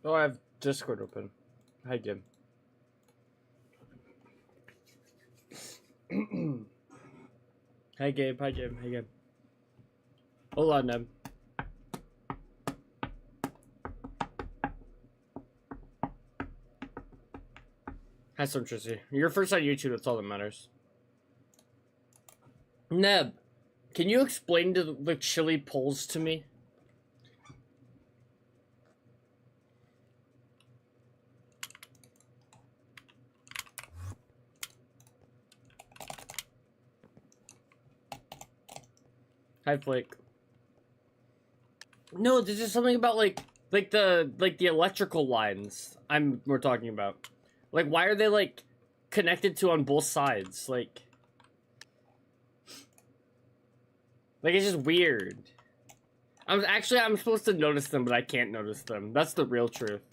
Oh, I have Discord open. Hi, Gib. Hi, Gabe. Hi, Gabe. Hi, Gabe. Hold on, Neb. Hi, Storm Trissy. You're first on YouTube, that's all that matters. Neb, can you explain the chili polls to me? Hi, Flake. No, this is something about like the electrical lines we're talking about. Like, why are they like connected to on both sides? Like it's just weird. I'm supposed to notice them, but I can't notice them. That's the real truth.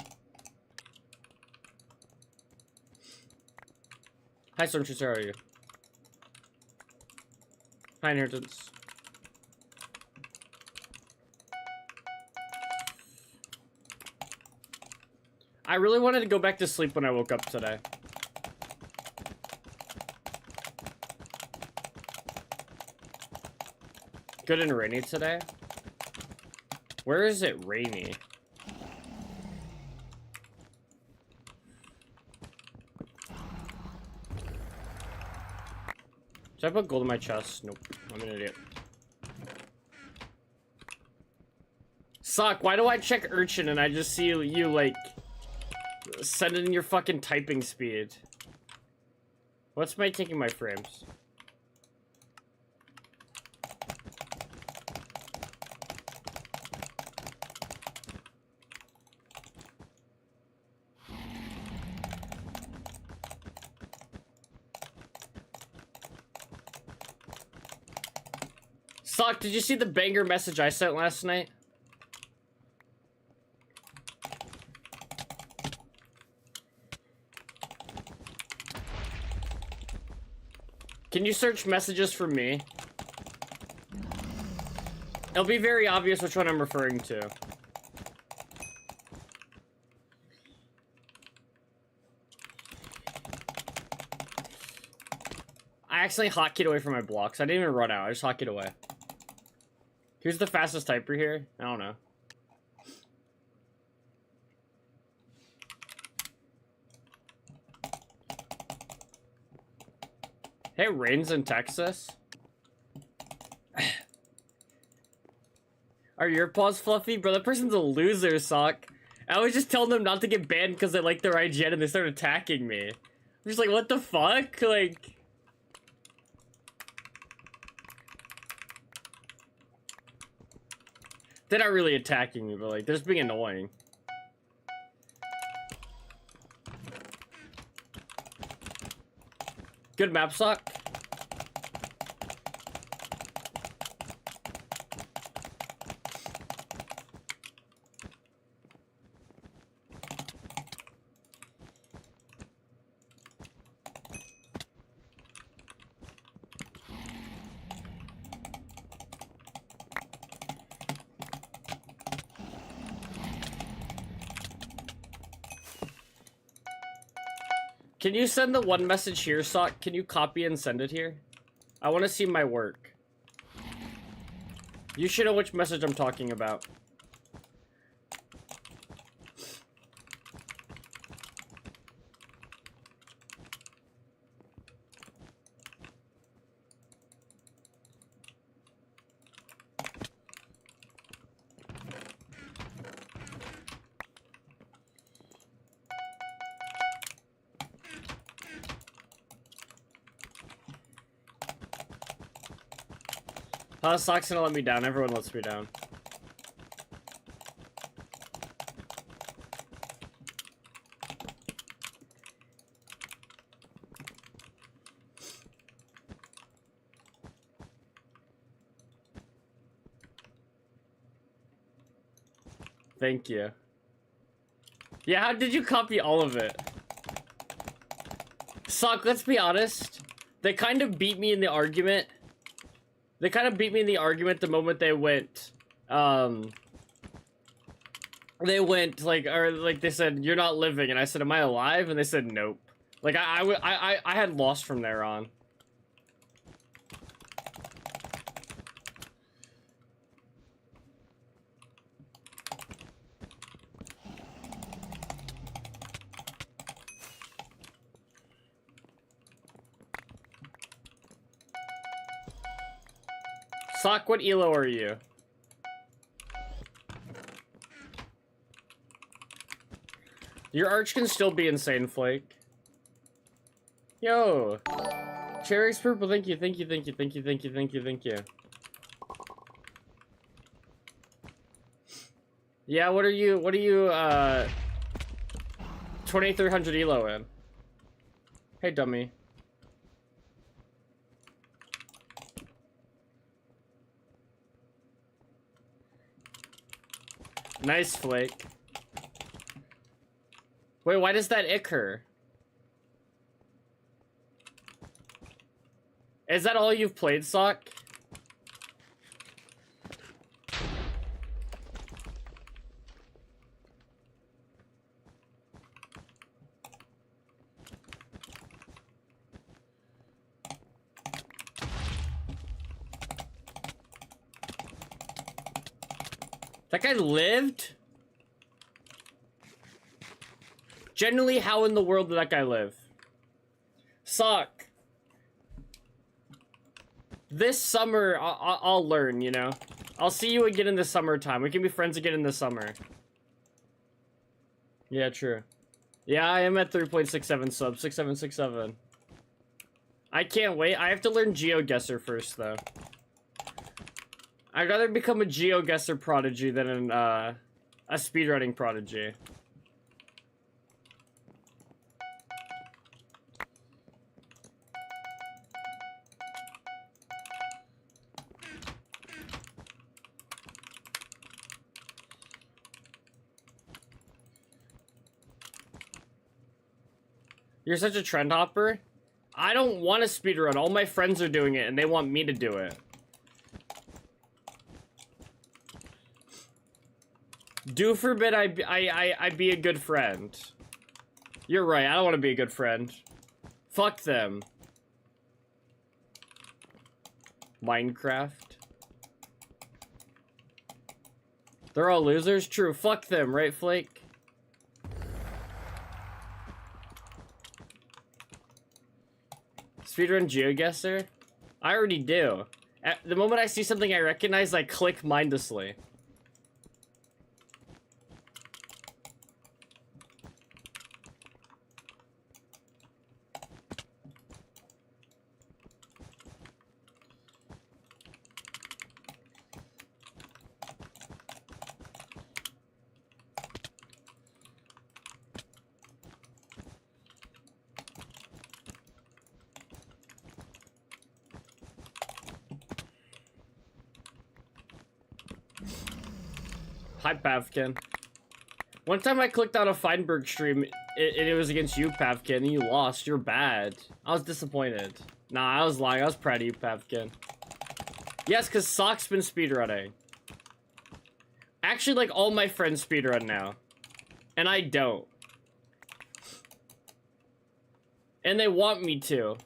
Hi, Storm Trooper, how are you? Hi, Inheritance. I really wanted to go back to sleep when I woke up today. Good and rainy today? Where is it rainy? Should I put gold in my chest? Nope. I'm an idiot. Sock, why do I check Urchin and I just see you like send in your fucking typing speed? What's taking my frames? Sock, did you see the banger message I sent last night? Can you search messages for me? It'll be very obvious which one I'm referring to. I accidentally hotkeyed away from my blocks. I didn't even run out. I just hotkeyed away. Who's the fastest typer here? I don't know. Hey, rains in Texas. Are your paws fluffy? Bro, that person's a loser, Sock. I was just telling them not to get banned because they like their IGN and they started attacking me. I'm just like, what the fuck? Like... They're not really attacking me, but like, they're just being annoying. Good map, Sock. Can you send the one message here, Sock? Can you copy and send it here? I want to see my work. You should know which message I'm talking about. Sock's gonna let me down. Everyone lets me down. Thank you. Yeah, how did you copy all of it? Sock, let's be honest. They kind of beat me in the argument. They kind of beat me in the argument the moment they went, they went like, or like they said, "You're not living," and I said, "Am I alive?" And they said, "Nope." Like I had lost from there on. Sock, what elo are you? Your arch can still be insane, Flake. Yo! Cherry's purple, thank you, thank you, thank you, thank you, thank you, thank you, thank you. Yeah, what are you, 2300 elo in? Hey, dummy. Nice, Flake. Wait, why does that ick her? Is that all you've played, Sock? That guy lived? Generally, how in the world did that guy live? Sock. This summer, I'll learn, you know? I'll see you again in the summertime. We can be friends again in the summer. Yeah, true. Yeah, I am at 3.67 subs. 6767. I can't wait. I have to learn GeoGuessr first, though. I'd rather become a GeoGuessr prodigy than a speedrunning prodigy. You're such a trend hopper? I don't want to speedrun. All my friends are doing it, and they want me to do it. Do forbid I be a good friend. You're right, I don't want to be a good friend. Fuck them. Minecraft. They're all losers? True, fuck them, right, Flake? Speedrun GeoGuessr? I already do. At the moment I see something I recognize, I click mindlessly. Hi, Pavkin. One time I clicked on a Feinberg stream, it was against you, Pavkin, and you lost. You're bad. I was disappointed. Nah, I was lying. I was proud of you, Pavkin. Yes, because Sock's been speedrunning. Actually, like, all my friends speedrun now. And I don't. And they want me to.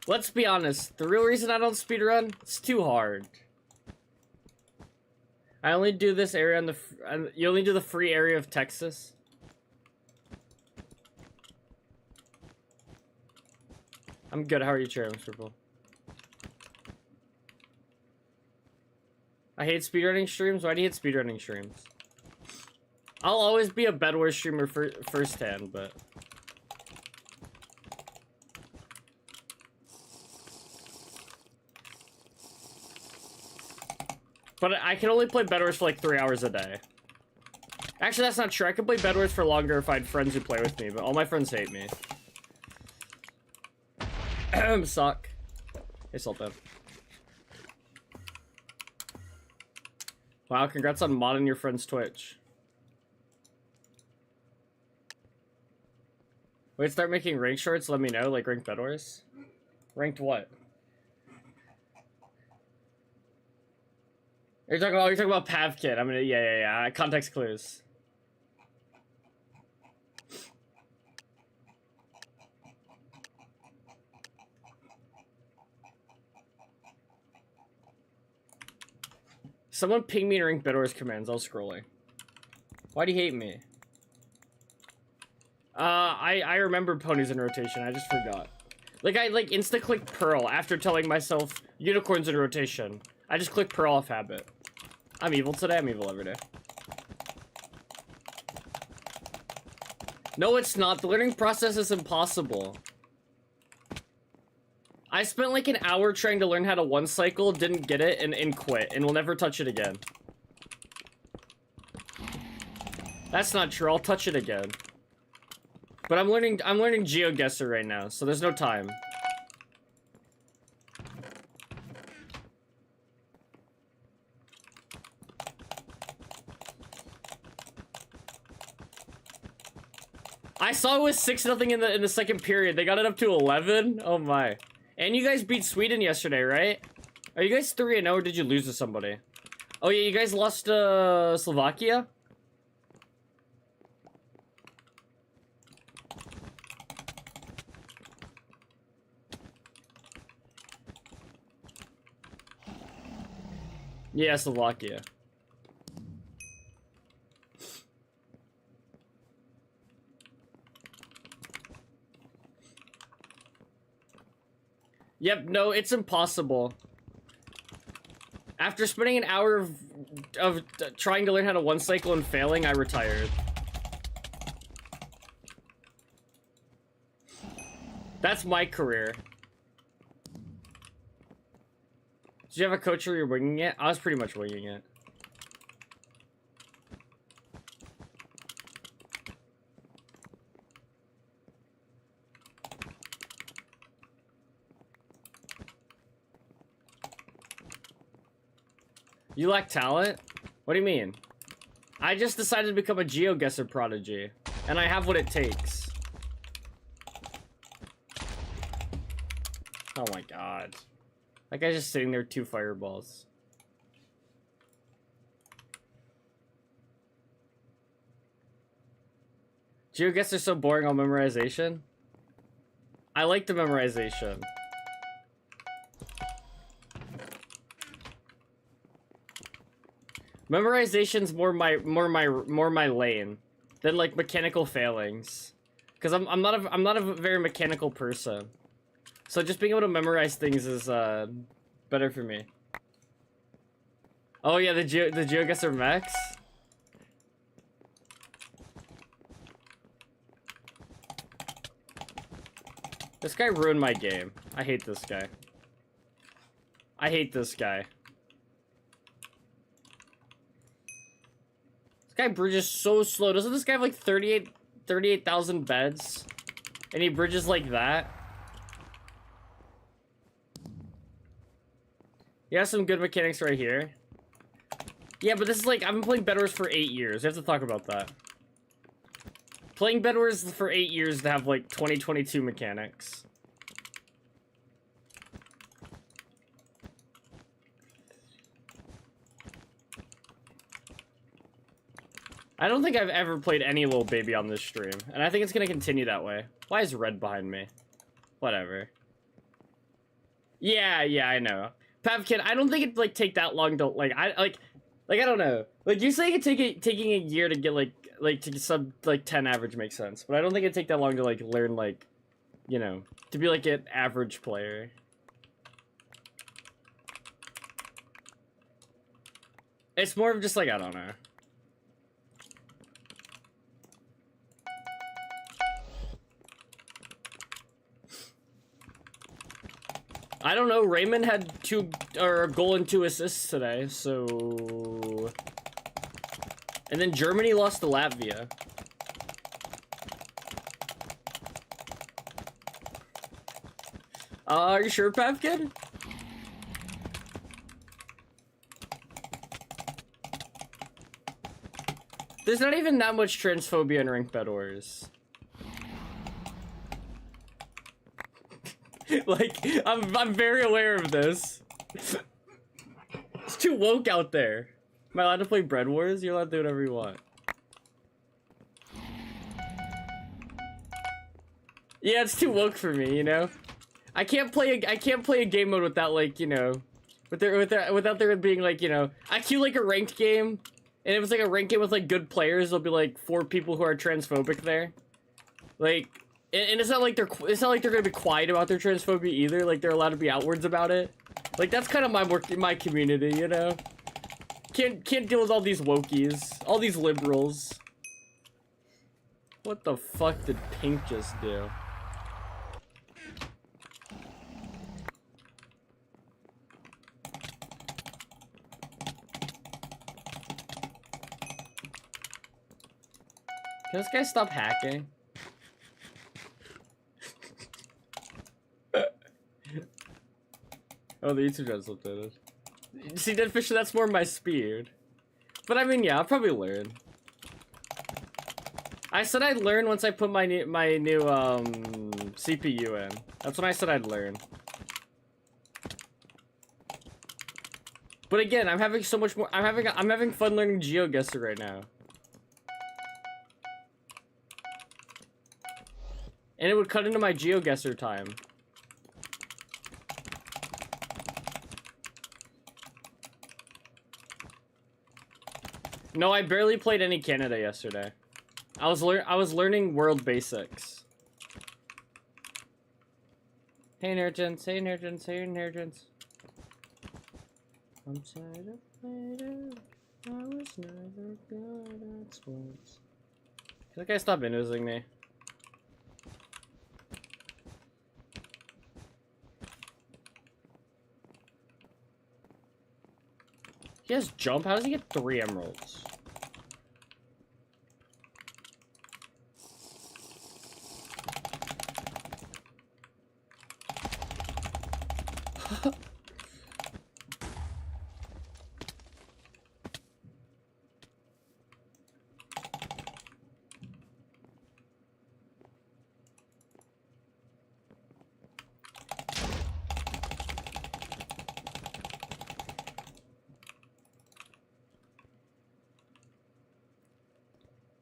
Let's be honest, the real reason I don't speedrun, it's too hard. I only do this area on the, you only do the free area of Texas. I'm good, how are you, Cherry Purple? I hate speedrunning streams? Why do you hate speedrunning streams? I'll always be a bedwars streamer firsthand, but... But I can only play bedwars for like 3 hours a day. Actually, that's not true. I could play bedwars for longer if I had friends who play with me, but all my friends hate me. Suck. Hey, Sultan. Wow, congrats on modding your friend's Twitch. Wait, start making rank shorts, let me know, like ranked bedwars. Ranked what? You're talking about Pavkit. I'm gonna yeah. Context clues. Someone ping me in ranked bedwars commands, I'll scrolling. Why do you hate me? I remember ponies in rotation, I just forgot. Like, I, like, insta-click Pearl after telling myself unicorns in rotation. I just clicked Pearl off habit. I'm evil today, I'm evil every day. No, it's not. The learning process is impossible. I spent like an hour trying to learn how to one cycle, didn't get it, and quit, and will never touch it again. That's not true, I'll touch it again. But I'm learning GeoGuessr right now, so there's no time. I saw it was 6-0 in the second period. They got it up to 11. Oh my. And you guys beat Sweden yesterday, right? Are you guys 3-0 or did you lose to somebody? Oh yeah, you guys lost to Slovakia? Yeah, Slovakia. Yep, no, it's impossible. After spending an hour of trying to learn how to one cycle and failing, I retired. That's my career. Did you have a coach where you're winging it? I was pretty much winging it. You lack talent? What do you mean? I just decided to become a GeoGuessr prodigy, and I have what it takes. Oh my god. That guy's just sitting there, 2 fireballs. GeoGuessr's so boring on memorization. I like the memorization. Memorization's more my lane than like mechanical failings, because I'm not a very mechanical person. So just being able to memorize things is better for me. Oh yeah, the GeoGuessr mechs. This guy ruined my game. I hate this guy. I hate this guy. This guy bridges so slow. Doesn't this guy have like 38,000 beds? And he bridges like that? He has some good mechanics right here. Yeah, but this is like, I've been playing Bedwars for 8 years. We have to talk about that. Playing Bedwars for 8 years to have like 2022 mechanics. I don't think I've ever played any Lil Baby on this stream, and I think it's gonna continue that way. Why is red behind me? Whatever. Yeah, I know. Pavkid, I don't think it'd like take that long to like I don't know. Like you saying it taking a year to get like to sub like 10 average makes sense, but I don't think it'd take that long to like learn like, you know, to be like an average player. It's more of just like, I don't know. I don't know, Raymond had a goal and 2 assists today, so... And then Germany lost to Latvia. Are you sure, Pavkid? There's not even that much transphobia in ranked bedwars. Like, I'm very aware of this. It's too woke out there. Am I allowed to play Bread Wars? You're allowed to do whatever you want. Yeah, it's too woke for me, you know? I can't play a game mode without, like, you know, without there being, like, you know, I queue like a ranked game, and if it's like a ranked game with like good players, there'll be like 4 people who are transphobic there. Like, and it's not like they're gonna be quiet about their transphobia either. Like, they're allowed to be outwards about it. Like, that's kind of my community, you know? Can't deal with all these wokies, all these liberals. What the fuck did Pink just do? Can this guy stop hacking? Oh, the YouTube channel's updated. See, Deadfisher, that's more my speed. But I mean, yeah, I'll probably learn. I said I'd learn once I put my new CPU in. That's when I said I'd learn. But again, I'm having so much more. I'm having fun learning GeoGuessr right now. And it would cut into my GeoGuessr time. No, I barely played any Canada yesterday. I was learning world basics. Hey Nergens, hey Nergens, hey Nergens. I'm tired of later. I was never good at sports. Can that guy stop invising me? He has jump? How does he get 3 emeralds?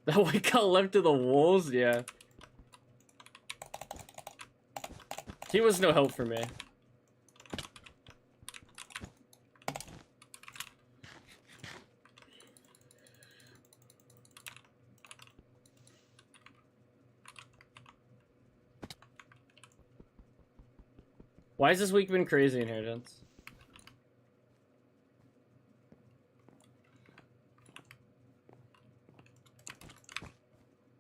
That white got left to the wolves? Yeah. He was no help for me. Why has this week been crazy, Inheritance?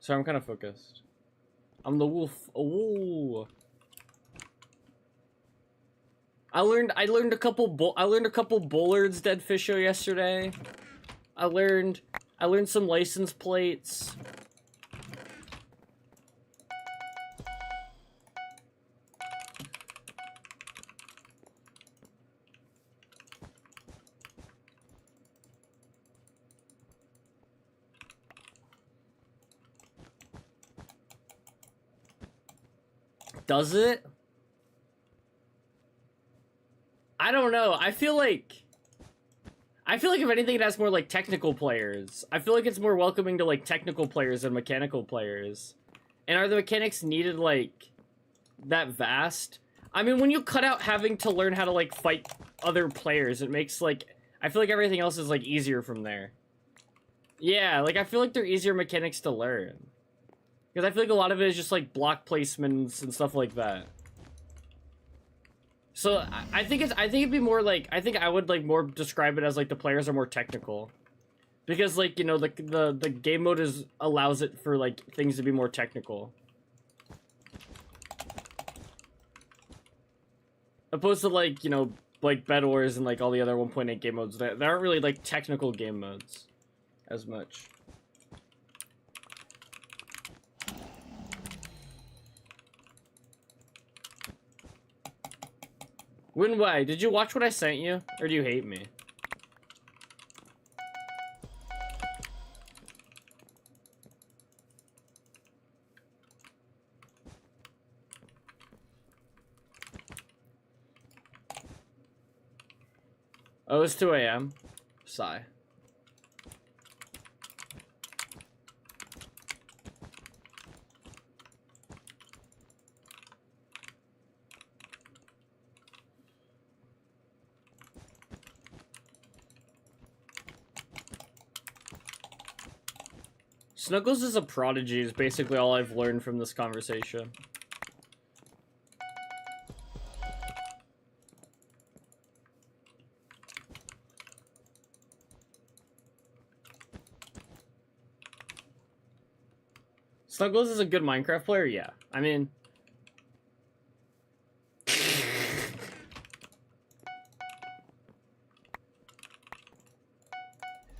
Sorry, I'm kind of focused. I'm the wolf. Oh. I learned a couple bullards dead fisher yesterday. I learned some license plates. Does it? I don't know. I feel like if anything it has more like technical players. I feel like it's more welcoming to like technical players than mechanical players. And are the mechanics needed like that vast? I mean, when you cut out having to learn how to like fight other players, it makes like I feel like everything else is like easier from there. Yeah, like I feel like they're easier mechanics to learn. Because I feel like a lot of it is just like block placements and stuff like that. So I think it'd be more like I think I would like more describe it as like the players are more technical. Because like, you know, the game mode allows it for like things to be more technical. Opposed to like, you know, like Bed Wars and like all the other 1.8 game modes that aren't really like technical game modes as much. Winway, did you watch what I sent you? Or do you hate me? Oh, it's 2 a.m. Sigh. Snuggles is a prodigy is basically all I've learned from this conversation. Snuggles is a good Minecraft player? Yeah. I mean...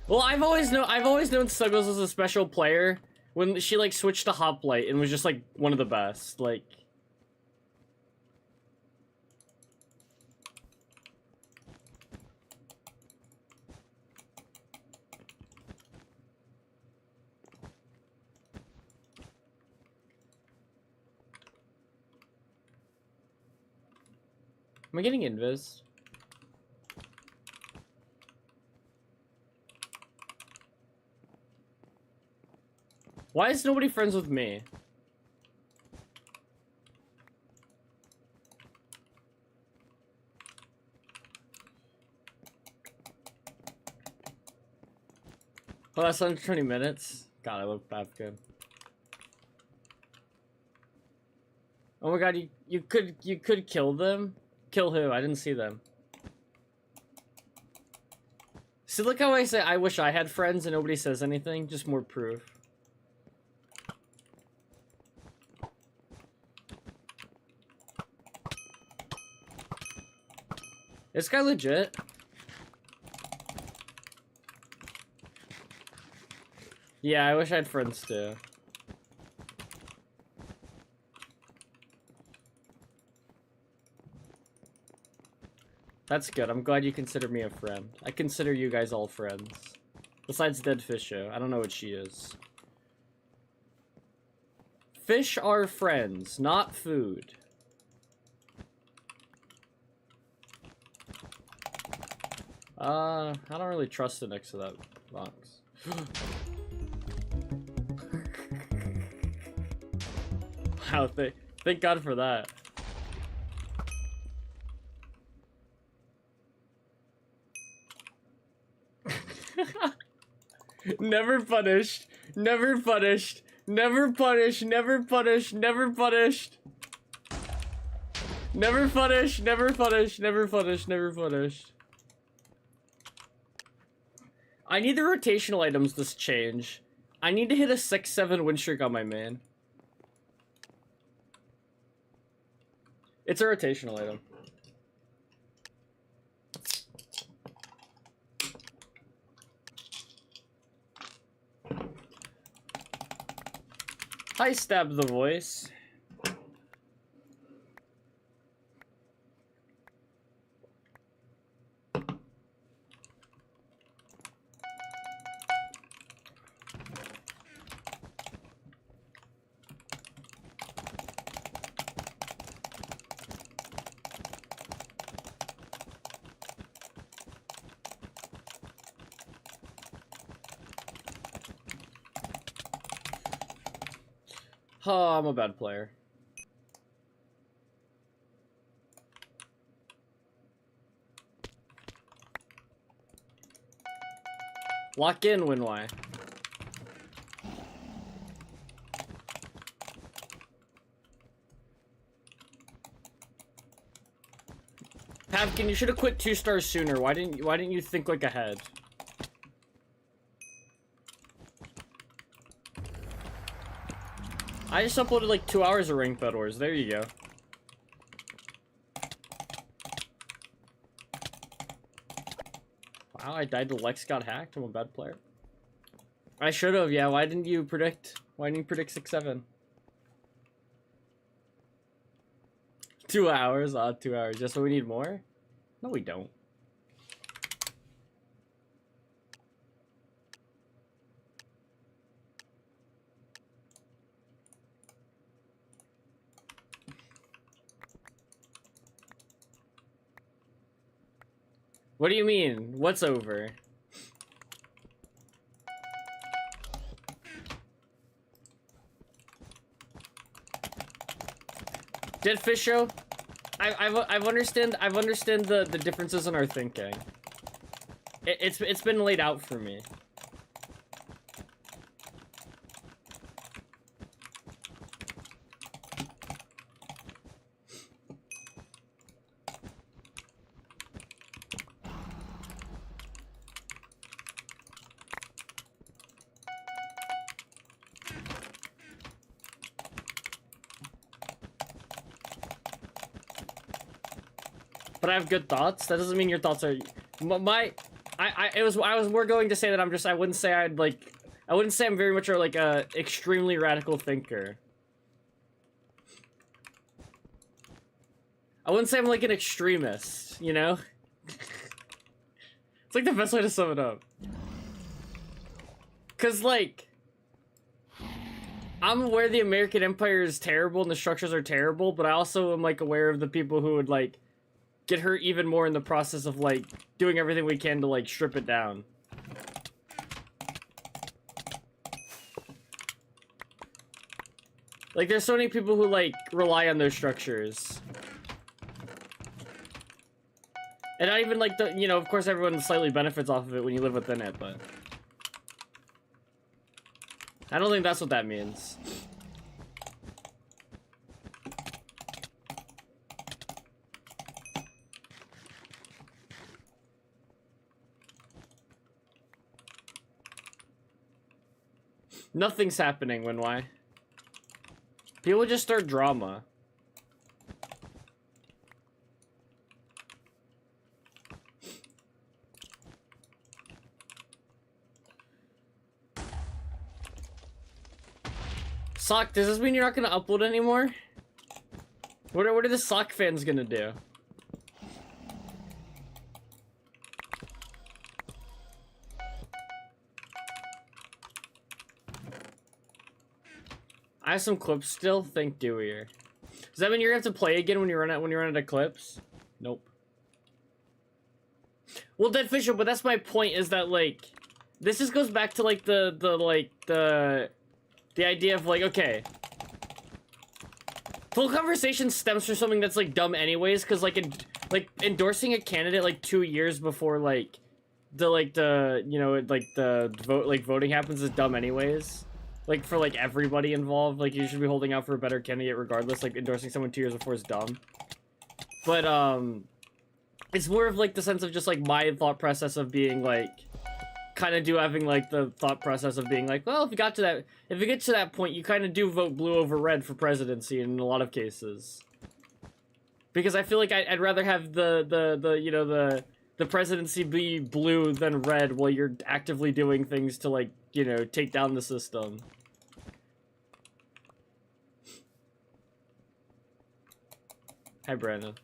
Well, I've always known Snuggles was a special player when she, like, switched to Hoplite and was just, like, one of the best. Like... Am I getting invis? Why is nobody friends with me? Oh, that's under 20 minutes? God, I look bad good. Oh my god, you could kill them? Kill who? I didn't see them. See, look how I say I wish I had friends and nobody says anything? Just more proof. Is this guy legit? Yeah, I wish I had friends too. That's good. I'm glad you consider me a friend. I consider you guys all friends. Besides Dead Fish Show. I don't know what she is. Fish are friends, not food. I don't really trust it next to that box. Wow, thank God for that. Never punished. Never punished. Never punished. Never punished. Never punished. Never punished. Never punished. Never punished. Never punished. I need the rotational items to change. I need to hit a 6-7 win streak on my main. It's a rotational item. Hi, Stab the Voice. Oh, I'm a bad player. Lock in, win Y. Pavkin, you should have quit 2 stars sooner. Why didn't you think like ahead? I just uploaded like 2 hours of Ranked Bed Wars. There you go. Wow, I died to Lex got hacked. I'm a bad player. I should have, yeah. Why didn't you predict? Why didn't you predict 6-7? 2 hours? 2 hours. Just so we need more? No, we don't. What do you mean? What's over? Dead Fish Show? I've understand the differences in our thinking. It's been laid out for me. But I have good thoughts. That doesn't mean your thoughts are I was more going to say that I wouldn't say I'm very much like a extremely radical thinker. I wouldn't say I'm like an extremist, you know? It's like the best way to sum it up. Cause like I'm aware the American Empire is terrible and the structures are terrible, but I also am like aware of the people who would like get hurt even more in the process of like doing everything we can to like strip it down. Like there's so many people who like rely on those structures. And not even like the, you know, of course everyone slightly benefits off of it when you live within it, but I don't think that's what that means. Nothing's happening when why? People just start drama. Sock, does this mean you're not gonna upload anymore? What are the Sock fans gonna do? I have some clips still. Think Dewier. Does that mean you're gonna have to play again when you run out of clips? Nope. Well, Dead Fisher, but that's my point. Is that like this just goes back to like the idea of like, okay, full conversation stems from something that's like dumb anyways, because like endorsing a candidate like 2 years before like the you know like the voting happens is dumb anyways. Like, for, like, everybody involved, like, you should be holding out for a better candidate regardless. Like, endorsing someone 2 years before is dumb. But, it's more of, like, the sense of just, like, my thought process of being, like, kind of having, like, the thought process of being, like, well, if you get to that point, you kind of do vote blue over red for presidency in a lot of cases. Because I feel like I'd rather have you know, the presidency be blue than red while you're actively doing things to, like, you know, take down the system. Hi, Brandon.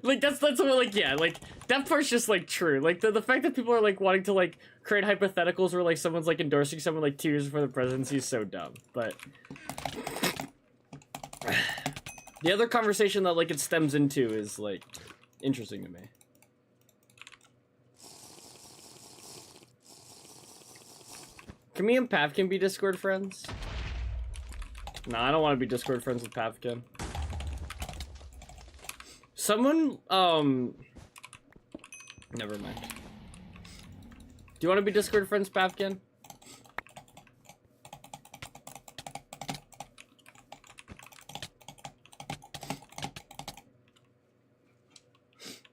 like that's what, like, yeah, like that part's just like true. Like the fact that people are like wanting to like create hypotheticals where like someone's like endorsing someone like 2 years before the presidency is so dumb. But the other conversation that like it stems into is like interesting to me. Can me and Pavkin be Discord friends? No, I don't want to be Discord friends with Pavkin. Someone, never mind. Do you want to be Discord friends, Pavkin?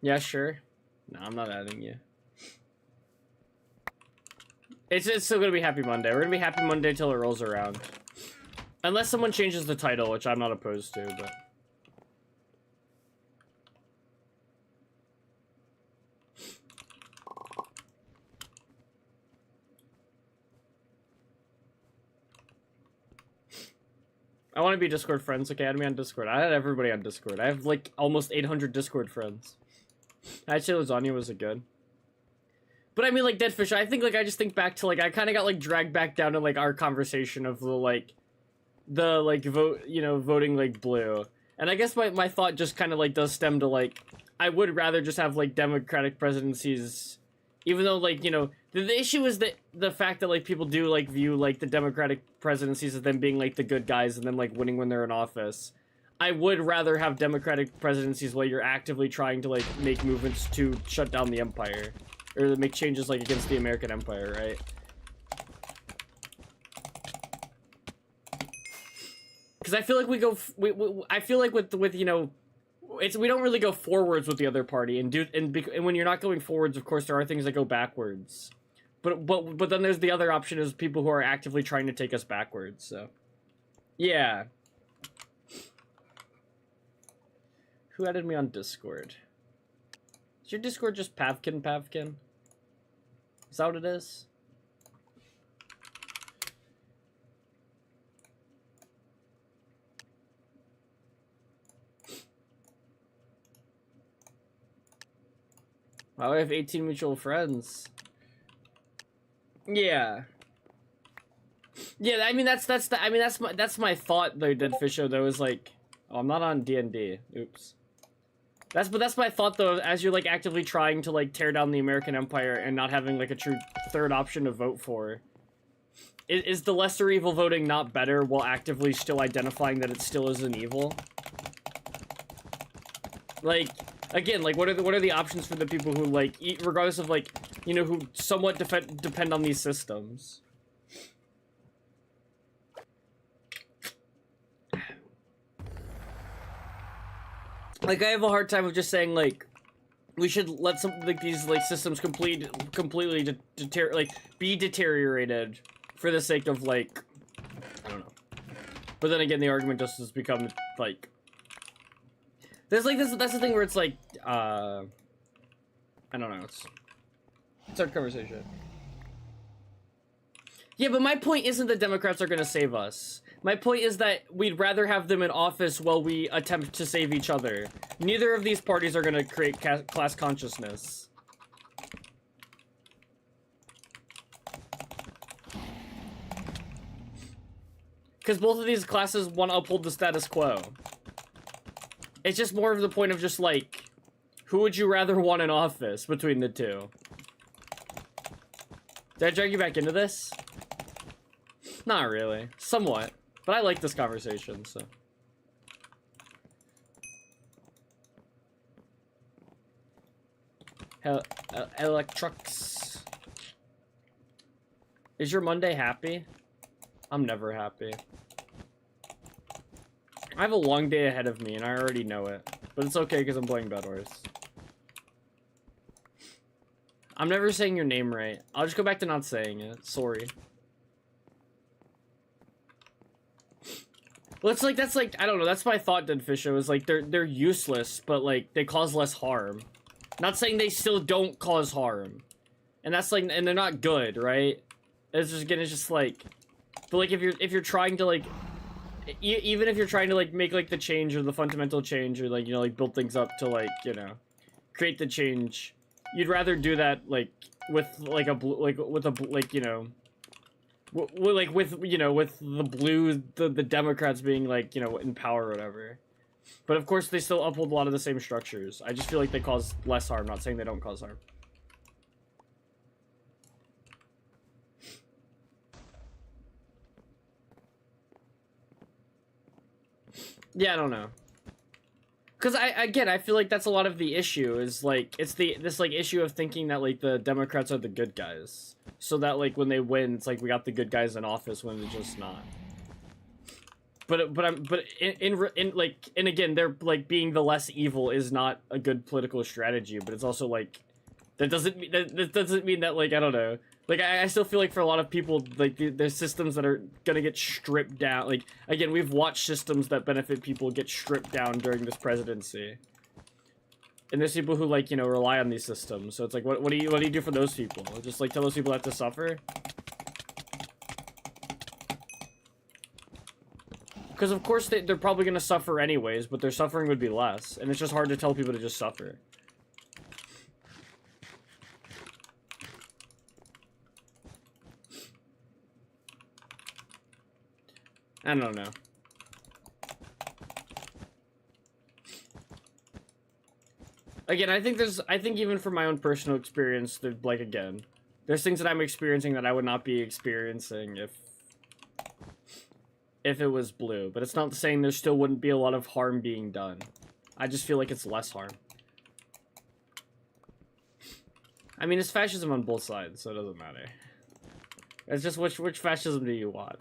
Yeah, sure. No, I'm not adding you. It's still gonna be Happy Monday. We're gonna be Happy Monday till it rolls around. Unless someone changes the title, which I'm not opposed to, but... I want to be Discord friends. Okay, add me on Discord. I had everybody on Discord. I have like almost 800 Discord friends. Actually, lasagna was a good. But I mean, like, Deadfish, I think, like, I just think back to, like, I kind of got, like, dragged back down to, like, our conversation of the, like, vote, you know, voting, like, blue. And I guess my thought just kind of, like, does stem to, like, I would rather just have, like, Democratic presidencies, even though, like, you know, the issue is that the fact that, like, people do, like, view, like, the Democratic presidencies as them being, like, the good guys and then, like, winning when they're in office. I would rather have Democratic presidencies while you're actively trying to, like, make movements to shut down the empire. Or to make changes, like, against the American empire, right? Because I feel like we go... I feel like with you know... we don't really go forwards with the other party. And when you're not going forwards, of course, there are things that go backwards. But then there's the other option is people who are actively trying to take us backwards, so... Yeah. Who added me on Discord? Is your Discord just Pavkin? Is that what it is? Oh, I have 18 mutual friends. Yeah. Yeah, I mean that's my thought though, Deadfisho, though, is like, oh, I'm not on D&D. Oops. That's my thought though, as you're like actively trying to like tear down the American empire and not having like a true third option to vote for. Is the lesser evil voting not better while actively still identifying that it still is an evil? Like, again, like what are the options for the people who like, regardless of like, you know, who somewhat depend on these systems? Like, I have a hard time of just saying, like, we should let some, like, these, like, systems completely be deteriorated for the sake of, like, I don't know. But then again, the argument just has become, like, there's, like, that's the thing where it's, like, I don't know, it's our conversation. Yeah, but my point isn't that Democrats are gonna save us. My point is that we'd rather have them in office while we attempt to save each other. Neither of these parties are going to create class consciousness. Because both of these classes want to uphold the status quo. It's just more of the point of just like, who would you rather want in office between the two? Did I drag you back into this? Not really. Somewhat. But I like this conversation, so. Electrux. Is your Monday happy? I'm never happy. I have a long day ahead of me, and I already know it. But it's okay, because I'm playing Bedwars. I'm never saying your name right. I'll just go back to not saying it. Sorry. Well, it's like, that's like, I don't know, that's my thought, Deadfisho, is like, they're useless, but like, they cause less harm. Not saying they still don't cause harm. And that's like, and they're not good, right? It's just, again, it's just like, but like, if you're trying to like, even if you're trying to like, make like the change or the fundamental change or like, you know, like build things up to like, you know, create the change, you'd rather do that like, with like a, like, you know, like with, you know, with the blue, the Democrats being like, you know, in power or whatever. But of course they still uphold a lot of the same structures. I just feel like they cause less harm, not saying they don't cause harm. Yeah, I don't know. Because I feel like that's a lot of the issue is like, it's this like issue of thinking that like the Democrats are the good guys. So that like when they win, it's like we got the good guys in office when they're just not. But again, they're like being the less evil is not a good political strategy, but it's also like, that doesn't mean that like, I don't know. Like, I still feel like for a lot of people, like, there's systems that are gonna get stripped down. Like, again, we've watched systems that benefit people get stripped down during this presidency. And there's people who, like, you know, rely on these systems. So it's like, what do you do for those people? Just, like, tell those people that to suffer? Because of course they're probably going to suffer anyways, but their suffering would be less. And it's just hard to tell people to just suffer. I don't know. Again, I think even from my own personal experience, that, like, again, there's things that I'm experiencing that I would not be experiencing if it was blue. But it's not saying there still wouldn't be a lot of harm being done. I just feel like it's less harm. I mean, it's fascism on both sides, so it doesn't matter. It's just which fascism do you want?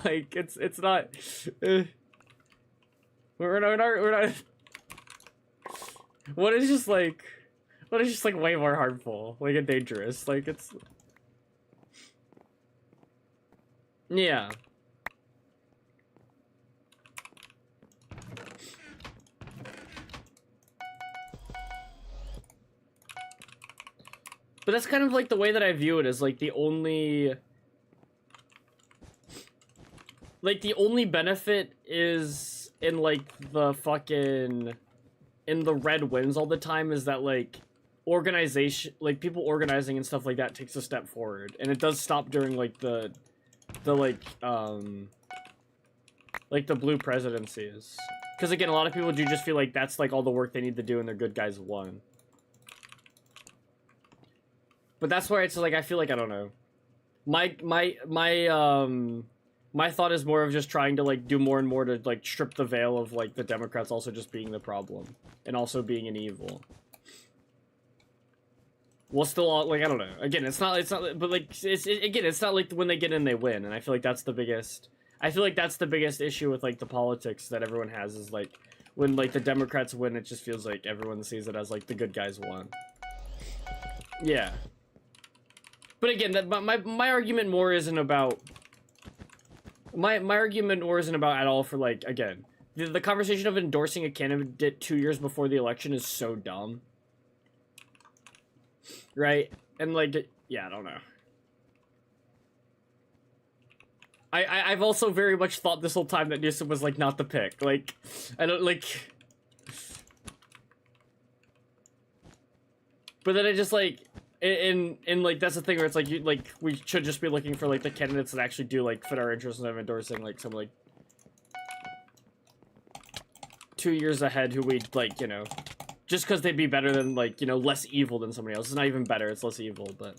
Like, it's not... we're not... What is just like way more harmful, like, and dangerous, like, it's... Yeah. But that's kind of like the way that I view it, as like the only benefit is in like the fucking in the red wins all the time, is that like organization, like people organizing and stuff like that takes a step forward, and it does stop during like the blue presidencies, because again a lot of people do just feel like that's like all the work they need to do and their good guys won. But that's where it's like, I feel like, I don't know. My thought is more of just trying to like do more and more to like strip the veil of like the Democrats also just being the problem and also being an evil. Well, still, like, I don't know. Again, it's not, but like, it's not like when they get in, they win. And I feel like that's the biggest, issue with like the politics that everyone has, is like, when like the Democrats win, it just feels like everyone sees it as like the good guys won. Yeah. But again, my argument more isn't about... My argument more isn't about at all for, like, again, the conversation of endorsing a candidate 2 years before the election is so dumb. Right? And, like, yeah, I don't know. I've also very much thought this whole time that Newsom was, like, not the pick. Like, I don't, like... But then I just, like... And like, that's the thing where it's like, we should just be looking for like the candidates that actually do like fit our interests, and of endorsing like some like 2 years ahead who we like, you know, just because they'd be better than like, you know, less evil than somebody else. It's not even better, it's less evil. But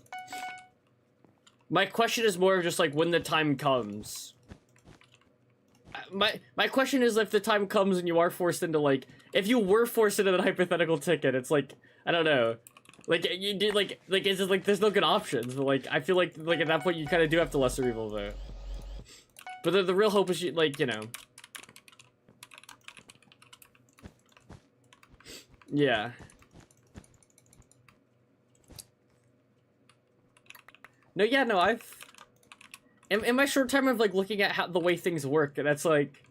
my question is more of just like, when the time comes, my question is, if the time comes and you are forced into like, if you were forced into the hypothetical ticket, it's like, I don't know. Like, you did, like, it's just, like, there's no good options, but, like, I feel like, at that point, you kind of do have to lesser evil vote. But the real hope is, like, you know... Yeah. No, yeah, no, I've... In my short time of, like, looking at how the way things work, that's, like...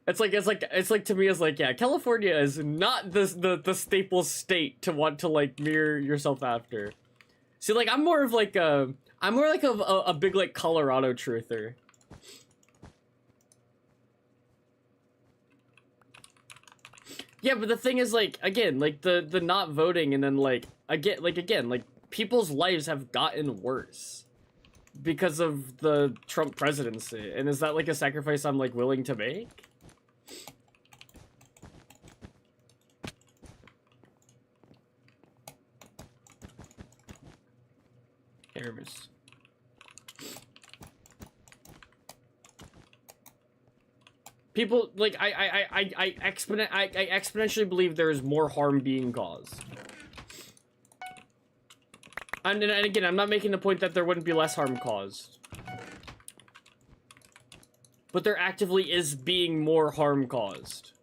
It's like to me, it's like, yeah, California is not the staple state to want to like mirror yourself after. See, like, I'm more like a big like Colorado truther. Yeah, but the thing is, like, again, like the not voting, and then like again, like people's lives have gotten worse because of the Trump presidency, and is that like a sacrifice I'm like willing to make? Aramis. People like I exponentially believe there is more harm being caused. And again, I'm not making the point that there wouldn't be less harm caused. But there actively is being more harm caused.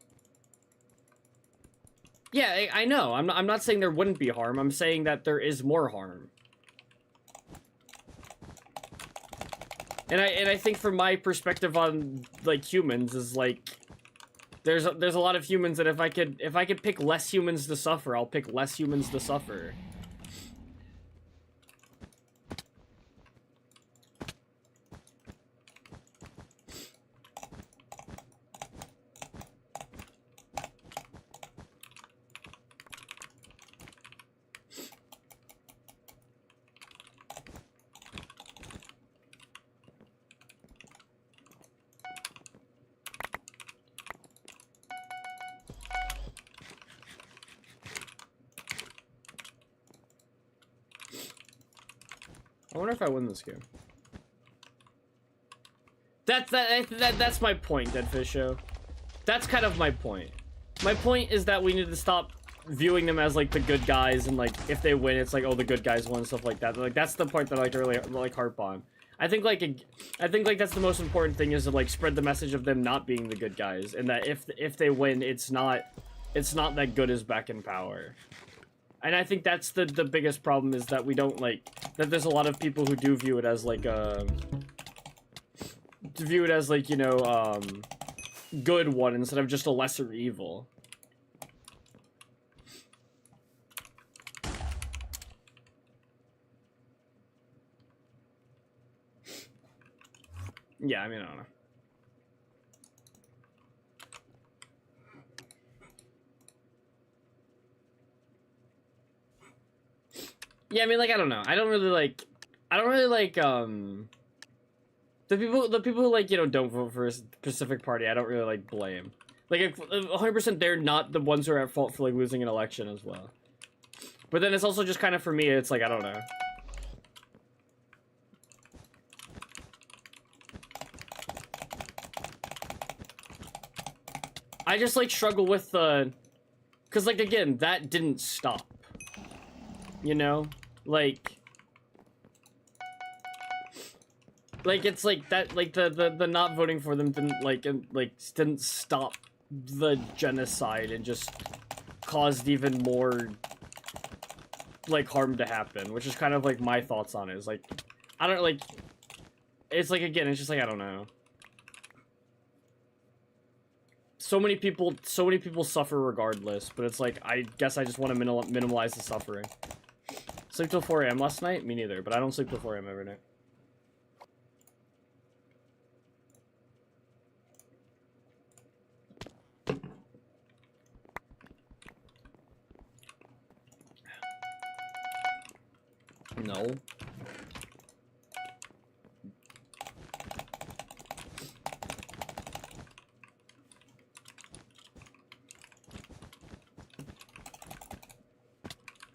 Yeah, I know. I'm not saying there wouldn't be harm. I'm saying that there is more harm. And I think from my perspective on like humans is like there's a lot of humans that if I could pick less humans to suffer, I'll pick less humans to suffer. I wonder if I win this game. That's my point, Deadfish Show. That's kind of my point. My point is that we need to stop viewing them as like the good guys, and like if they win, it's like, oh, the good guys won, stuff like that. Like that's the part that I like to really like harp on. I think like that's the most important thing, is to like spread the message of them not being the good guys, and that if they win, it's not that good is back in power. And I think that's the biggest problem, is that we don't like that. There's a lot of people who do view it as like you know, good one instead of just a lesser evil. Yeah, I mean, I don't know. Yeah, I mean, like, I don't know. I don't really like the people who like, you know, don't vote for a specific party. I don't really like blame. Like 100% they're not the ones who are at fault for like losing an election as well. But then it's also just kind of, for me, it's like, I don't know. I just like struggle with the, cause like again, that didn't stop. You know? Like it's like that, like the not voting for them didn't stop the genocide, and just caused even more like harm to happen, which is kind of like my thoughts on it. Is like, I don't like, it's like, again, it's just like, I don't know. So many people suffer regardless, but it's like, I guess I just want to minimize the suffering. Sleep till 4 AM last night? Me neither, but I don't sleep till 4 AM every night. No.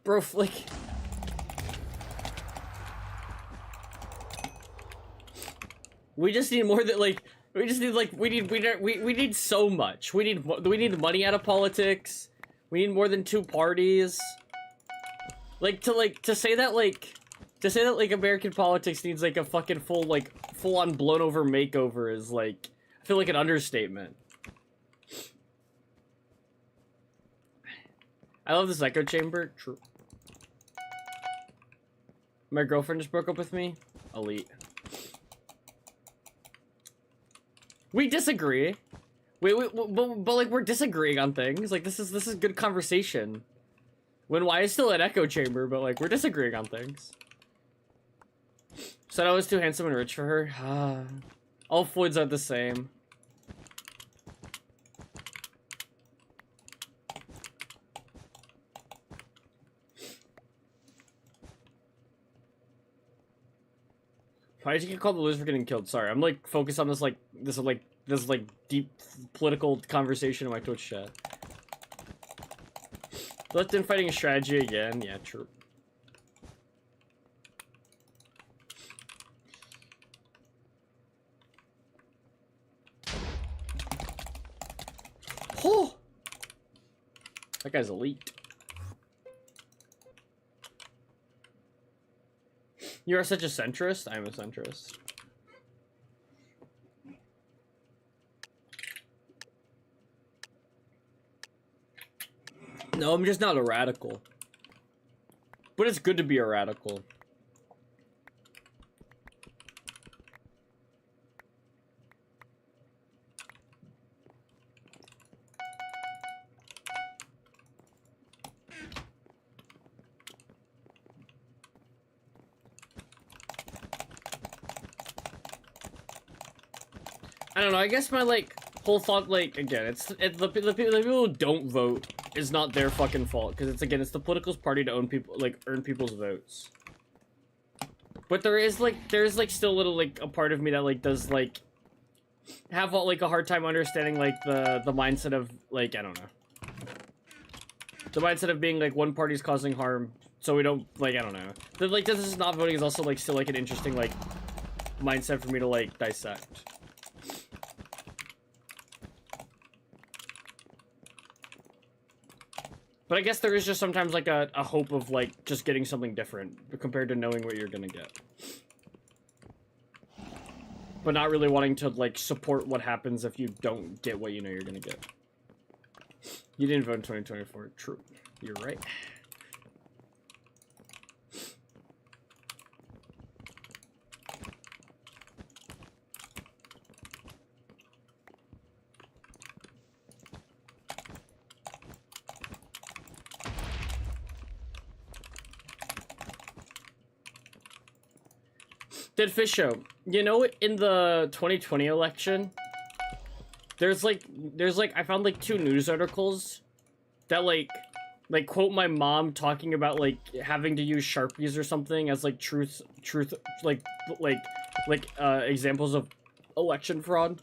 Bro, Flick. We just need more than like, we just need like, we need so much. We need money out of politics. We need more than 2 parties. To say that American politics needs like a fucking full on blown over makeover is like, I feel like an understatement. I love this echo chamber. True. My girlfriend just broke up with me. Elite. We disagree. But like, we're disagreeing on things. Like, this is good conversation. When why is still an echo chamber, but like, we're disagreeing on things. Said I was too handsome and rich for her. All Floyds are the same. Why did you get called the loser for getting killed? Sorry, I'm like focused on this deep political conversation in my Twitch chat. Left in fighting a strategy again. Yeah, true. Oh, that guy's elite. You are such a centrist. I'm a centrist. No, I'm just not a radical. But it's good to be a radical. I don't know, I guess my, like, whole thought, like, again, the people who don't vote is not their fucking fault, because it's, again, it's the political party to own people, like, earn people's votes. But there's still a little, like, a part of me that, like, does, like, have, like, a hard time understanding, like, the mindset of, like, I don't know. The mindset of being, like, one party's causing harm So we don't, like, I don't know. But, like, this is not voting is also, like, still, like, an interesting, like, mindset for me to, like, dissect. But I guess there is just sometimes, like, a hope of, like, just getting something different compared to knowing what you're gonna get. But not really wanting to, like, support what happens if you don't get what you know you're gonna get. You didn't vote in 2024. True. You're right. Dead Fish Show, you know, in the 2020 election, there's like, I found like 2 news articles that like quote my mom talking about like having to use Sharpies or something as like truth, examples of election fraud.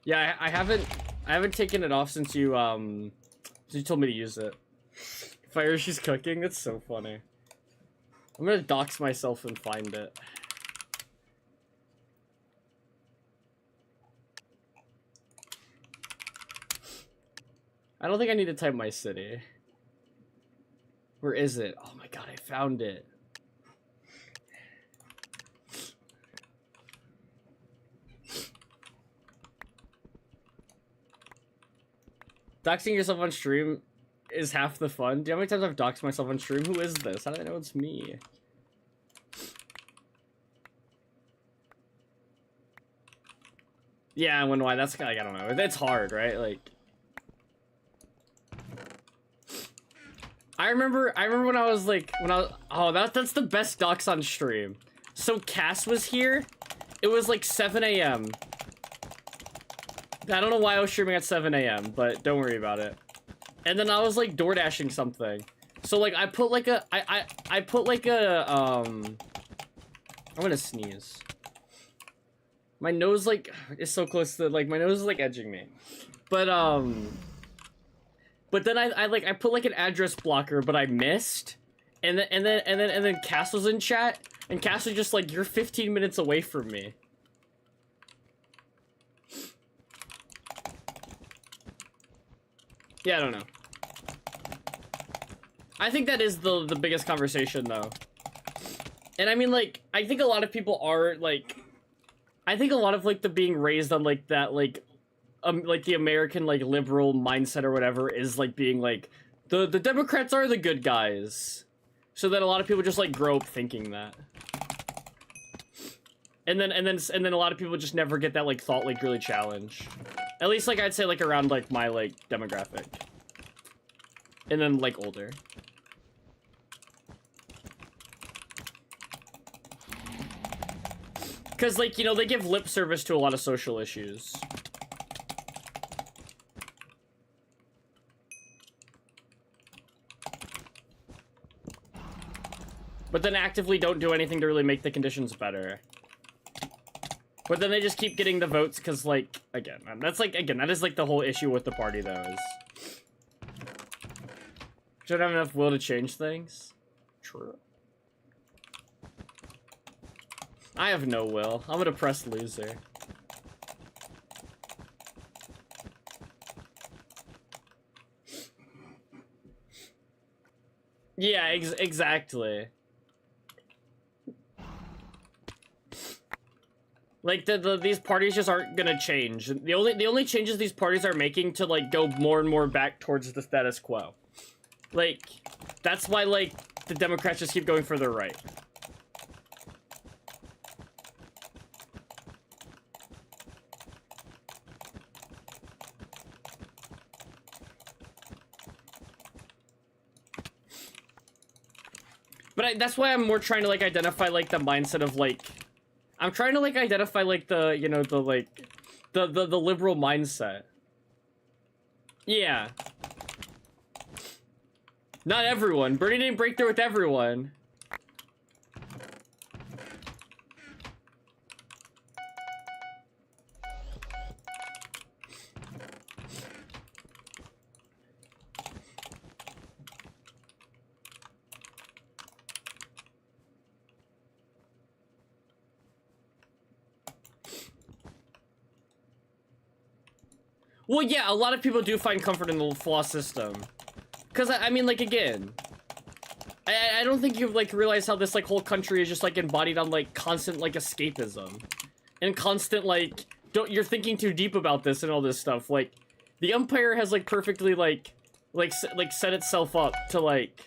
Yeah, I haven't taken it off since you told me to use it. Fire she's cooking, that's so funny. I'm gonna dox myself and find it. I don't think I need to type my city. Where is it? Oh my god, I found it. Doxing yourself on stream is half the fun. Do you know how many times I've doxed myself on stream? Who is this? How do I know it's me? Yeah, I wonder why. That's like, I don't know. It's hard, right? Like, I remember when I was like, oh, that's the best dox on stream. So Cass was here. It was like 7 a.m. I don't know why I was streaming at 7 a.m., but don't worry about it. And then I was like door dashing something. So like I put like a I put like a I'm gonna sneeze. My nose like is so close to like my nose is like edging me. But then I put like an address blocker, but I missed. And then Cass was in chat, and Cass was just like, you're 15 minutes away from me. Yeah, I don't know. I think that is the biggest conversation, though. And I mean, like, I think a lot of people are, like... I think a lot of, like, the being raised on, like, that, like, the American, like, liberal mindset or whatever is, like, being, like, the Democrats are the good guys. So that a lot of people just, like, grow up thinking that. And then a lot of people just never get that, like, thought, like, really challenged. At least, like, I'd say, like, around, like, my, like, demographic. And then, like, older. Because, like, you know, they give lip service to a lot of social issues. But then actively don't do anything to really make the conditions better. But then they just keep getting the votes because, like, again, that's, like, again, that is, like, the whole issue with the party, though, is... Should have enough will to change things? True. I have no will. I'm a depressed loser. Yeah, exactly. Like, these parties just aren't gonna change. The only changes these parties are making to, like, go more and more back towards the status quo. Like, that's why, like, the Democrats just keep going further right. But that's why I'm more trying to, like, identify, like, the mindset of, like... I'm trying to, like, identify, like, the, you know, the, like... The liberal mindset. Yeah. Not everyone. Bernie didn't break through with everyone. Well, yeah, a lot of people do find comfort in the flawed system. Because, I mean, like, again, I don't think you've, like, realized how this, like, whole country is just, like, embodied on, like, constant, like, escapism. And constant, like, you're thinking too deep about this and all this stuff. Like, the Empire has, like, perfectly, like, set itself up to, like...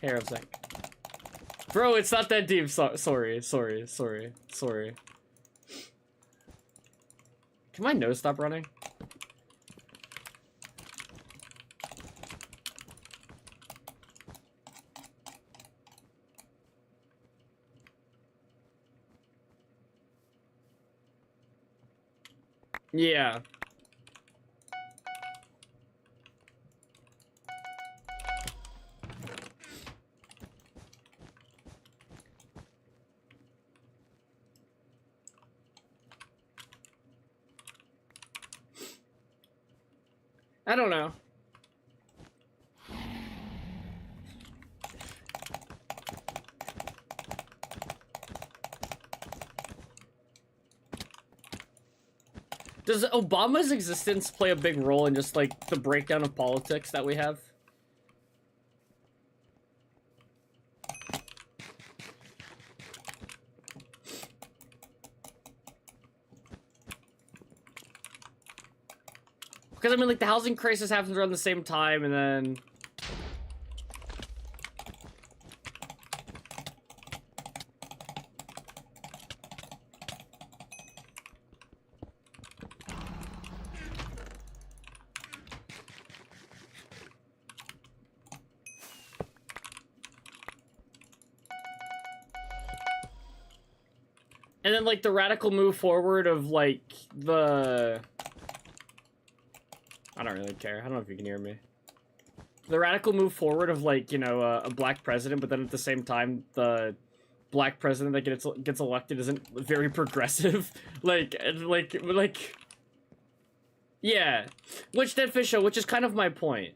Here, a sec. Bro, it's not that deep. Sorry. Can my nose stop running? Yeah. I don't know. Does Obama's existence play a big role in just, like, the breakdown of politics that we have? Because, I mean, like, the housing crisis happens around the same time, and then... And then, like, the radical move forward of, like, the... I don't really care. I don't know if you can hear me. The radical move forward of, like, you know, a black president, but then at the same time, the black president that gets elected isn't very progressive. like... Yeah. Which Dead Fish Show, which is kind of my point.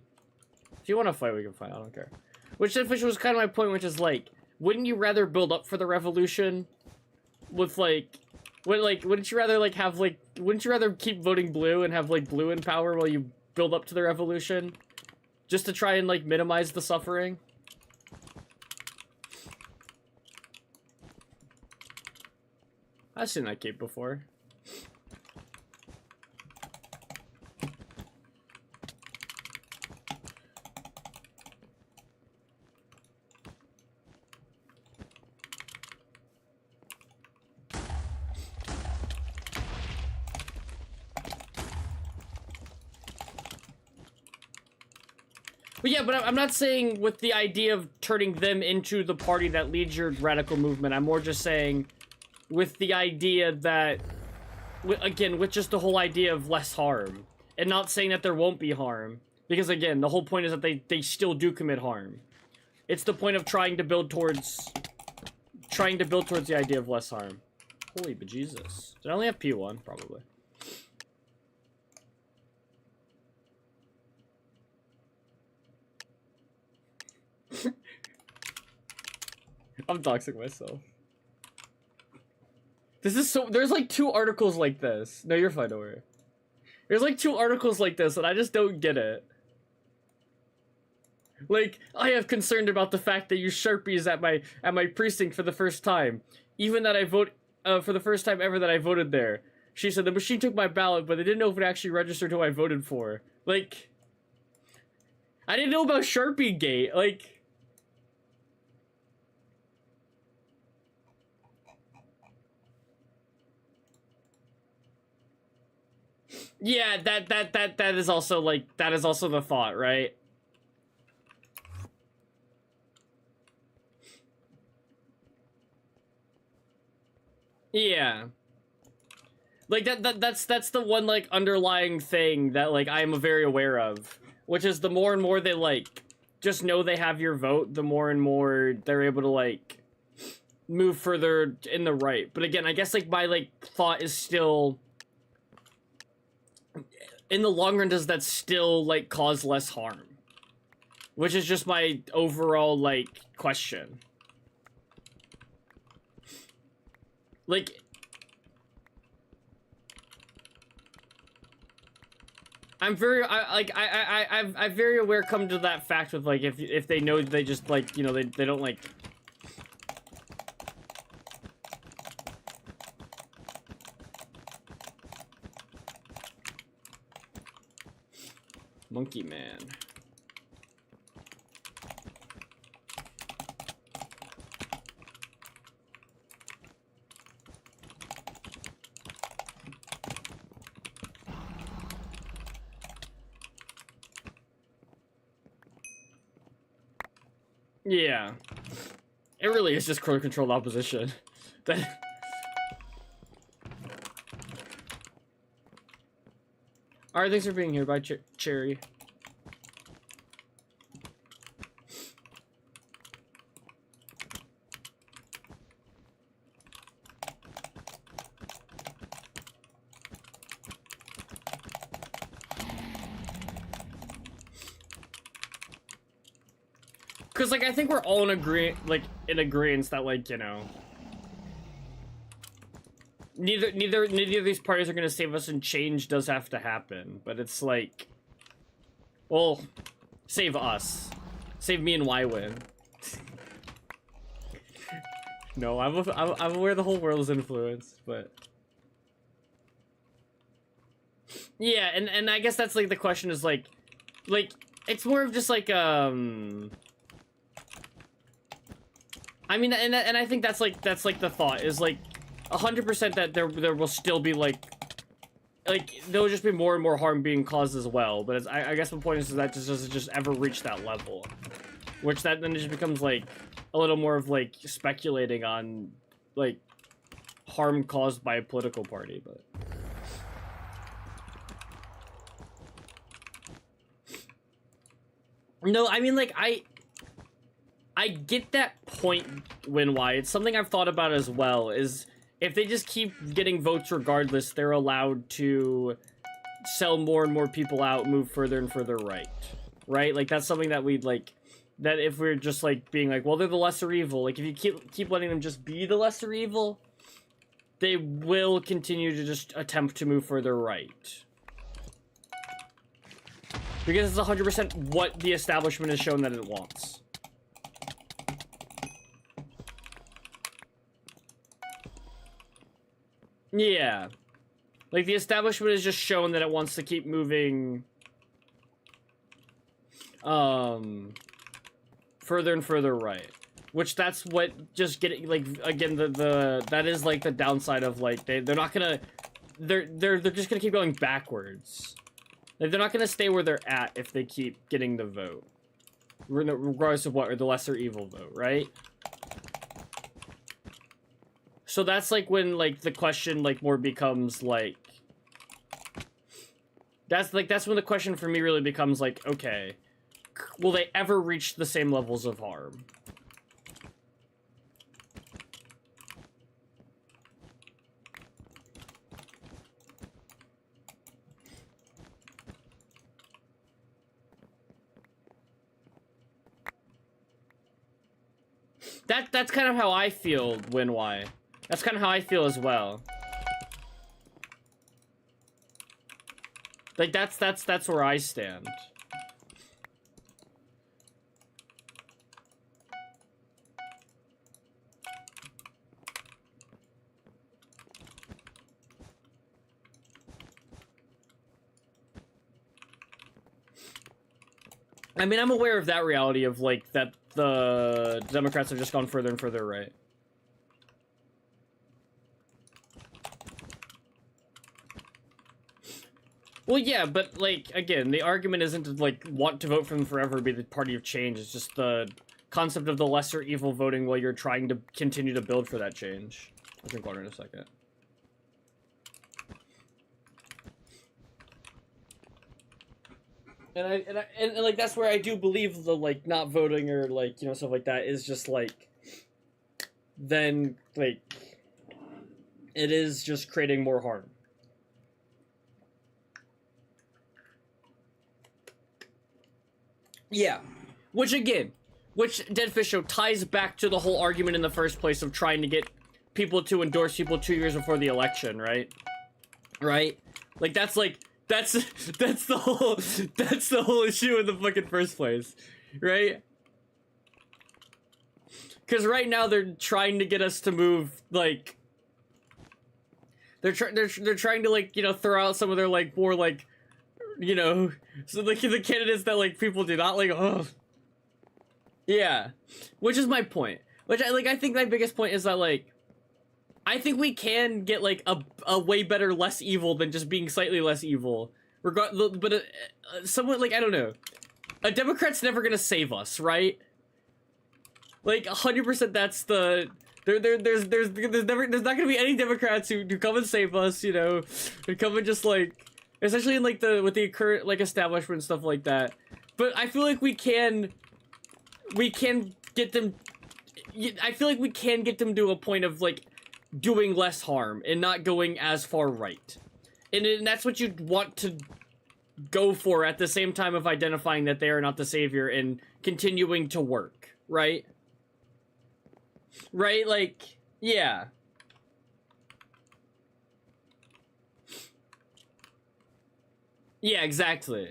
If you want to fight, we can fight. I don't care. Which Dead Fish was kind of my point, which is, like, wouldn't you rather build up for the revolution with, like... wouldn't you rather, like, have, like... Wouldn't you rather keep voting blue and have, like, blue in power while you build up to the revolution? Just to try and, like, minimize the suffering? I've seen that cape before. But yeah, but I'm not saying with the idea of turning them into the party that leads your radical movement. I'm more just saying with the idea that, again, with just the whole idea of less harm. And not saying that there won't be harm. Because, again, the whole point is that they still do commit harm. It's the point of trying to build towards the idea of less harm. Holy bejesus. Did I only have P1? Probably. I'm doxing myself. This is so... There's like 2 articles like this. No, you're fine, don't worry. There's like 2 articles like this, and I just don't get it. Like, I have concerned about the fact that you Sharpies at my precinct for the first time. Even that I vote... for the first time ever that I voted there. She said, the machine took my ballot, but they didn't know if it actually registered who I voted for. Like... I didn't know about Sharpie Gate. Like... Yeah, that is also, like, that is also the thought, right? Yeah. Like, that's the one, like, underlying thing that, like, I am very aware of. Which is the more and more they, like, just know they have your vote, the more and more they're able to, like, move further in the right. But again, I guess, like, my, like, thought is still... In the long run, does that still, like, cause less harm? Which is just my overall, like, question. like, I'm very, I'm very aware come to that fact with, like, if they know they just, like, you know, they don't, like... Monkey Man. Yeah. It really is just controlled opposition. That... Alright, thanks for being here. Bye, Cherry. Cause, like, I think we're all in agreement that, like, you know, neither of these parties are gonna save us, and change does have to happen. But it's like, well, save us, save me and Wywin. No, I'm aware the whole world is influenced, but yeah, and I guess that's like the question is like it's more of just like I mean, and I think that's like the thought is like 100% that there will still be like there'll just be more and more harm being caused as well. But I guess the point is that just doesn't just ever reach that level, which that then just becomes like a little more of like speculating on like harm caused by a political party. But no, I mean, like I get that point, Why. It's something I've thought about as well, is if they just keep getting votes regardless, they're allowed to sell more and more people out, move further and further right. Right? Like, that's something that we'd, like, that if we're just, like, being like, well, they're the lesser evil, like, if you keep letting them just be the lesser evil, they will continue to just attempt to move further right. Because it's 100% what the establishment has shown that it wants. Yeah. Like, the establishment has just shown that it wants to keep moving further and further right. Which that's what just getting, like, again, that is like the downside of, like, they're not gonna, they're just gonna keep going backwards. Like, they're not gonna stay where they're at if they keep getting the vote. Regardless of what, or the lesser evil vote, right? So that's, like, when, like, the question, like, more becomes, like... That's when the question for me really becomes, like, okay, will they ever reach the same levels of harm? That's kind of how I feel, Why. That's kind of how I feel as well. Like, that's where I stand. I mean, I'm aware of that reality of, like, that the Democrats have just gone further and further right. Well, yeah, but, like, again, the argument isn't to, like, want to vote for them forever, be the party of change. It's just the concept of the lesser evil voting while you're trying to continue to build for that change. I'll drink water in a second. And like, that's where I do believe the, like, not voting or, like, you know, stuff like that is just, like, then, like, it is just creating more harm. Yeah. Which, again, Deadfish Show ties back to the whole argument in the first place of trying to get people to endorse people 2 years before the election, right? Right? Like, that's the whole issue in the fucking first place, right? Because right now they're trying to get us to move, like, they're trying to, like, you know, throw out some of their, like, more, like, you know, so like the candidates that, like, people do not like. Oh, yeah, which is my point. Which I think my biggest point is that, like, I think we can get, like, a way better less evil than just being slightly less evil. But someone, like, I don't know, a Democrat's never gonna save us, right? Like 100%. That's the there's not gonna be any Democrats who come and save us, you know, and come and just, like, especially in, like, with the current, like, establishment and stuff like that. But I feel like we can get them. I feel like we can get them to a point of, like, doing less harm and not going as far right, and that's what you want to go for at the same time of identifying that they are not the savior and continuing to work, right? Right, like, yeah. Yeah, exactly.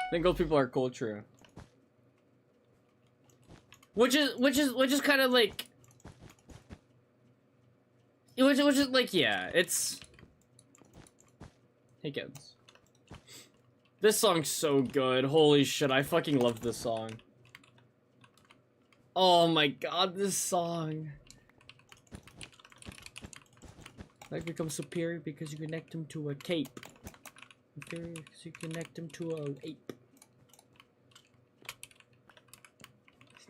I think those people are cool, true. Which is kind of like, which is like, yeah, it's. Hey kids, this song's so good. Holy shit, I fucking love this song. Oh my god, this song. Life becomes superior because you connect him to a cape. Inferior because you connect him to a ape.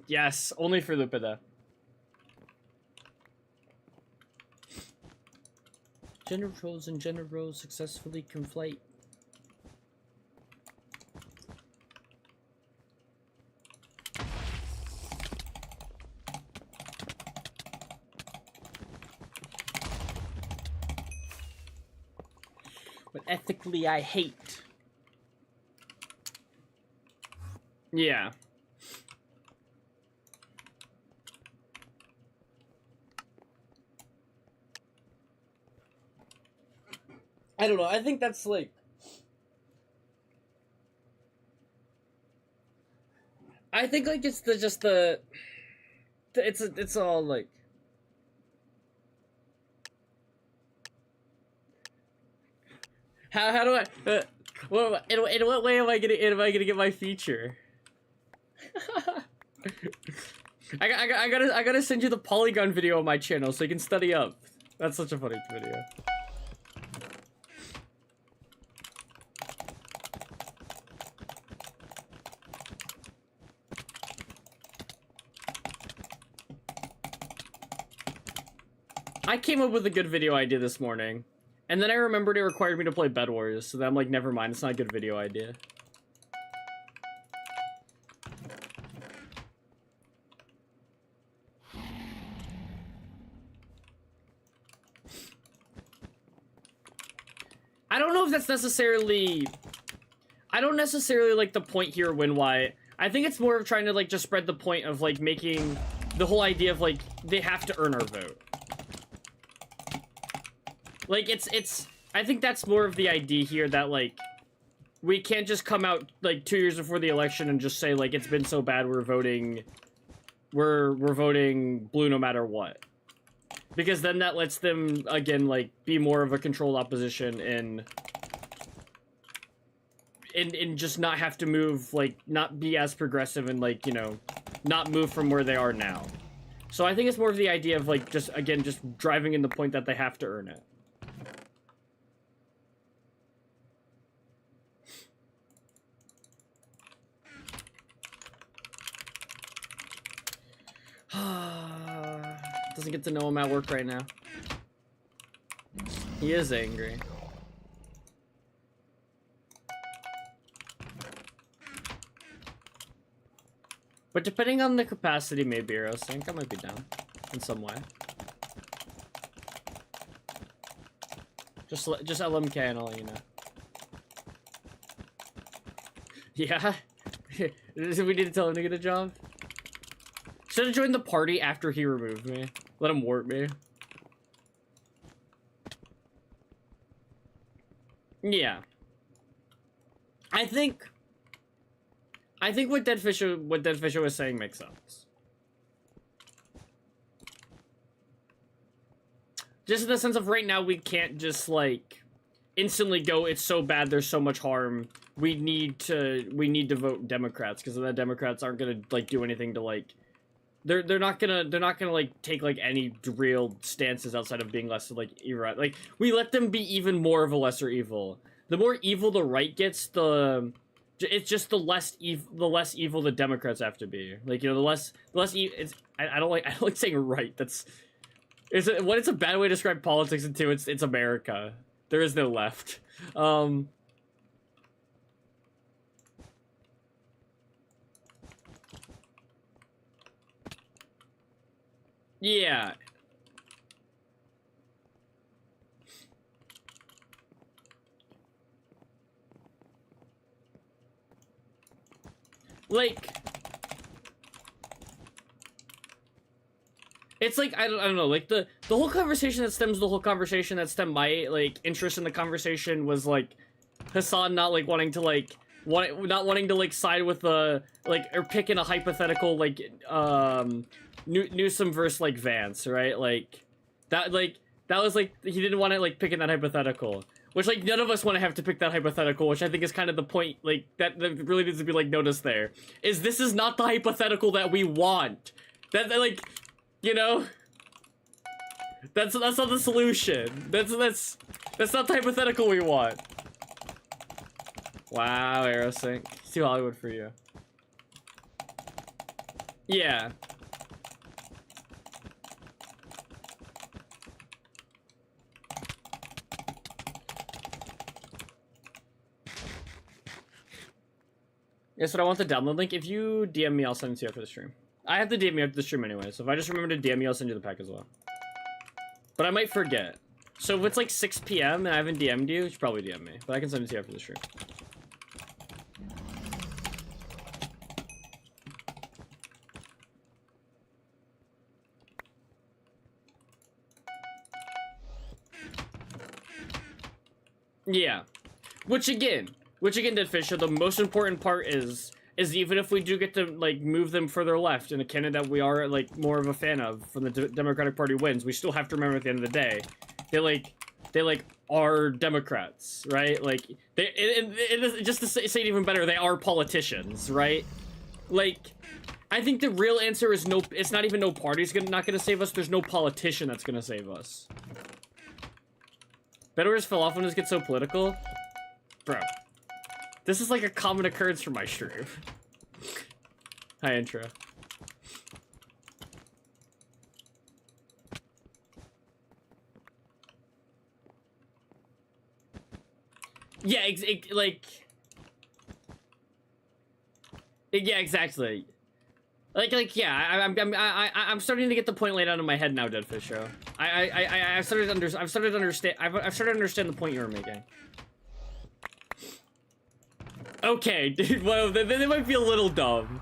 Yes, only for Lupita. Gender roles and gender roles successfully conflate. But ethically, I hate. Yeah. I don't know. I think that's, like, I think, like, it's it's all, like, how do I in what way am I gonna get my feature? I gotta send you the Polygon video on my channel so you can study up. That's such a funny video. I came up with a good video idea this morning, and then I remembered it required me to play Bed Wars, so then I'm like, never mind, it's not a good video idea. I don't know if that's necessarily... I don't necessarily like the point here, Win-Why. I think it's more of trying to, like, just spread the point of, like, making the whole idea of, like, they have to earn our vote. Like, it's, I think that's more of the idea here, that, like, we can't just come out, like, 2 years before the election and just say, like, it's been so bad, we're voting blue no matter what. Because then that lets them, again, like, be more of a controlled opposition and just not have to move, like, not be as progressive and, like, you know, not move from where they are now. So I think it's more of the idea of, like, just, again, just driving in the point that they have to earn it. Doesn't get to know I'm at work right now. He is angry. But depending on the capacity, maybe Aerosync, I might be down in some way. Just LMK and all, you know. Yeah? We need to tell him to get a job? Should have joined the party after he removed me. Let him warp me. Yeah. I think what Dead Fisher was saying makes sense. Just in the sense of right now we can't just like instantly go, it's so bad, there's so much harm. We need to vote Democrats because the Democrats aren't gonna like do anything to like they're not gonna like take like any real stances outside of being less like evil. Like we let them be even more of a lesser evil. The more evil the right gets, it's just the less evil the Democrats have to be. Like, you know, the less it's I don't like saying right. It's a bad way to describe politics into it's America. There is no left. Yeah. Like, it's like I don't know, like the whole conversation that stemmed my like interest in the conversation was like Hassan not like wanting to like not wanting to like side with the like or pick in a hypothetical like Newsom versus like Vance, right? Like that was like he didn't want to like pick in that hypothetical. Which, like, none of us want to have to pick that hypothetical, which I think is kind of the point, like, that really needs to be, like, noticed there. This is not the hypothetical that we want. That like, you know? That's not the solution. That's not the hypothetical we want. Wow, Aerosync. It's too Hollywood for you. Yeah. Yes, but I want the download link. If you DM me, I'll send it to you after the stream. I have to DM you after the stream anyway, so if I just remember to DM you, I'll send you the pack as well. But I might forget. So if it's like 6 PM and I haven't DM'd you, you should probably DM me. But I can send it to you after the stream. Yeah. Which again, Dead Fisher, the most important part is even if we do get to, like, move them further left in a candidate that we are, like, more of a fan of from the Democratic Party wins, we still have to remember at the end of the day, they are Democrats, right? Like, just to say it even better, they are politicians, right? Like, I think the real answer is no, it's not even no party's not gonna save us, there's no politician that's gonna save us. Bedwars fell off when this gets so political? Bro. This is like a common occurrence for my stream. Hi, intro. Yeah, yeah, exactly. Yeah, I'm starting to get the point laid out in my head now, Deadfish Show. I've started to understand the point you were making. Okay, dude, well, they might be a little dumb.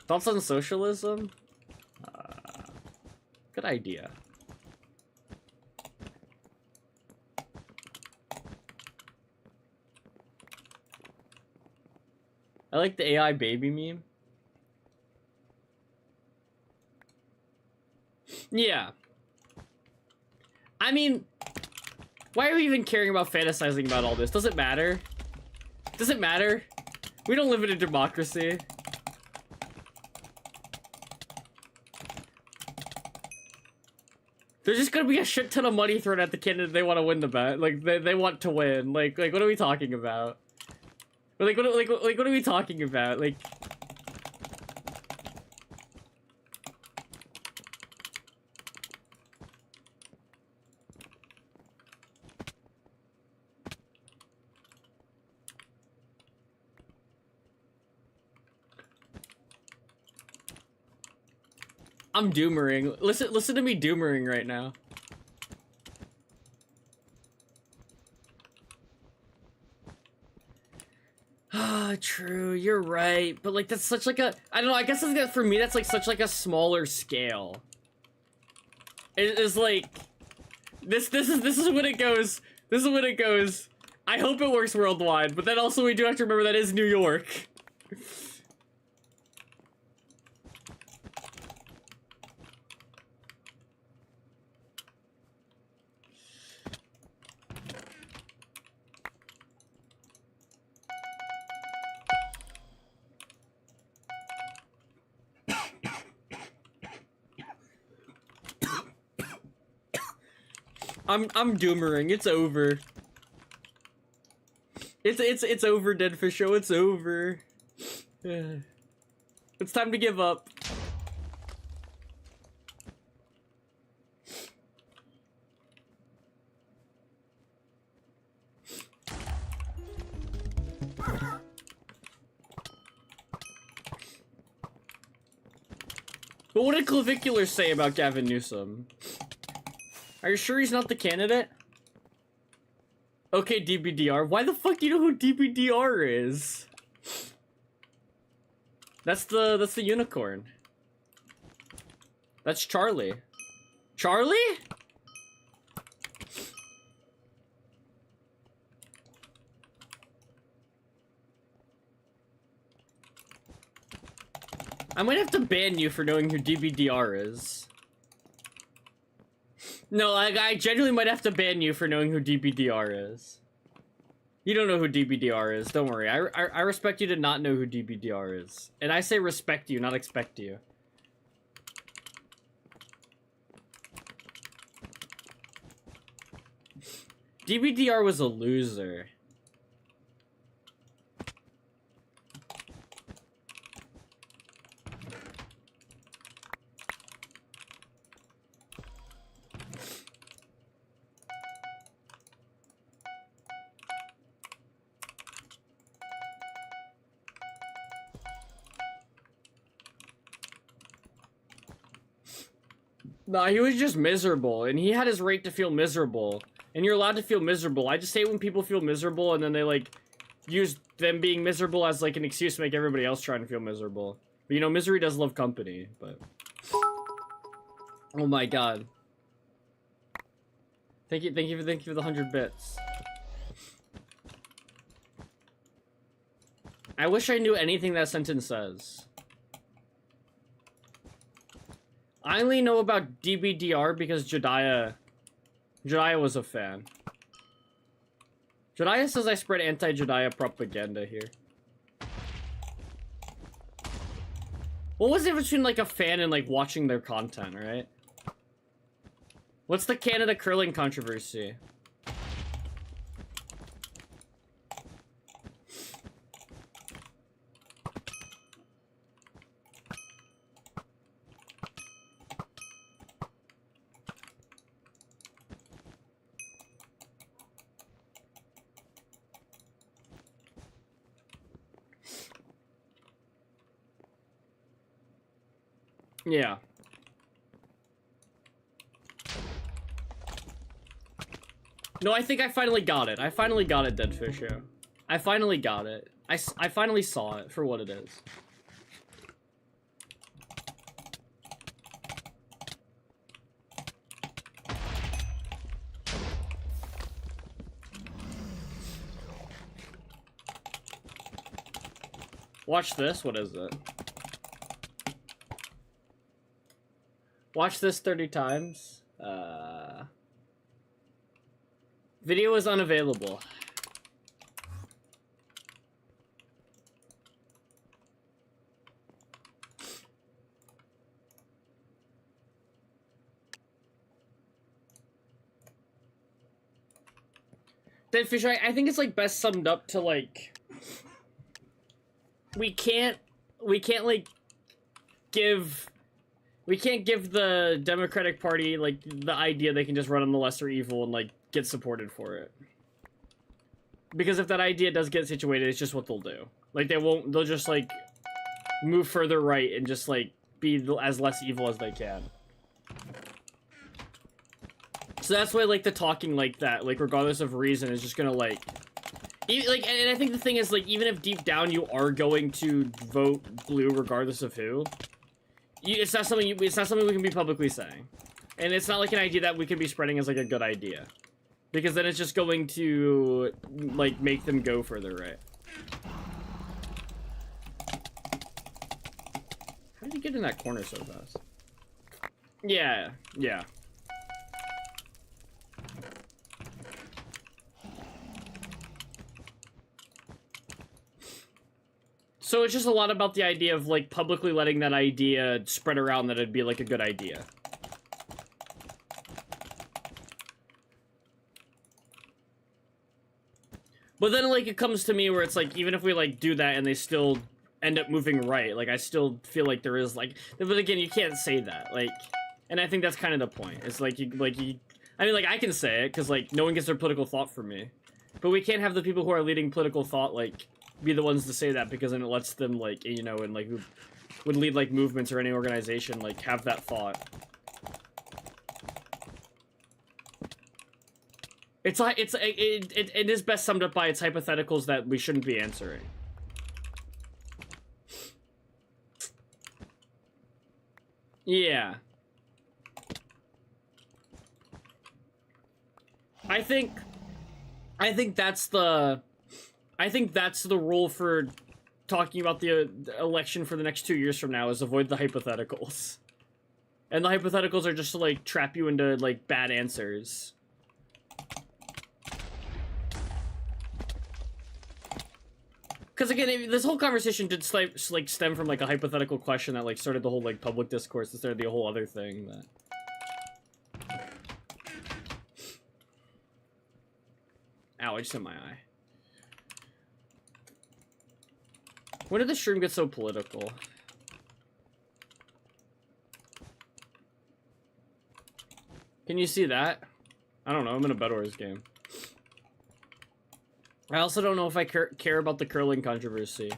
Thoughts on socialism? Good idea. I like the AI baby meme. Yeah. I mean, why are we even caring about fantasizing about all this? Does it matter? Does it matter? We don't live in a democracy. There's just gonna be a shit ton of money thrown at the candidate they want to win the bet. Like, they want to win. Like, what are we talking about? Like, what are we talking about? Like... I'm doomering. Listen to me doomering right now. Ah, true, you're right. But like that's such like a I don't know, I guess that's, for me that's like such like a smaller scale. It is like this is when it goes. This is when it goes. I hope it works worldwide, but then also we do have to remember that is New York. I'm doomering. It's over. It's over, Dead Fish Show. It's over. It's time to give up. But what did Clavicular say about Gavin Newsom? Are you sure he's not the candidate? Okay, DBDR. Why the fuck do you know who DBDR is? That's the unicorn. That's Charlie. Charlie? I might have to ban you for knowing who DBDR is. No, like, I genuinely might have to ban you for knowing who DBDR is. You don't know who DBDR is, don't worry. I respect you to not know who DBDR is. And I say respect you, not expect you. DBDR was a loser. Nah, he was just miserable, and he had his right to feel miserable. And you're allowed to feel miserable. I just hate when people feel miserable and then they, like, use them being miserable as, like, an excuse to make everybody else trying to feel miserable. But, you know, misery does love company, but... Oh my god. Thank you for the 100 bits. I wish I knew anything that sentence says. I only know about DBDR because Jediah was a fan. Jediah says I spread anti-Jediah propaganda here. What was the difference between, like, a fan and, like, watching their content, right? What's the Canada curling controversy? Yeah. No, I think I finally got it. I finally got it, Dead Fisher. I finally got it. I finally saw it for what it is. Watch this. What is it? Watch this 30 times. Video is unavailable. Dead Fish, I think it's like best summed up to like we can't like give the Democratic Party like the idea they can just run on the lesser evil and like get supported for it. Because if that idea does get situated, it's just what they'll do. Like they'll just like move further right and just like be as less evil as they can. So that's why, like, the talking like that, like, regardless of reason, is just gonna, like, and I think the thing is, like, even if deep down you are going to vote blue regardless of who, it's not something we can be publicly saying. And it's not like an idea that we could be spreading as, like, a good idea. Because then it's just going to, like, make them go further, right? How did you get in that corner so fast? Yeah, yeah. So it's just a lot about the idea of, like, publicly letting that idea spread around that it'd be, like, a good idea. But then, like, it comes to me where it's like, even if we, like, do that and they still end up moving right, like, I still feel like there is, like... But again, you can't say that, like... And I think that's kind of the point. It's like, I mean, like, I can say it, because, like, no one gets their political thought from me. But we can't have the people who are leading political thought, like, be the ones to say that, because then it lets them, like, you know, and, like, who would lead, like, movements or any organization, like, have that thought. It's like, it is best summed up by its hypotheticals that we shouldn't be answering. Yeah. I think that's the rule for talking about the election for the next 2 years from now, is avoid the hypotheticals. And the hypotheticals are just to, like, trap you into, like, bad answers. Because, again, this whole conversation did, like, stem from, like, a hypothetical question that, like, started the whole, like, public discourse that started the whole other thing that... Ow, I just hit my eye. When did the stream get so political? Can you see that? I don't know, I'm in a Bedwars game. I also don't know if I care about the curling controversy.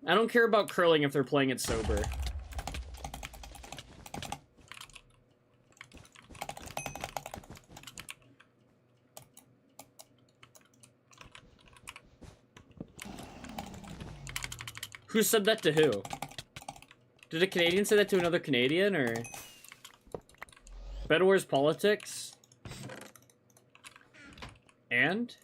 I don't care about curling if they're playing it sober. Who said that to who? Did a Canadian say that to another Canadian, or? Bedwars politics? And?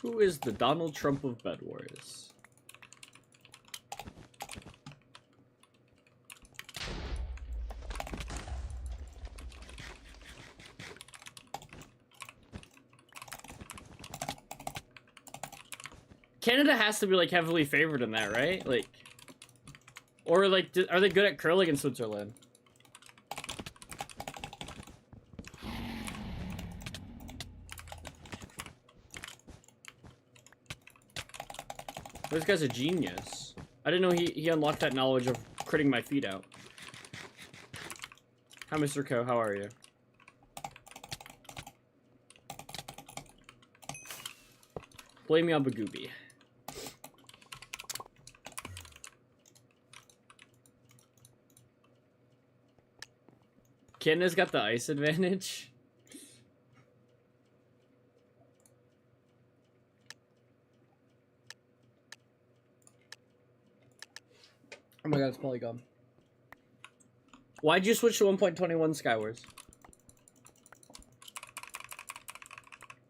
Who is the Donald Trump of Bedwars? Canada has to be, like, heavily favored in that, right? Like, or, like, are they good at curling in Switzerland? This guy's a genius. I didn't know he unlocked that knowledge of critting my feet out. Hi, Mr. Ko, how are you? Blame me on Bagooby. Canada's got the ice advantage. Oh my god, it's Polygon. Why'd you switch to 1.21 Skywars?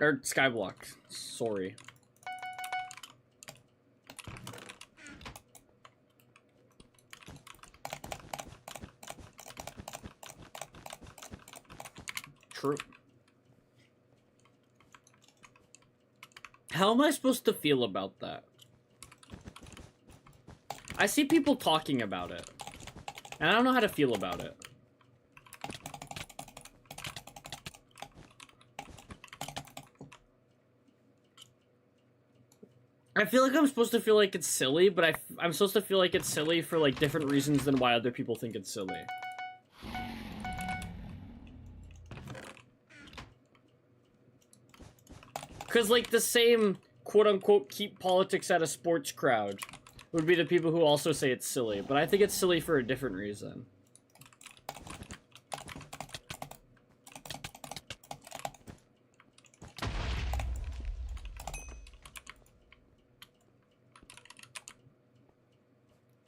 Or Skyblock. Sorry. True. How am I supposed to feel about that? I see people talking about it. And I don't know how to feel about it. I feel like I'm supposed to feel like it's silly, but I'm supposed to feel like it's silly for, like, different reasons than why other people think it's silly. Because, like, the same, quote-unquote, keep politics out of sports crowd would be the people who also say it's silly, but I think it's silly for a different reason.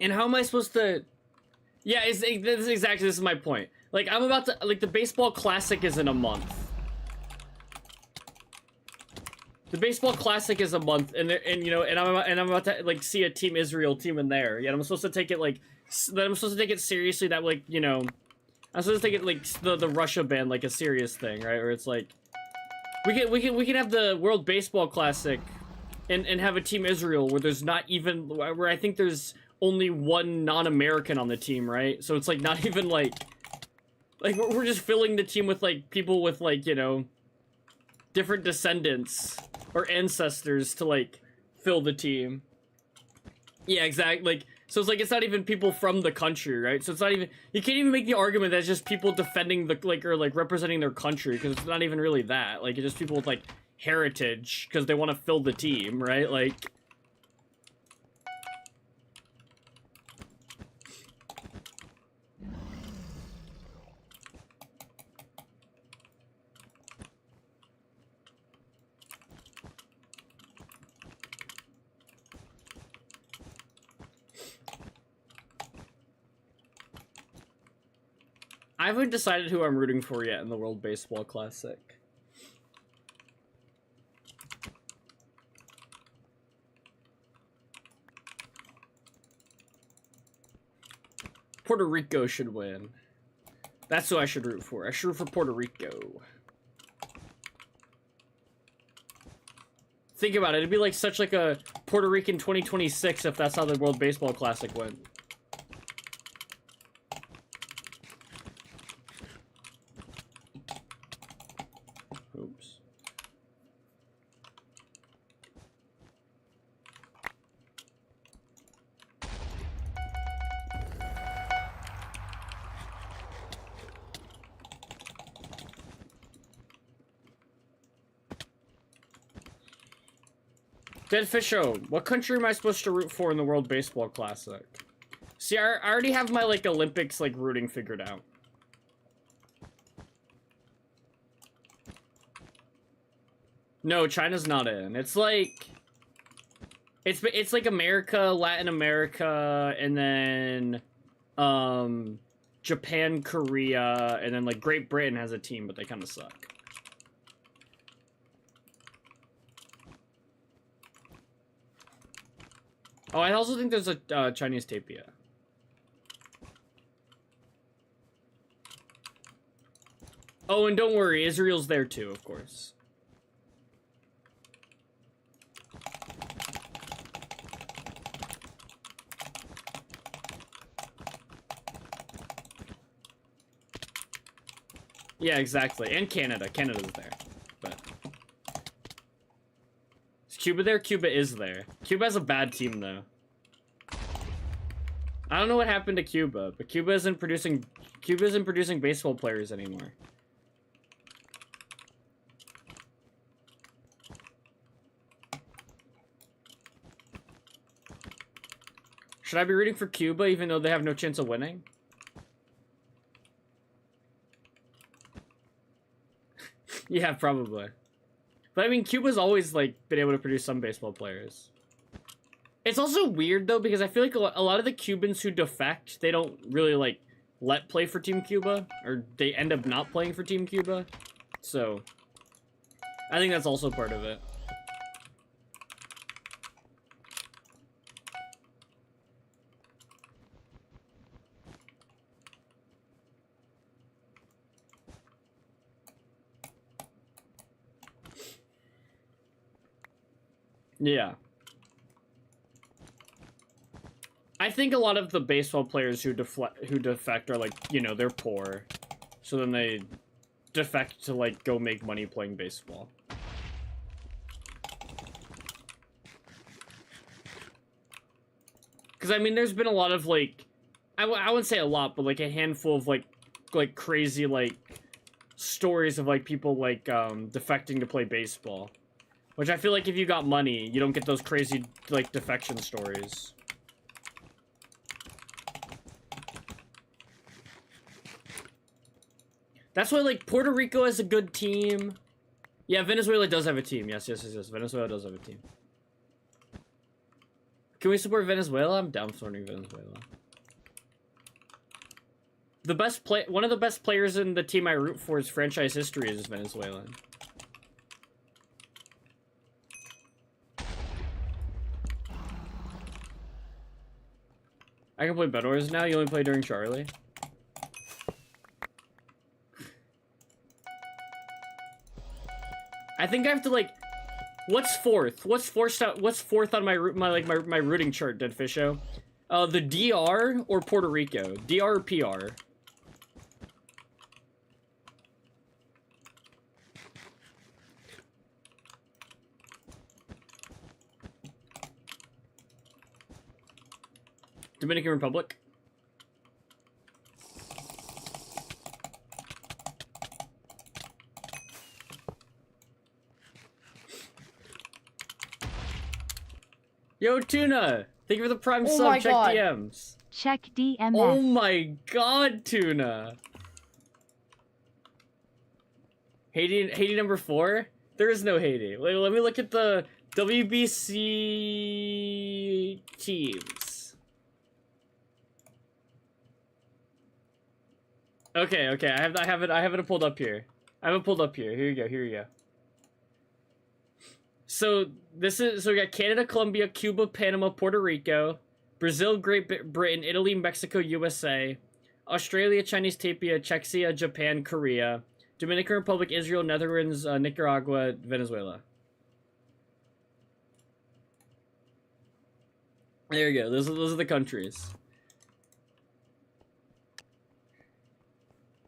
And how am I supposed to... Yeah, this is my point. Like, I'm about to... Like, the baseball classic is in a month. The baseball classic is a month, and you know, and I'm about to, like, see a Team Israel team in there. Yeah, I'm supposed to take it, like... That I'm supposed to take it seriously, that, like, you know... I'm supposed to take it, like, the Russia ban, like, a serious thing, right? Where it's like... We can have the World Baseball Classic and have a Team Israel where there's not even... Where I think there's... only one non-American on the team, right? So it's, like, not even, like... Like, we're just filling the team with, like, people with, like, you know... different descendants or ancestors to, like, fill the team. Yeah, exactly. Like, so it's, like, it's not even people from the country, right? So it's not even... You can't even make the argument that it's just people defending the, like, or, like, representing their country, because it's not even really that. Like, it's just people with, like, heritage, because they want to fill the team, right? Like... I haven't decided who I'm rooting for yet in the World Baseball Classic. Puerto Rico should win. That's who I should root for. I should root for Puerto Rico. Think about it. It'd be like such like a Puerto Rican 2026 if that's how the World Baseball Classic went. Oops. Dead Fisho, what country am I supposed to root for in the World Baseball Classic? See, I already have my, like, Olympics, like, rooting figured out. No, China's not in. It's like... It's like America, Latin America, and then... Japan, Korea, and then, like, Great Britain has a team, but they kind of suck. Oh, I also think there's a Chinese tapia. Oh, and don't worry, Israel's there too, of course. Yeah, exactly. And Canada. Canada's there. But... Is Cuba there? Cuba is there. Cuba has a bad team, though. I don't know what happened to Cuba, but Cuba isn't producing baseball players anymore. Should I be rooting for Cuba even though they have no chance of winning? Yeah, probably. But I mean, Cuba's always, like, been able to produce some baseball players. It's also weird, though, because I feel like a lot of the Cubans who defect, they don't really, like, let play for Team Cuba, or they end up not playing for Team Cuba. So, I think that's also part of it. Yeah. I think a lot of the baseball players who defect are like, you know, they're poor. So then they defect to like go make money playing baseball. Because I mean, there's been a lot of like, I wouldn't say a lot, but like a handful of like crazy like stories of like people like defecting to play baseball. Which I feel like if you got money, you don't get those crazy like defection stories. That's why, like, Puerto Rico has a good team. Yeah, Venezuela does have a team. Yes. Venezuela does have a team. Can we support Venezuela? I'm down supporting Venezuela. One of the best players in the team I root for is franchise history is Venezuelan. I can play bedwars now? You only play during Charlie? I think I have to like, what's fourth? What's fourth on my rooting chart, Dead Fisho? The DR or Puerto Rico? DR or PR? Dominican Republic? Yo, Tuna! Thank you for the Prime sub. Check DMs. Check DMs. Oh my god, Tuna! Haiti number 4? There is no Haiti. Wait, let me look at the WBC teams. Okay, I have it pulled up here. Here you go. So we got Canada, Colombia, Cuba, Panama, Puerto Rico, Brazil, Great Britain, Italy, Mexico, USA, Australia, Chinese Tapia, Czechia, Japan, Korea, Dominican Republic, Israel, Netherlands, Nicaragua, Venezuela. There you go. Those are the countries.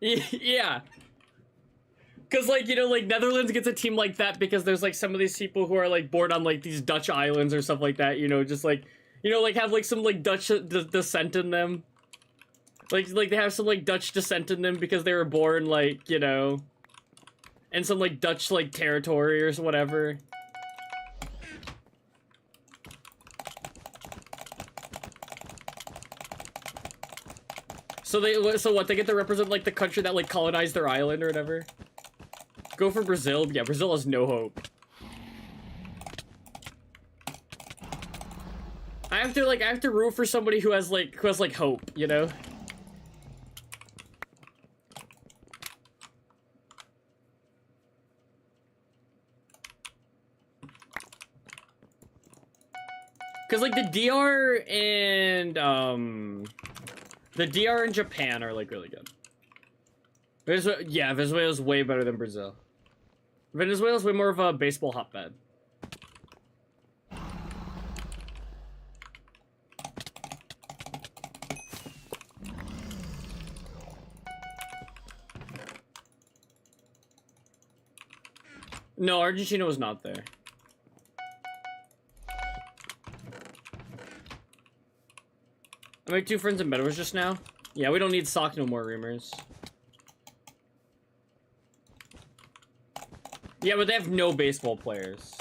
Yeah. Because, like, you know, like, Netherlands gets a team like that because there's, like, some of these people who are, like, born on, like, these Dutch islands or stuff like that, you know, just, like, you know, like, have, like, some, like, Dutch descent in them. Like, they have some, like, Dutch descent in them because they were born, like, you know, in some, like, Dutch, like, territory or whatever. So what, they get to represent, like, the country that, like, colonized their island or whatever? Go for Brazil. Yeah, Brazil has no hope. I have to root for somebody who has hope, you know? Cause like the DR and Japan are like really good. Venezuela's way better than Brazil. Venezuela's way more of a baseball hotbed. No, Argentina was not there. I made 2 friends in bedwars just now. Yeah, we don't need sock no more, Reamers. Yeah, but they have no baseball players.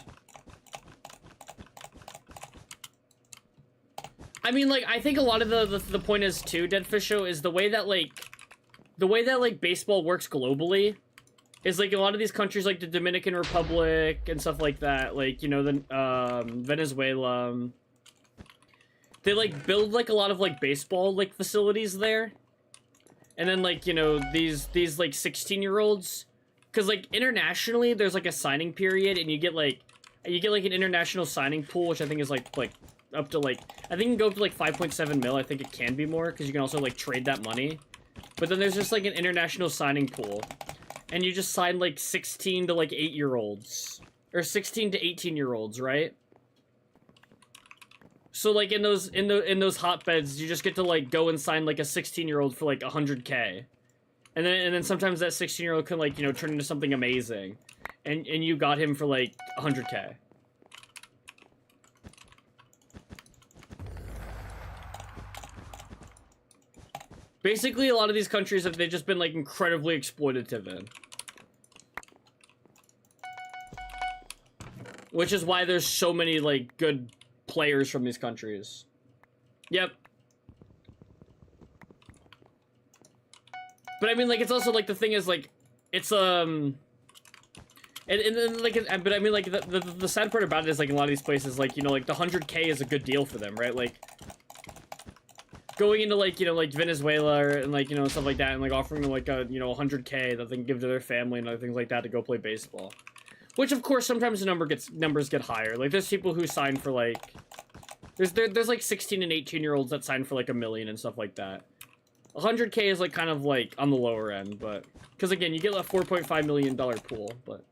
I mean, like, I think a lot of the point is, too, Deadfish Show, is the way that baseball works globally is, like, a lot of these countries, like the Dominican Republic and stuff like that, like, you know, the, Venezuela, they, like, build, like, a lot of, like, baseball, like, facilities there. And then, like, you know, these like, 16-year-olds... Because, like, internationally, there's, like, a signing period, and you get, like, an international signing pool, which I think is, like up to, like, I think it can go up to, like, 5.7 mil. I think it can be more, because you can also, like, trade that money. But then there's just, like, an international signing pool. And you just sign, like, 16 to, like, 8-year-olds. Or 16 to 18-year-olds, right? So like in those hotbeds, you just get to like go and sign like a 16-year-old for like 100K. And then sometimes that 16-year-old can like, you know, turn into something amazing. And you got him for like 100K. Basically, a lot of these countries they've just been like incredibly exploitative in. Which is why there's so many like good players from these countries. Yep. But I mean, like, it's also like the thing is like, it's and then like, but I mean, like the sad part about it is like in a lot of these places, like, you know, like the 100K is a good deal for them, right? Like going into like, you know, like Venezuela and like, you know, stuff like that, and like offering them like a, you know, 100K that they can give to their family and other things like that to go play baseball. Which of course sometimes the numbers get higher. Like there's people who sign for like there's like 16 and 18-year-olds that sign for like $1 million and stuff like that. 100K is like kind of like on the lower end, but because again you get a $4.5 million pool, but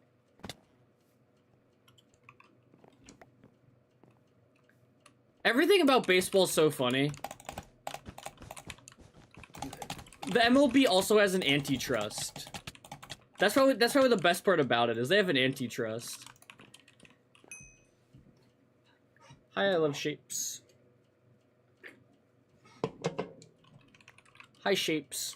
everything about baseball is so funny. The MLB also has an antitrust. That's probably the best part about it, is they have an antitrust. Hi, I love shapes. Hi, shapes.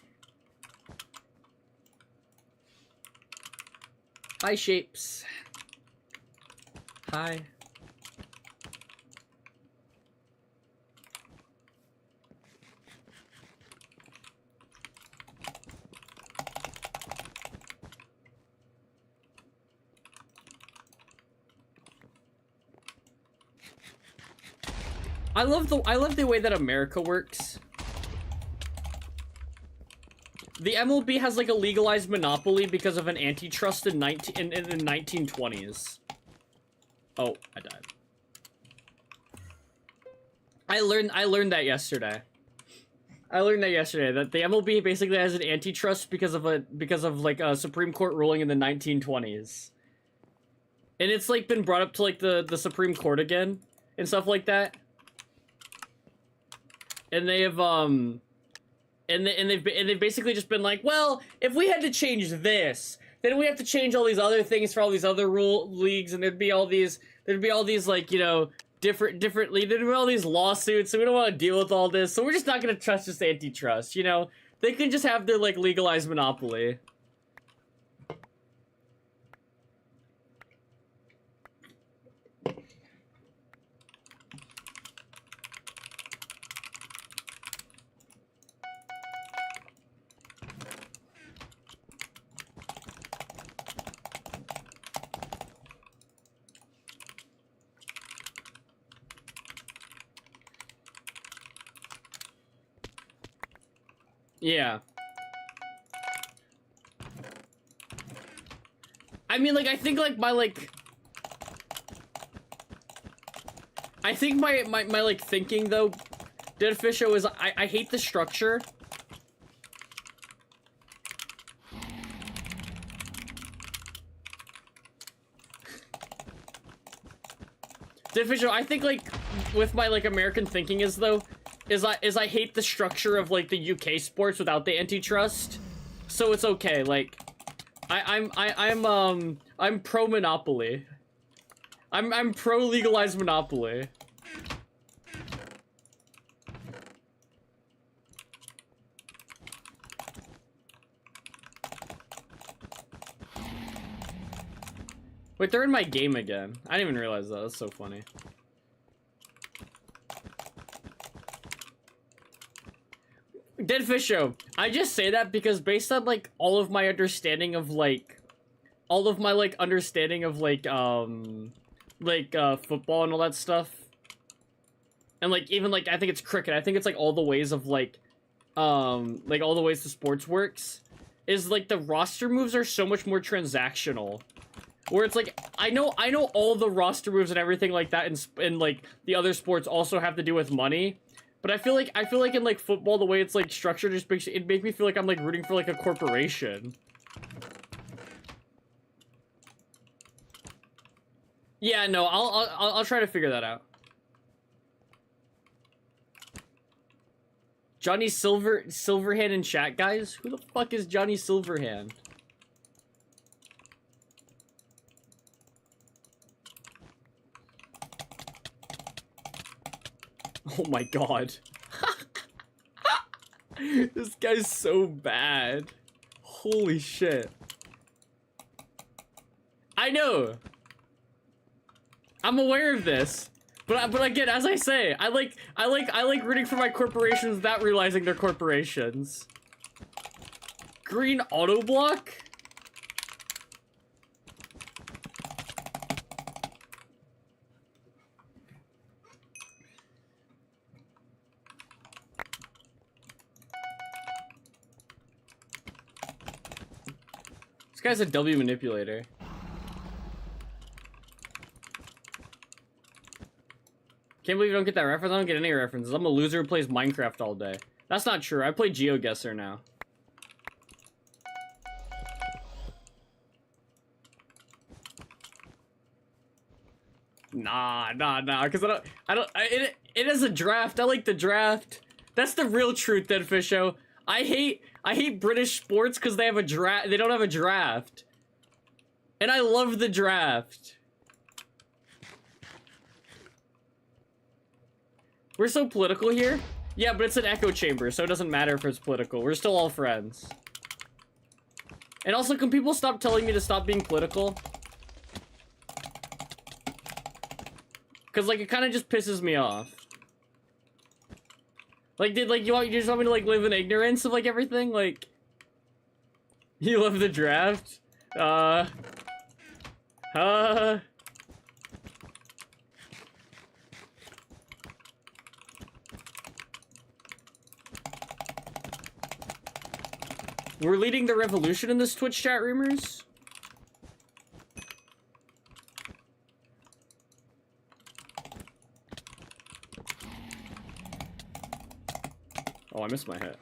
Hi, shapes. Hi. I love the way that America works. The MLB has like a legalized monopoly because of an antitrust in the 1920s. Oh, I died. I learned that yesterday. I learned that yesterday, that the MLB basically has an antitrust because of like a Supreme Court ruling in the 1920s. And it's like been brought up to like the Supreme Court again and stuff like that. And they have and they've basically just been like, well, if we had to change this, then we have to change all these other things for all these other leagues, and there'd be all these like, you know, different there'd be all these lawsuits, so we don't want to deal with all this, so we're just not gonna trust this antitrust, you know? They can just have their like legalized monopoly. Yeah. I mean, like, I think, like, my like, thinking, though, Dead Fisho, is I hate the structure. Dead Fisho, I think, like, with my, like, American thinking is, though, is I hate the structure of like the UK sports without the antitrust, so it's okay. Like, I'm pro monopoly. I'm pro legalized monopoly. Wait, they're in my game again. I didn't even realize that. That's so funny. Dead Fish Show. I just say that because based on like all of my understanding of like football and all that stuff, and like even like I think it's cricket. I think it's like all the ways of like all the ways the sports works is like the roster moves are so much more transactional. Where it's like I know all the roster moves and everything like that, and like the other sports also have to do with money. But I feel like in like football, the way it's like structured just makes me feel like I'm like rooting for like a corporation. Yeah, no, I'll try to figure that out. Johnny Silverhand in chat, guys? Who the fuck is Johnny Silverhand? Oh my god. This guy's so bad. Holy shit. I know. I'm aware of this. But again, as I say, I like rooting for my corporations without realizing they're corporations. Green auto block? This guy's a W manipulator. Can't believe you don't get that reference. I don't get any references. I'm a loser who plays Minecraft all day. That's not true. I play GeoGuessr now. Nah, because it is a draft. I like the draft. That's the real truth, Dead Fisho. I hate British sports because they have a draft. They don't have a draft. And I love the draft. We're so political here. Yeah, but it's an echo chamber, so it doesn't matter if it's political. We're still all friends. And also, can people stop telling me to stop being political? Because, like, it kind of just pisses me off. Like, you just want me to, like, live in ignorance of, like, everything? Like, you love the draft? We're leading the revolution in this Twitch chat, rumors. Oh, I missed my hit.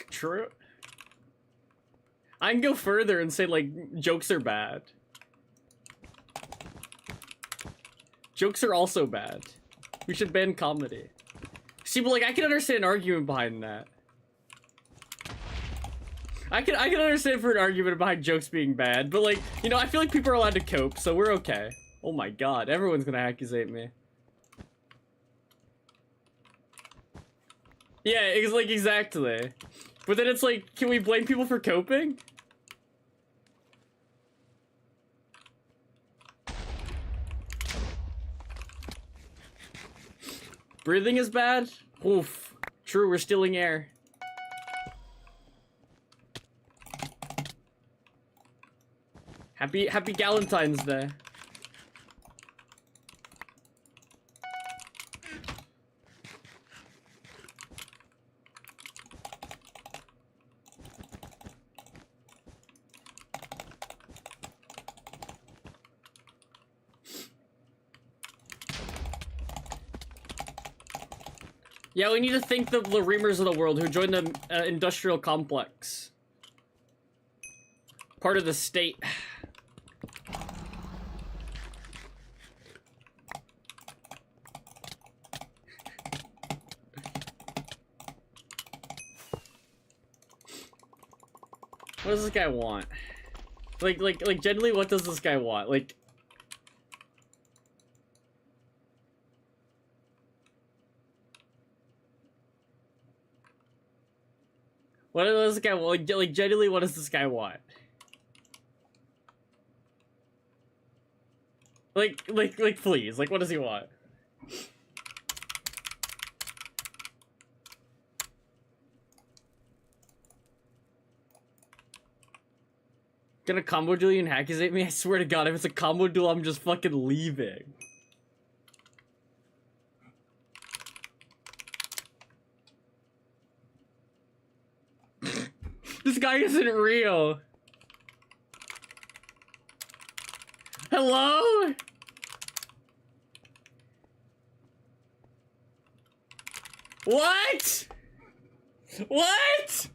True. I can go further and say, like, jokes are bad. Jokes are also bad. We should ban comedy. See, but, like, I can understand an argument behind that. I can understand for an argument behind jokes being bad, but, like, you know, I feel like people are allowed to cope, so we're okay. Oh my god, everyone's gonna accusate me. Yeah, it's like, exactly. But then it's like, can we blame people for coping? Breathing is bad? Oof. True, we're stealing air. Happy Galentine's Day. Yeah, we need to thank the Reamers of the world who joined the industrial complex. Part of the state. What does this guy want? Like, generally, what does this guy want? Like... What does this guy want? Like, generally, what does this guy want? Like, please. Like, what does he want? Gonna combo duel you and accusate me? I swear to god, if it's a combo duel, I'm just fucking leaving. This guy isn't real. Hello? What? What?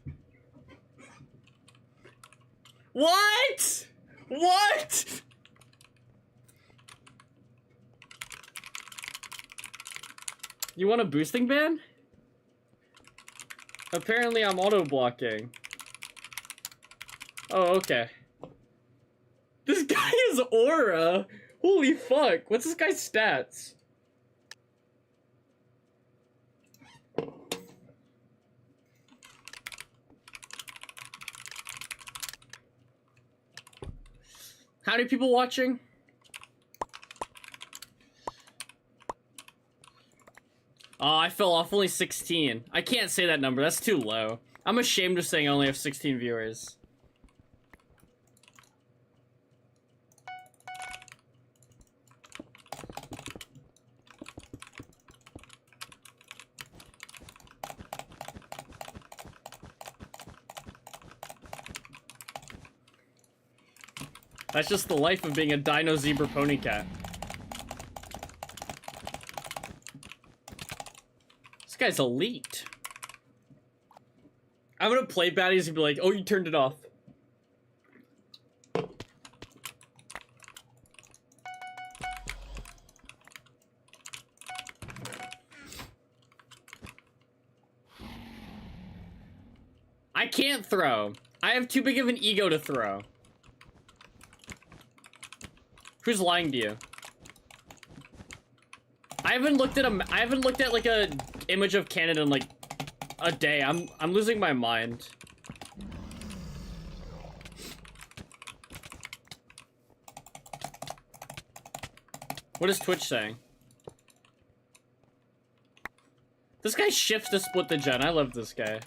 What? What? You want a boosting ban? Apparently I'm auto-blocking. Oh, okay. This guy is aura! Holy fuck, what's this guy's stats? How many people watching? Oh, I fell off, only 16. I can't say that number, that's too low. I'm ashamed of saying I only have 16 viewers. That's just the life of being a dino zebra pony cat. This guy's elite. I'm gonna play baddies and be like, oh, you turned it off. I can't throw. I have too big of an ego to throw. Who's lying to you? I haven't looked at like a image of Canada in like a day. I'm losing my mind. What is Twitch saying? This guy shifts to split the gen. I love this guy.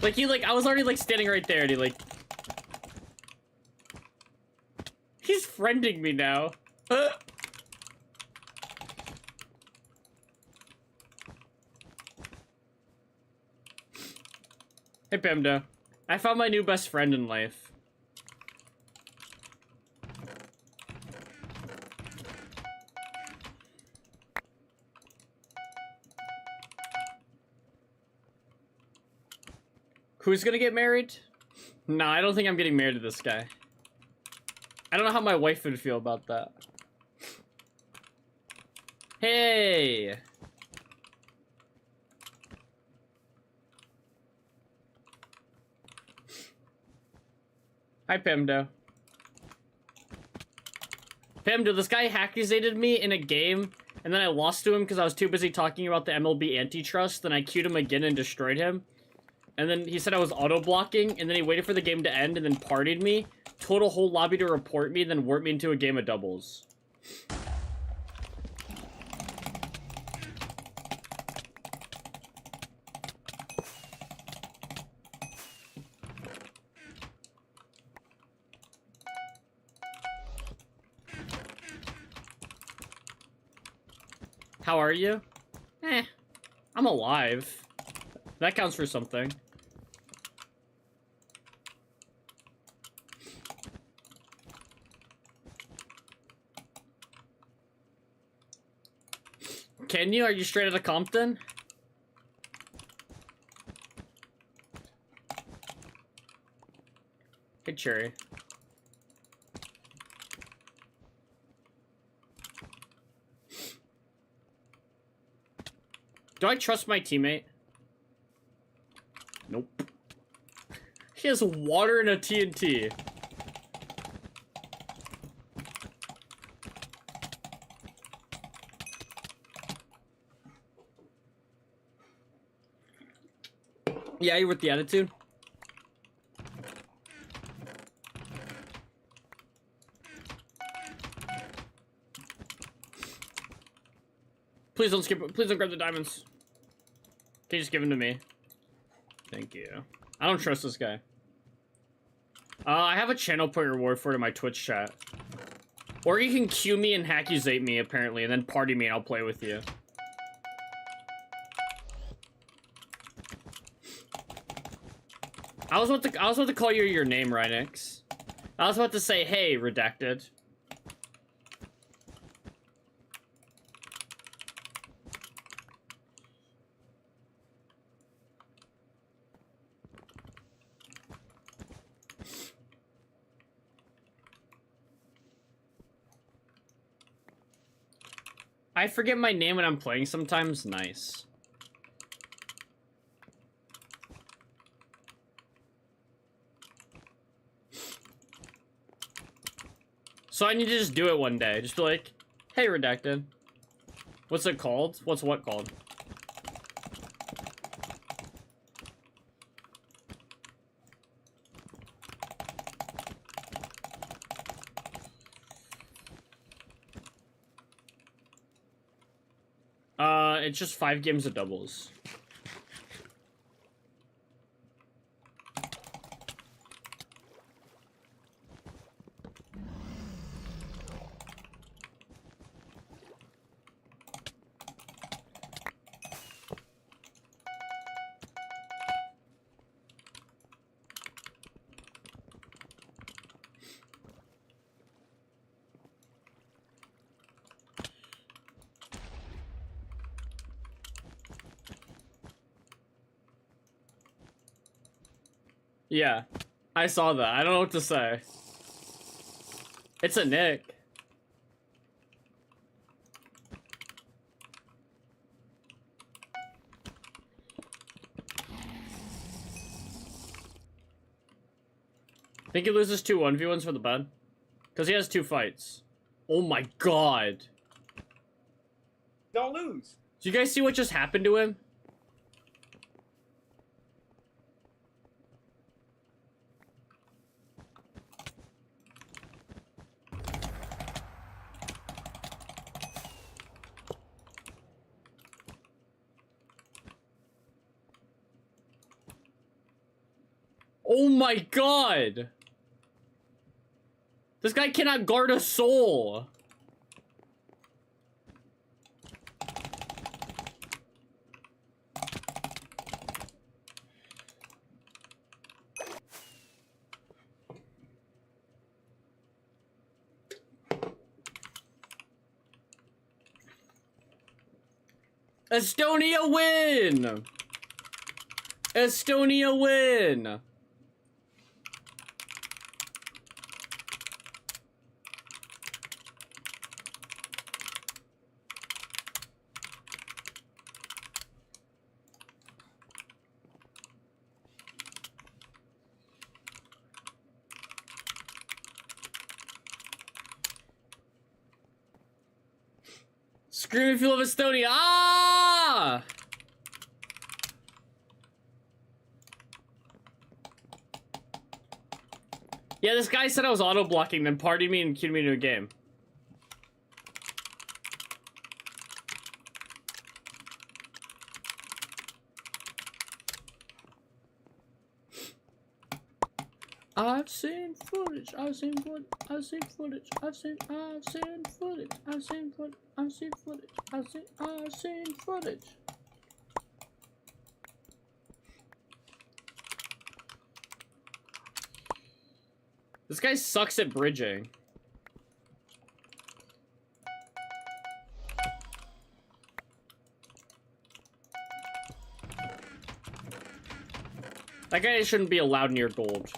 Like I was already like standing right there and he like he's friending me now. Hey, Pemdo. I found my new best friend in life. Who's gonna get married? Nah, I don't think I'm getting married to this guy. I don't know how my wife would feel about that. Hey! Hi, Pemdo. Pemdo, this guy accusated me in a game, and then I lost to him because I was too busy talking about the MLB antitrust, then I queued him again and destroyed him. And then he said I was auto-blocking, and then he waited for the game to end and then partied me, told a whole lobby to report me, then warped me into a game of doubles. How are you? I'm alive. That counts for something. Can you? Are you straight out of Compton? Hey, Cherry. Do I trust my teammate? Nope. He has water and a TNT. Yeah, you with the attitude? Please don't skip it. Please don't grab the diamonds. Can you just give them to me? Thank you. I don't trust this guy. I have a channel point reward for it in my Twitch chat. Or you can cue me and hackuzate me, apparently, and then party me and I'll play with you. I was about to call you your name, Rhinix. I was about to say, hey, redacted. I forget my name when I'm playing sometimes. Nice. So I need to just do it one day. Just be like, hey, redacted. What's it called? What's what called? It's just 5 games of doubles. Yeah, I saw that. I don't know what to say. It's a nick. Think he loses 2 1v1s for the bed? Because he has 2 fights. Oh my god. Don't lose. Do you guys see what just happened to him? Oh my god! This guy cannot guard a soul! Estonia win! Estonia win! Scream if you love Estonia. Ah! Yeah, this guy said I was auto-blocking, then partied me and queued me into a game. I've seen footage, I've seen footage, I've seen footage, I've seen footage, I've seen footage, I've seen footage, I've seen footage. This guy sucks at bridging. That guy shouldn't be allowed near gold.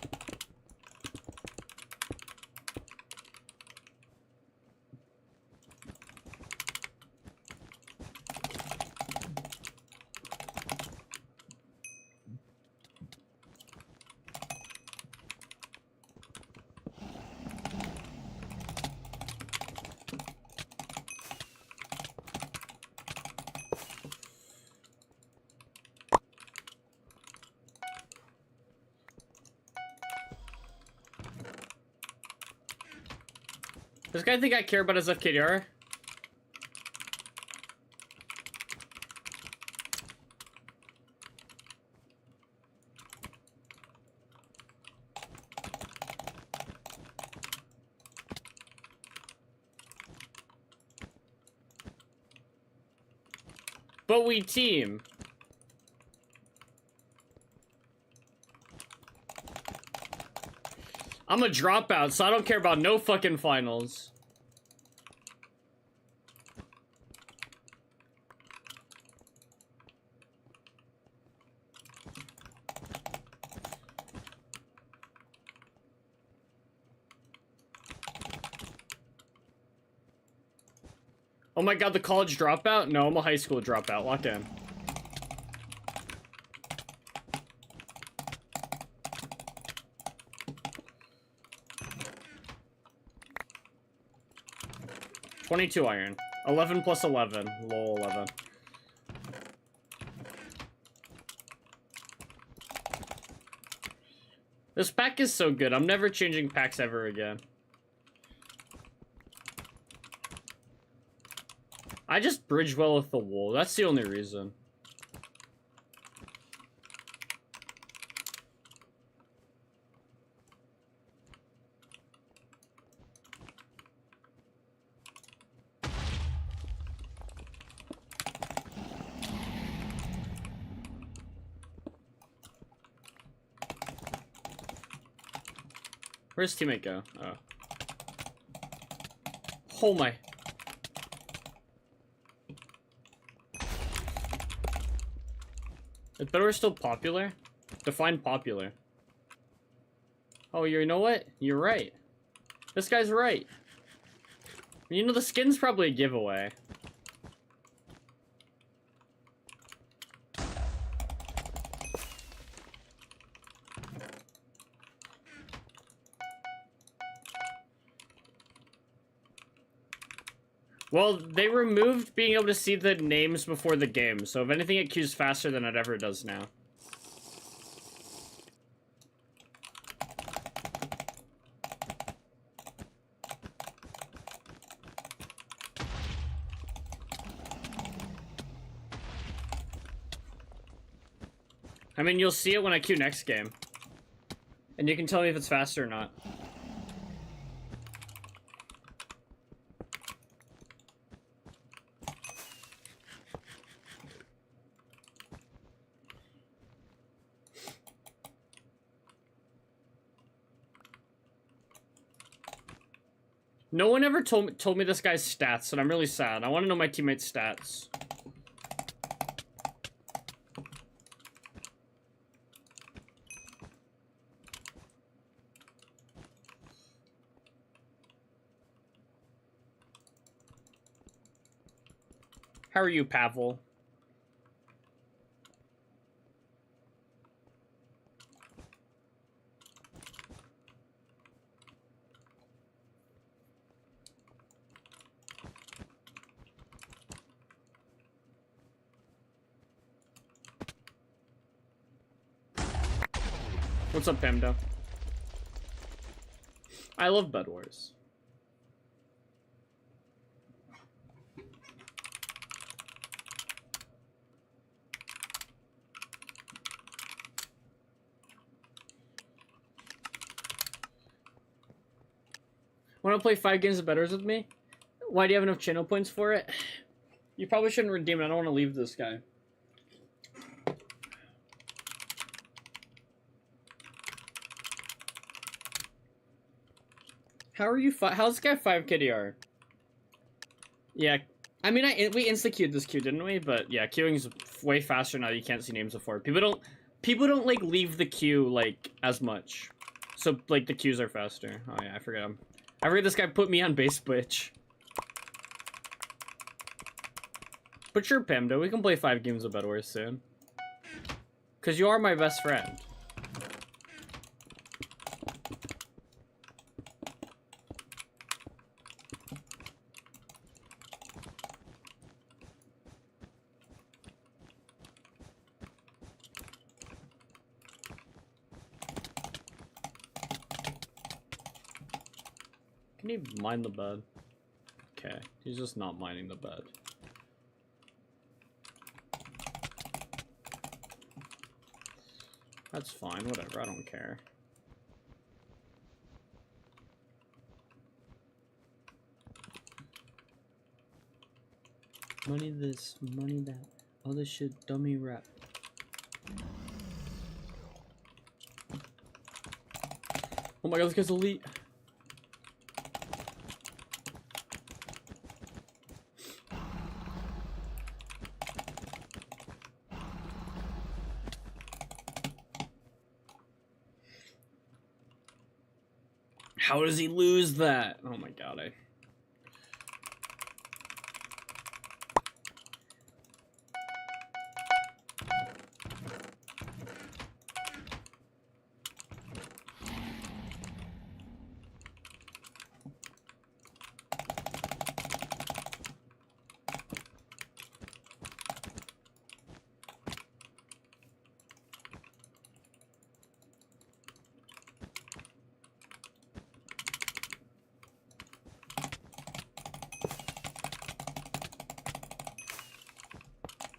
Does this guy think I care about his FKDR? But we team. I'm a dropout, so I don't care about no fucking finals. Oh my god, the college dropout? No, I'm a high school dropout. Lock in. $22 iron. 11 plus 11. Lol, 11. This pack is so good. I'm never changing packs ever again. I just bridge well with the wool. That's the only reason. Where's teammate go? Oh. Oh my. Is Bedwars still popular? Define popular. Oh, you know what? You're right. This guy's right. You know, the skin's probably a giveaway. Well, they removed being able to see the names before the game, so if anything, it queues faster than it ever does now. I mean, you'll see it when I queue next game. And you can tell me if it's faster or not. No one ever told me this guy's stats, and I'm really sad. I want to know my teammates' stats. How are you, Pavel? What's up, Pamdo? I love Bedwars. Want to play 5 games of Bedwars with me? Why do you have enough channel points for it? You probably shouldn't redeem it. I don't want to leave this guy. How are you? How's this guy 5 KDR? Yeah, I mean, we insta-queued this queue, didn't we? But yeah, queuing's way faster now. You can't see names before. People don't like leave the queue like as much. So like the queues are faster. Oh yeah, I forgot him. I forget this guy put me on base bitch. But sure, Pamdo, we can play 5 games of Bedwars soon. Cause you are my best friend. Can he mine the bed? Okay, he's just not mining the bed. That's fine, whatever, I don't care. Money this, money that, all this shit, dummy rap. Oh my god, this guy's elite. How does he lose that? Oh my god,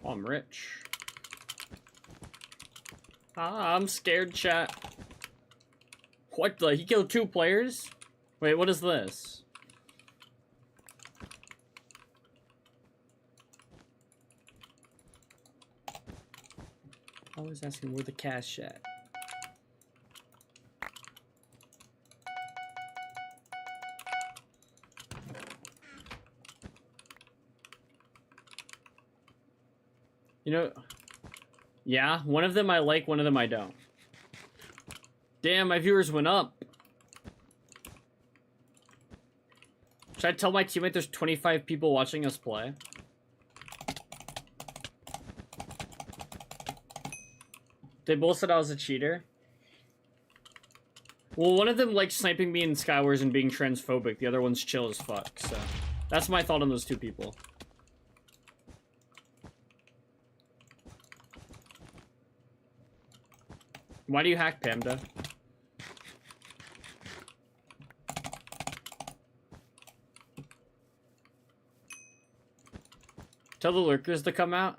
Oh, I'm rich. Ah, I'm scared, chat. What the? He killed 2 players? Wait, what is this? I was asking where the cash at. You know, yeah, one of them I like, one of them I don't. Damn, my viewers went up. Should I tell my teammate there's 25 people watching us play? They both said I was a cheater. Well, one of them likes sniping me in Skywars and being transphobic. The other one's chill as fuck, so... That's my thought on those 2 people. Why do you hack Panda? Tell the lurkers to come out?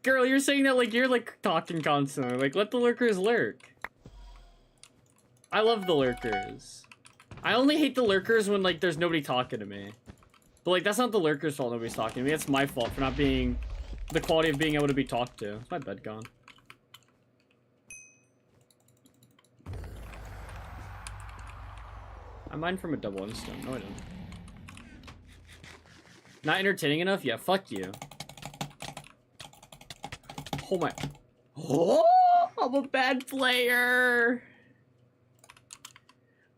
Girl, you're saying that like you're like talking constantly. Like, let the lurkers lurk. I love the lurkers. I only hate the lurkers when like there's nobody talking to me. But like that's not the lurkers' fault nobody's talking to me. It's my fault for not being the quality of being able to be talked to. Is my bed gone? I mined from a double instone. No, I don't. Not entertaining enough? Yeah, fuck you. Oh my... Oh! I'm a bad player!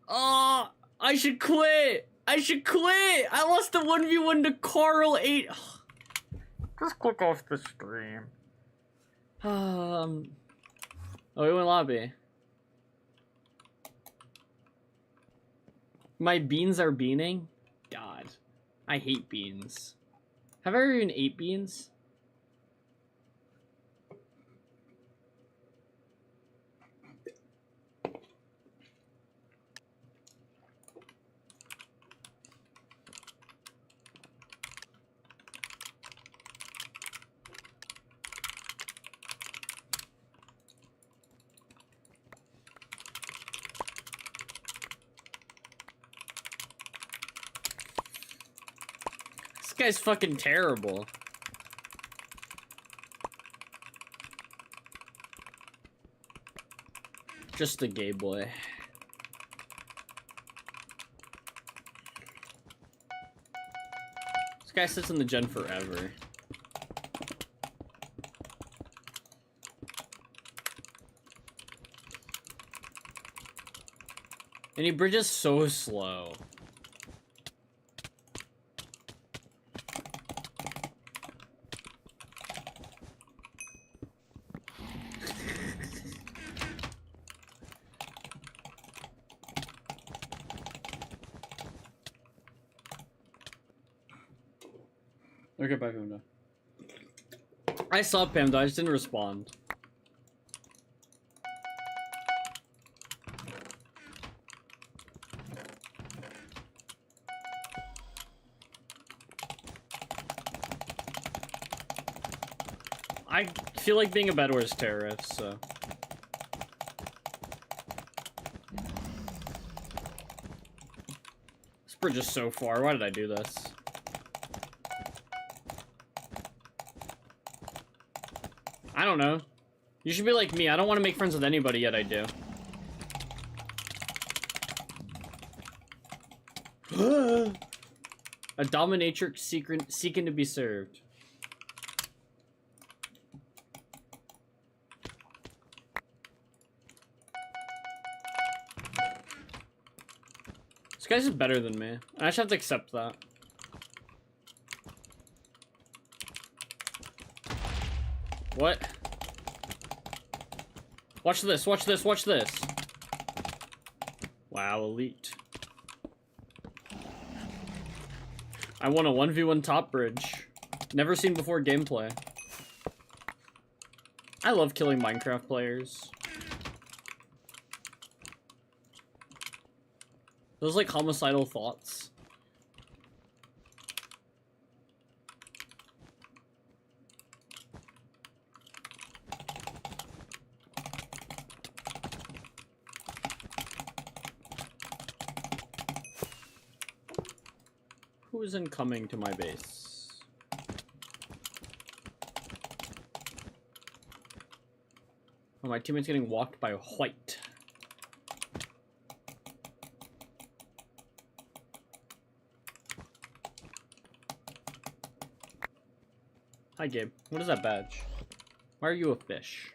Oh! I should quit! I should quit! I lost the 1v1 to Carl 8... Just click off the stream. Oh, we went lobby. My beans are beaning? God. I hate beans. Have I ever even ate beans? This guy's fucking terrible. Just a gay boy. This guy sits in the gen forever. And he bridges so slow. Okay, bye, Panda. I saw Panda, I just didn't respond. I feel like being a bedwars terrorist, so... This bridge is so far, why did I do this? I don't know. You should be like me. I don't want to make friends with anybody, yet I do. A dominatrix seeking to be served. This guy's just better than me. I just have to accept that. What? Watch this, watch this, watch this. Wow, elite. I won a 1v1 top bridge. Never seen before gameplay. I love killing Minecraft players. Those like homicidal thoughts. Who isn't coming to my base? Oh, my teammate's getting walked by a white. Hi, Gabe. What is that badge? Why are you a fish?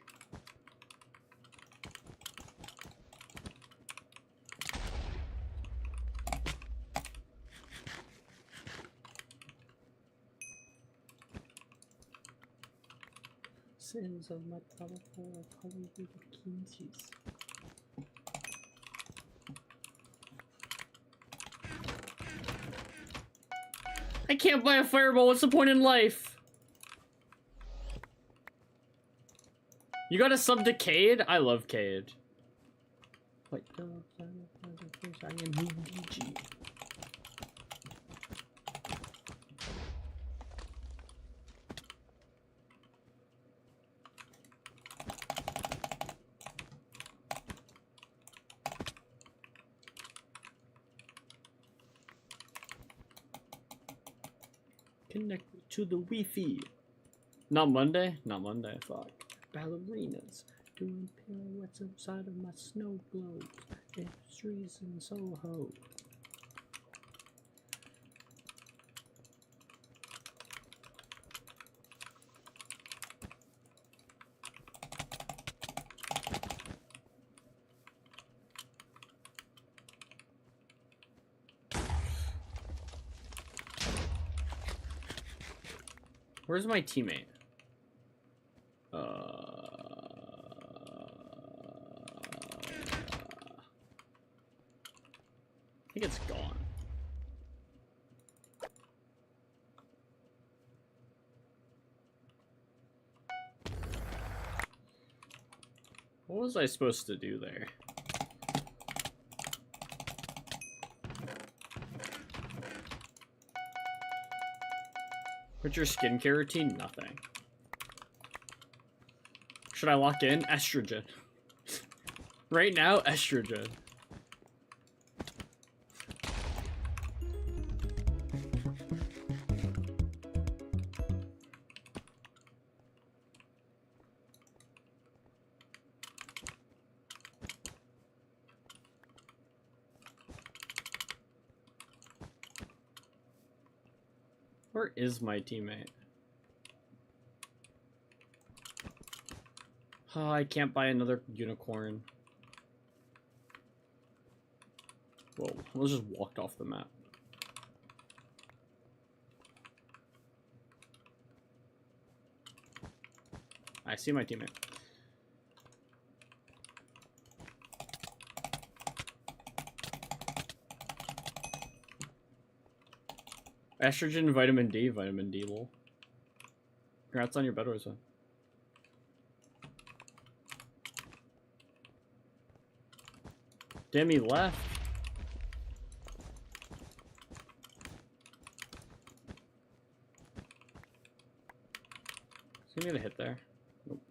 Sins of my powerful kinsies. I can't buy a fireball. What's the point in life? You got a sub to Cade? I love Cade. Wait, I am DG. Connect to the Wi-Fi. Not Monday? Not Monday, fuck. Ballerinas doing pirouettes inside of my snow globe. Streets in Soho. Where's my teammate? I think it's gone. What was I supposed to do there? What's your skincare routine? Nothing. Should I lock in? Estrogen. Right now, estrogen. Where is my teammate? Oh, I can't buy another unicorn. Whoa, I was just walked off the map. I see my teammate. Estrogen, vitamin D, lol. Congrats on your bedwars, son. Damn, he left. Is he gonna get a hit there? Nope.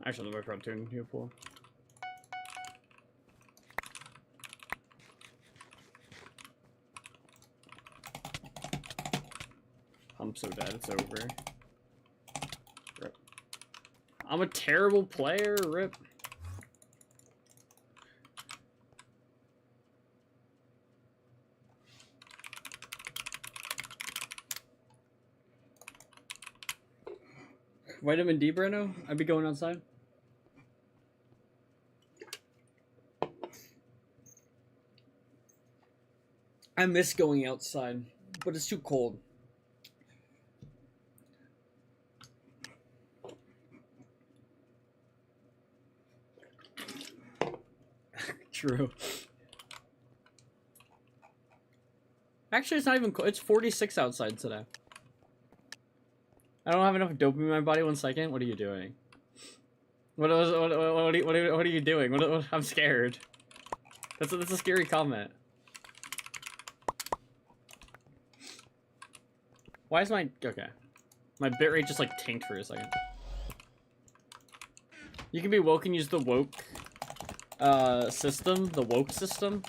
Actually, the cartoon here, pool. I'm so dead. It's over. Rip. I'm a terrible player. Rip. Vitamin D, Breno? I'd be going outside. I miss going outside, but it's too cold. True. Actually, it's not even cold. It's 46 outside today. I don't have enough dopamine in my body. 1 second. What are you doing? What are you doing? I'm scared. That's a scary comment. Why is my... Okay. My bitrate just, like, tanked for a second. You can be woke and use the woke, system. The woke system.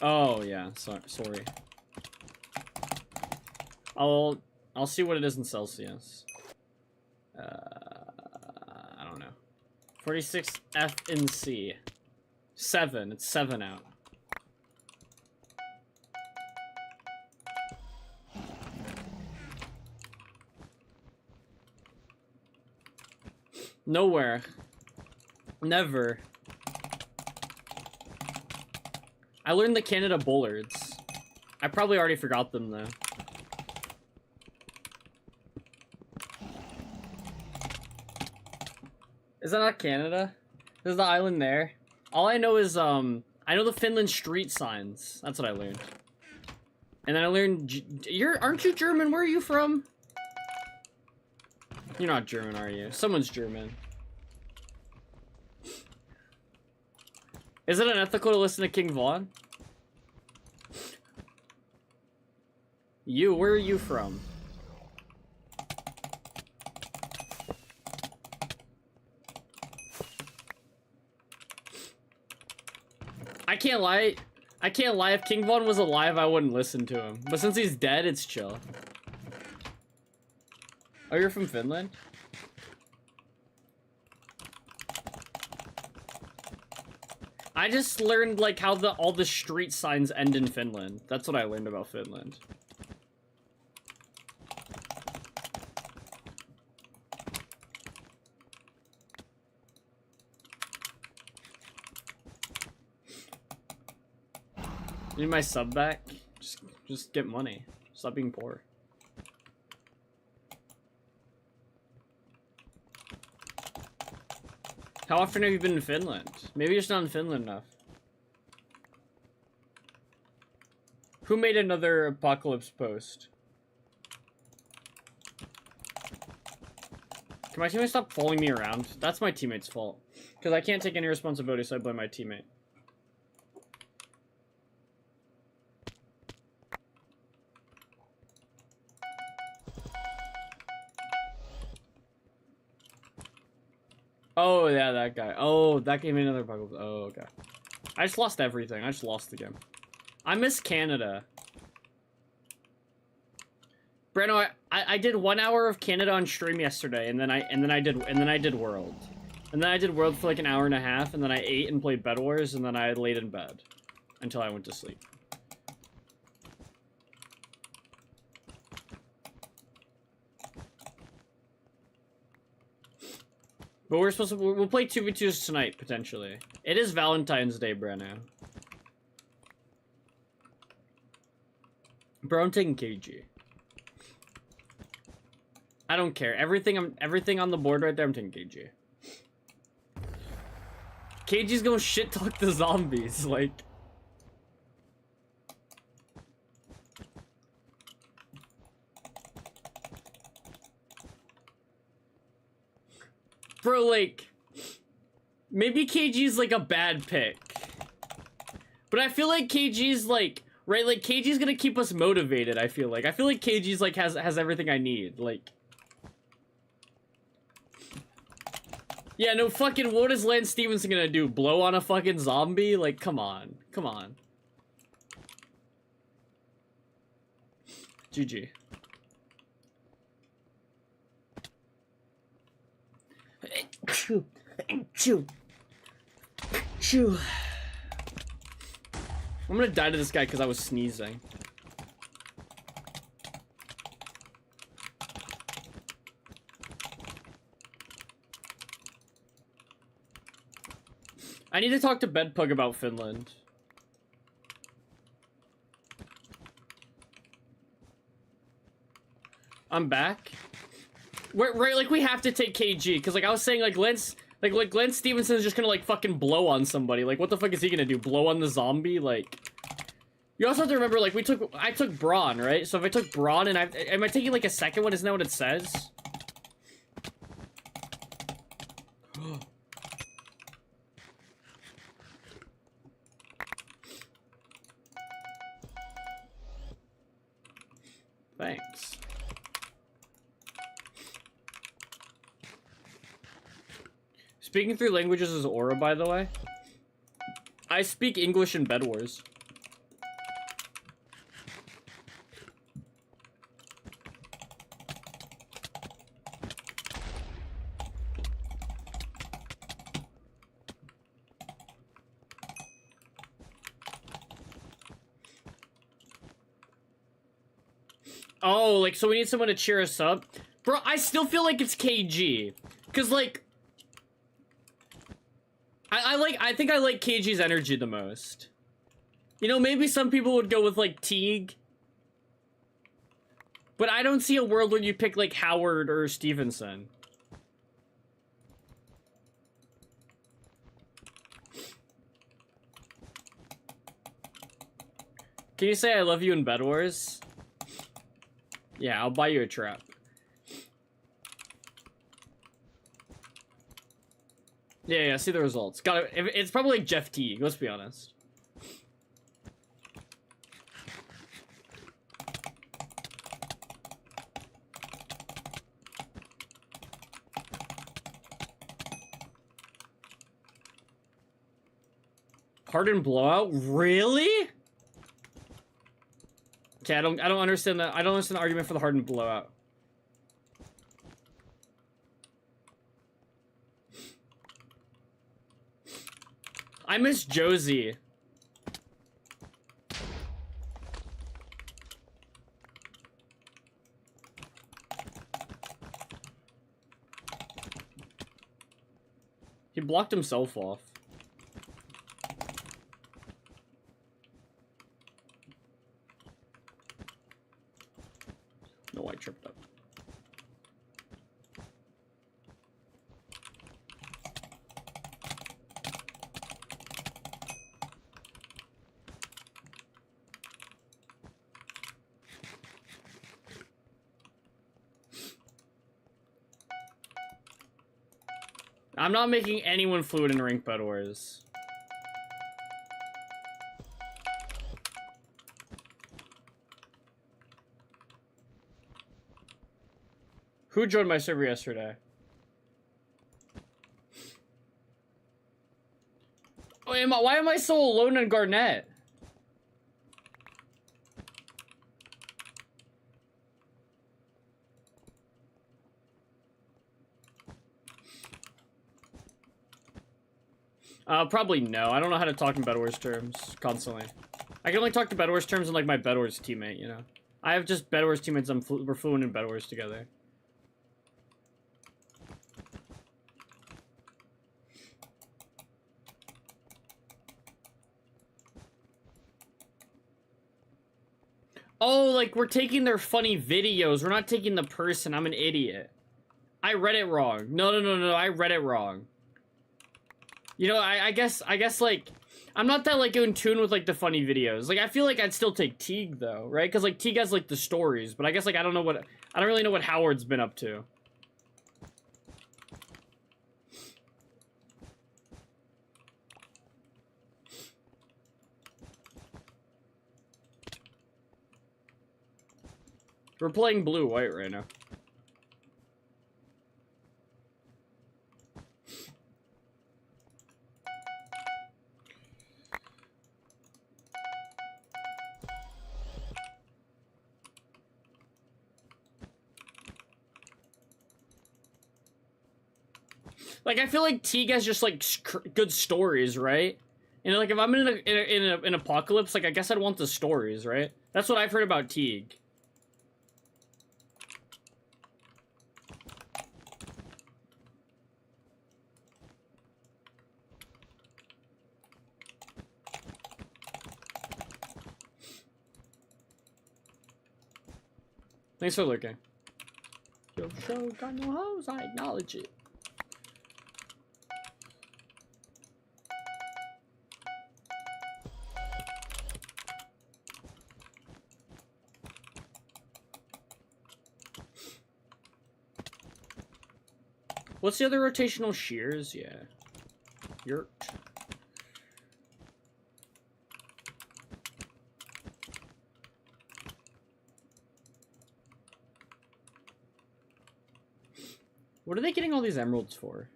Oh, yeah. Sorry. I'll see what it is in Celsius. I don't know. 46 F in C. 7. It's 7 out. Nowhere. Never. I learned the Canada bollards. I probably already forgot them though. Is that not Canada? There's the island there. All I know is, I know the Finland street signs. That's what I learned. And then I learned, aren't you German? Where are you from? You're not German, are you? Someone's German. Is it unethical to listen to King Vaughn? Where are you from? I can't lie. If King Vaughn was alive, I wouldn't listen to him. But since he's dead, it's chill. Oh, you're from Finland? I just learned, like, how all the street signs end in Finland. That's what I learned about Finland. Need my sub back? Just get money. Stop being poor. How often have you been in Finland? Maybe you're just not in Finland enough. Who made another apocalypse post? Can my teammate stop following me around? That's my teammate's fault. Because I can't take any responsibility, so I blame my teammate. Oh, yeah, that guy. Oh, that gave me another bug. Oh, okay. I just lost everything. I just lost the game. I miss Canada. Breno, I did 1 hour of Canada on stream yesterday, and then I did World. And then I did World for like an hour and a half, and then I ate and played Bed Wars, and then I laid in bed until I went to sleep. But we'll play 2v2s tonight, potentially. It is Valentine's Day, Breno. Bro, I'm taking KG. I don't care. Everything on the board right there, I'm taking KG. KG's gonna shit talk the zombies, like. Bro, like, maybe KG's like a bad pick. But I feel like KG's like, right, like KG's gonna keep us motivated, I feel like. KG's like has everything I need, like. Yeah, no fucking, what is Lance Stevenson gonna do? Blow on a fucking zombie? Like, come on. Come on. GG. I'm gonna die to this guy because I was sneezing. I need to talk to Bedpug about Finland. I'm back. Right, like we have to take KG because, like, I was saying, like Lance Stevenson's just gonna like fucking blow on somebody. Like, what the fuck is he gonna do? Blow on the zombie? Like, you also have to remember, like, I took Braun, right? So if I took Braun and am I taking like a second one? Isn't that what it says? Thanks. Speaking 3 languages is aura, by the way. I speak English in Bed Wars. Oh, like, so we need someone to cheer us up? Bro, I still feel like it's KG. Cause, like, I think I like KG's energy the most. You know, maybe some people would go with, like, Teague. But I don't see a world where you pick, like, Howard or Stevenson. Can you say I love you in Bed Wars? Yeah, I'll buy you a trap. Yeah, see the results. It's probably like Jeff Teague, let's be honest. Harden blowout? Really? Okay, I don't understand that. I don't understand the argument for the Harden blowout. I miss Josie. He blocked himself off. No, I tripped up. I'm not making anyone fluid in ranked Bed Wars. Who joined my server yesterday? Oh, why am I so alone in Garnett? Probably no. I don't know how to talk in Bed Wars terms constantly. I can only talk to Bed Wars terms in, like, my Bed Wars teammate, you know? I have just Bed Wars teammates we're fluent in Bed Wars together. Oh, like, we're taking their funny videos. We're not taking the person. I'm an idiot. I read it wrong. No, I read it wrong. You know, I guess, like, I'm not that, like, in tune with, like, the funny videos. Like, I feel like I'd still take Teague, though, right? Because, like, Teague has, like, the stories. But I guess, like, I don't really know what Howard's been up to. We're playing blue-white right now. Like, I feel like Teague has just, like, good stories, right? And, like, if I'm in an apocalypse, like, I guess I'd want the stories, right? That's what I've heard about Teague. Thanks for looking. Yo, show got no hoes, I acknowledge it. What's the other rotational shears? Yeah. Yurt. What are they getting all these emeralds for?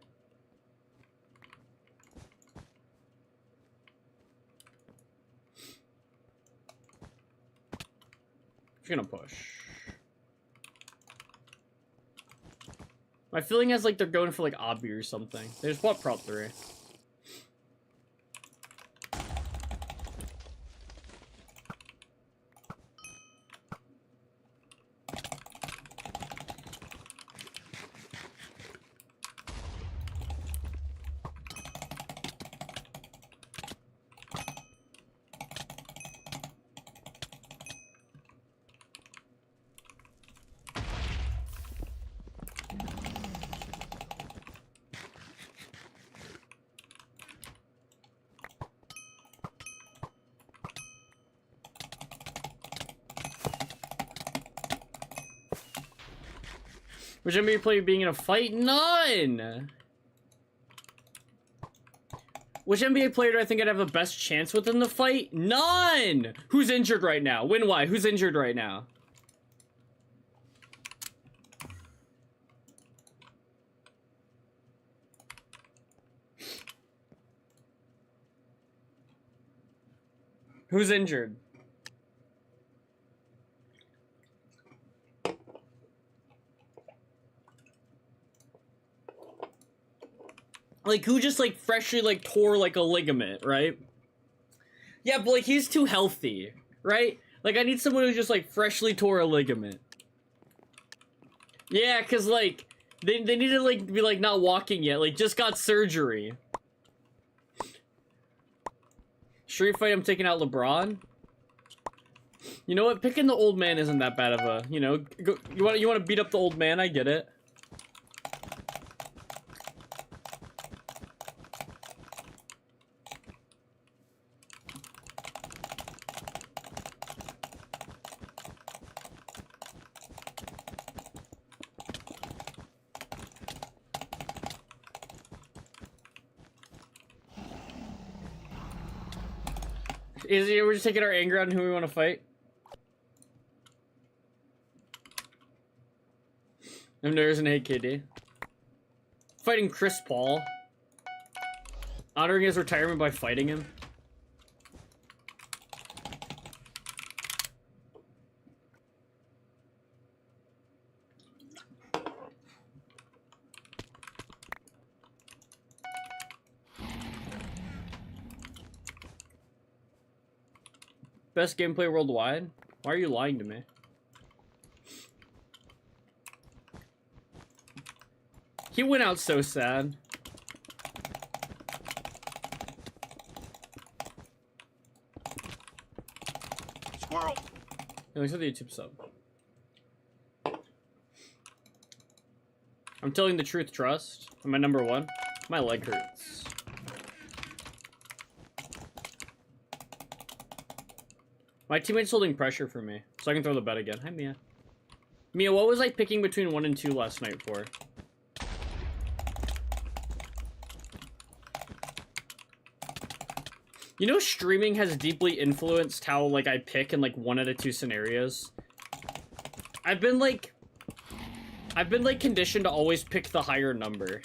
Just gonna push. My feeling is like they're going for like obby or something. They just bought prop 3. Which NBA player being in a fight? None! Which NBA player do I think I'd have the best chance with in the fight? None! Who's injured right now? Win why? Who's injured right now? Who's injured? Like, who just, like, freshly, like, tore, like, a ligament, right? Yeah, but, like, he's too healthy, right? Like, I need someone who just, like, freshly tore a ligament. Yeah, because, like, they need to, like, be, like, not walking yet. Like, just got surgery. Street fight, I'm taking out LeBron. You know what? Picking the old man isn't that bad of a, you know... you want to beat up the old man? I get it. We're just taking our anger out on who we want to fight. I'm nervous and hate KD. Fighting Chris Paul. Honoring his retirement by fighting him. Best gameplay worldwide? Why are you lying to me? He went out so sad. Squirrel. At least with the YouTube sub. I'm telling the truth, trust. Am I number 1? My leg hurts. My teammate's holding pressure for me, so I can throw the bet again. Hi, Mia. Mia, what was I picking between 1 and 2 last night for? You know, streaming has deeply influenced how, like, I pick in, like, 1 out of 2 scenarios. I've been, like, conditioned to always pick the higher number.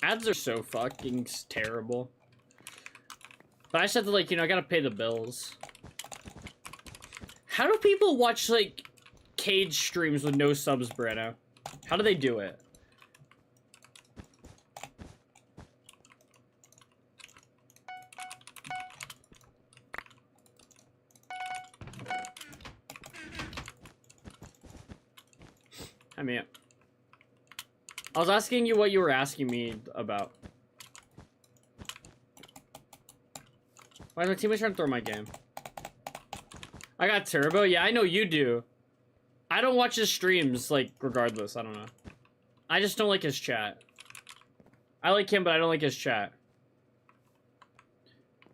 Ads are so fucking terrible. But I said that, like, you know, I gotta pay the bills. How do people watch, like, Cage streams with no subs, Breno? How do they do it? I mean, I was asking you what you were asking me about. Why is my teammates trying to throw my game? I got Turbo? Yeah, I know you do. I don't watch his streams, like, regardless. I don't know. I just don't like his chat. I like him, but I don't like his chat.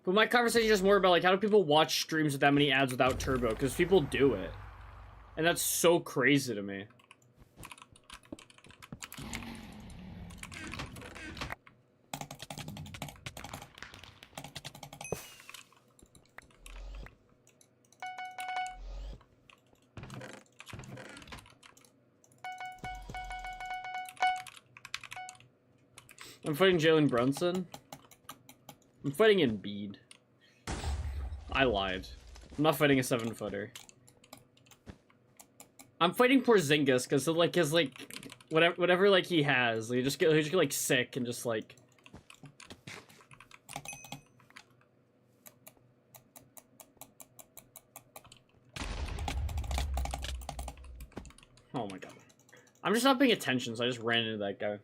But my conversation is just more about, like, how do people watch streams with that many ads without Turbo? Because people do it. And that's so crazy to me. I'm fighting Jalen Brunson. I'm fighting Embiid. I lied. I'm not fighting a 7-footer. I'm fighting Porzingis because of, like, his, like, whatever like he has. Like, he just get like sick and just like. Oh my god. I'm just not paying attention, so I just ran into that guy.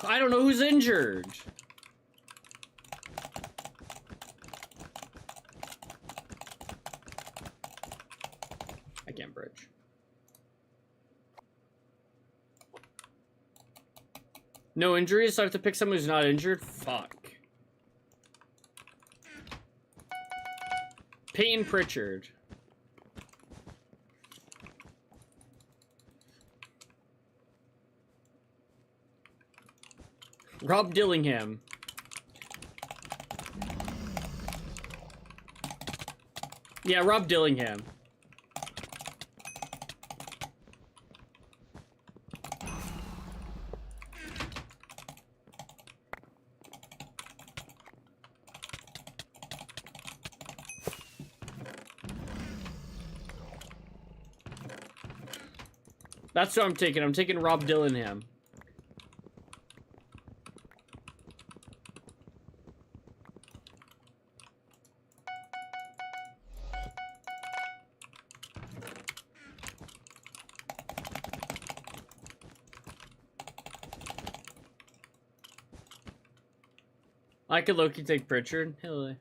I don't know who's injured. I can't bridge. No injuries, so I have to pick someone who's not injured? Fuck. Peyton Pritchard. Rob Dillingham. Yeah, Rob Dillingham. That's what I'm taking. I'm taking Rob Dillingham. I could low-key take Pritchard. Hell.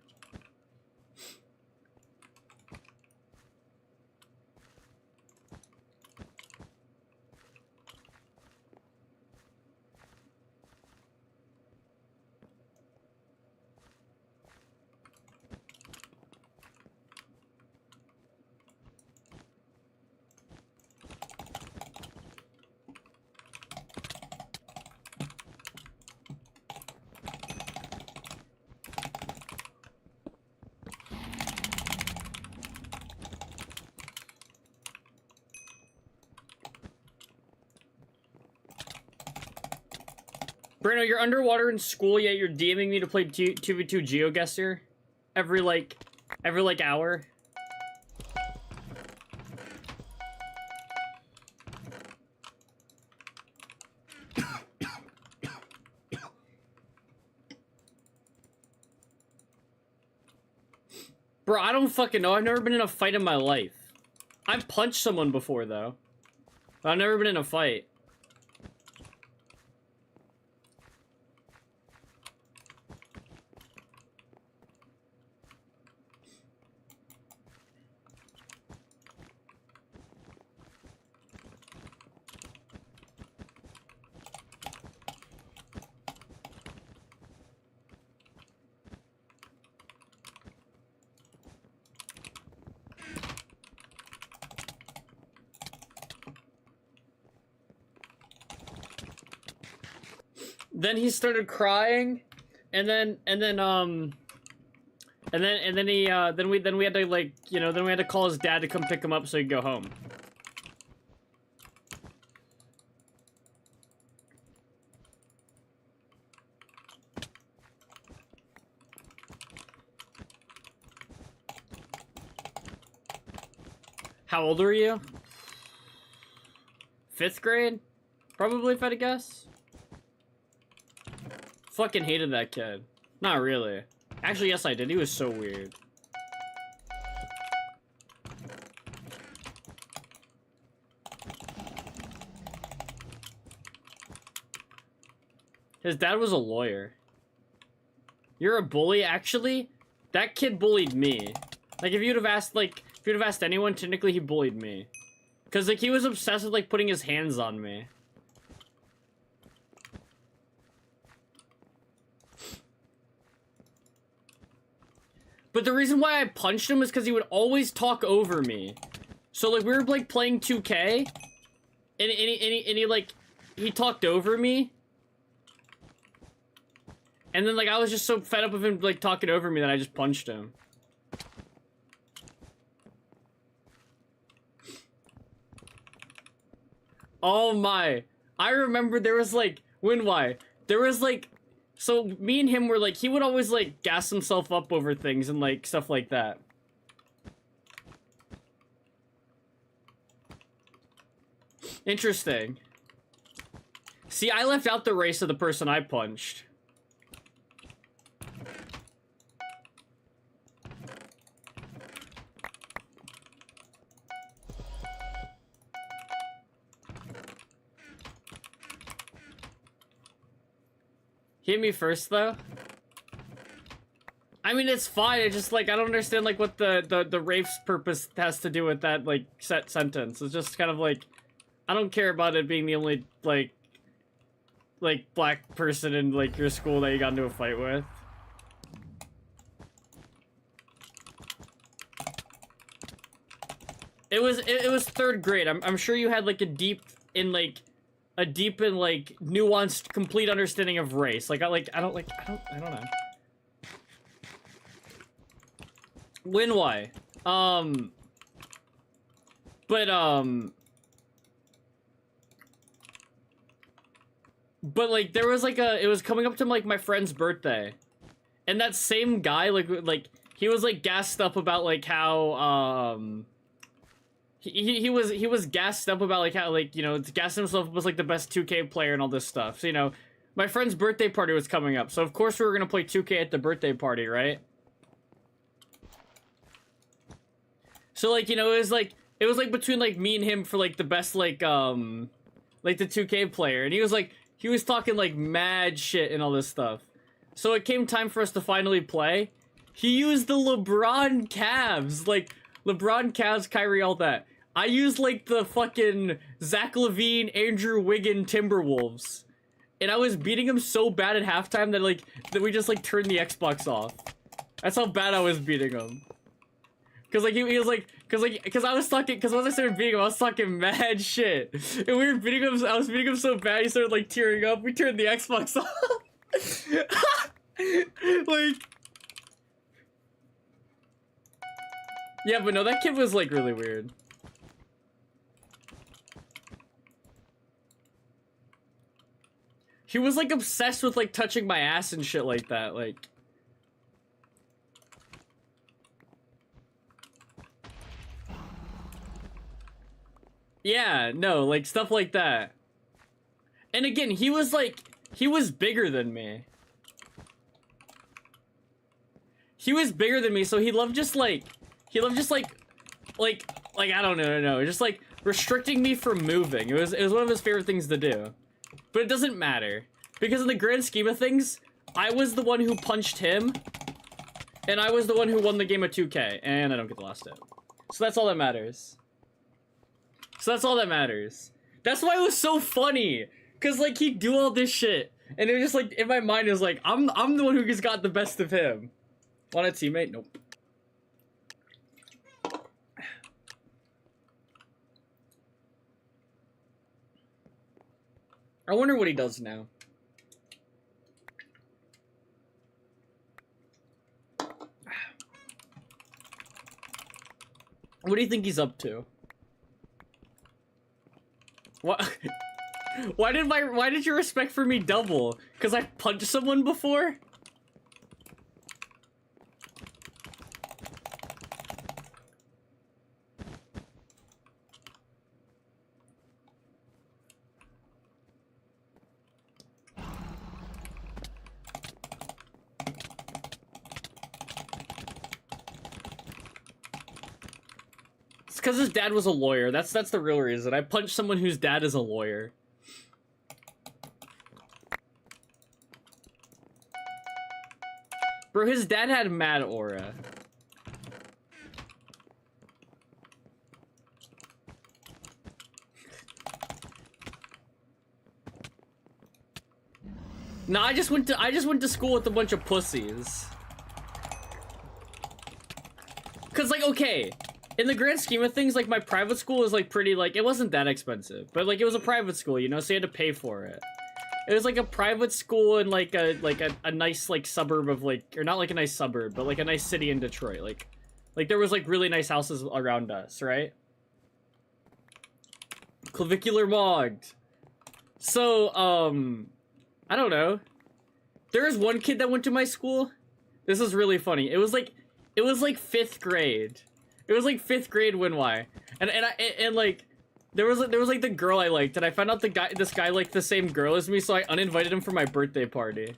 Breno, you're underwater in school, yet you're DMing me to play 2v2 GeoGuessr every like hour. Bro, I don't fucking know. I've never been in a fight in my life. I've punched someone before, though. But I've never been in a fight. then he started crying, and then we had to, like, you know, then we had to call his dad to come pick him up so he'd go home. How old are you? 5th grade? Probably, if I had to guess. Fucking hated that kid. Not really. Actually, yes, I did. He was so weird. His dad was a lawyer. You're a bully? Actually, that kid bullied me. Like, if you'd have asked, like, if you'd have asked anyone, technically he bullied me. Because, like, he was obsessed with, like, putting his hands on me. But the reason why I punched him is because he would always talk over me. So, like, we were, like, playing 2K. And he, like, he talked over me. And then, like, I was just so fed up of him, like, talking over me that I just punched him. Oh my. I remember there was, like, there was, like, so me and him were, like, he would always, like, gas himself up over things and, like, stuff like that. Interesting. See, I left out the race of the person I punched. He hit me first, though. I mean, it's fine. It's just, like, I don't understand, like, what the rapes purpose has to do with that, like, set sentence. It's just kind of, like, I don't care about it being the only, like, black person in, like, your school that you got into a fight with. It was 3rd grade. I'm sure you had, like, a deep and, like, nuanced, complete understanding of race. Like, I don't know. When, why? But, like, there was, like, it was coming up to, like, my friend's birthday. And that same guy, like, he was, like, gassed up about, like, how, he was gassed up about, like, how, like, you know, gassing himself up was, like, the best 2K player and all this stuff. So, you know, my friend's birthday party was coming up. So, of course, we were gonna play 2K at the birthday party, right? So, like, you know, it was, like, between, like, me and him for, like, the best, like, the 2K player. And he was, like, he was talking, like, mad shit and all this stuff. So, it came time for us to finally play. He used the LeBron Cavs. Like, LeBron Cavs, Kyrie, all that. I used, like, the fucking Zach LaVine, Andrew Wiggin Timberwolves. And I was beating him so bad at halftime that, like, that we just, like, turned the Xbox off. That's how bad I was beating him. Cause, like, he was, like, cause I was talking, cause once I started beating him, I was talking mad shit. And we were beating him, I was beating him so bad, he started, like, tearing up. We turned the Xbox off. Like... Yeah, but no, that kid was, like, really weird. He was, like, obsessed with, like, touching my ass and shit like that, like... Yeah, no, like, stuff like that. And again, he was, like, he was bigger than me. He was bigger than me, so he loved just, like, I don't know, just, like, restricting me from moving. It was one of his favorite things to do. But it doesn't matter. Because in the grand scheme of things, I was the one who punched him, and I was the one who won the game of 2K, and I don't get the last hit. So that's all that matters. That's why it was so funny. Cause, like, he'd do all this shit, and it was just, like, in my mind, it was like, I'm the one who just got the best of him. Want a teammate? Nope. I wonder what he does now. What do you think he's up to? What? Why did your respect for me double? Because I punched someone before? It's because his dad was a lawyer. That's the real reason. I punched someone whose dad is a lawyer. Bro, his dad had mad aura. No, I just went to school with a bunch of pussies. Cause like, okay, in the grand scheme of things, like my private school is like pretty, like, it wasn't that expensive, but like it was a private school, you know, so you had to pay for it. It was like a private school in like a nice like suburb of like, or not like a nice suburb, but like a nice city in Detroit. Like there was like really nice houses around us, right? Clavicular mogged. So, I don't know. There was one kid that went to my school. This is really funny. It was like 5th grade. It was like 5th grade when why? And like there was like the girl I liked, and I found out this guy liked the same girl as me, so I uninvited him for my birthday party.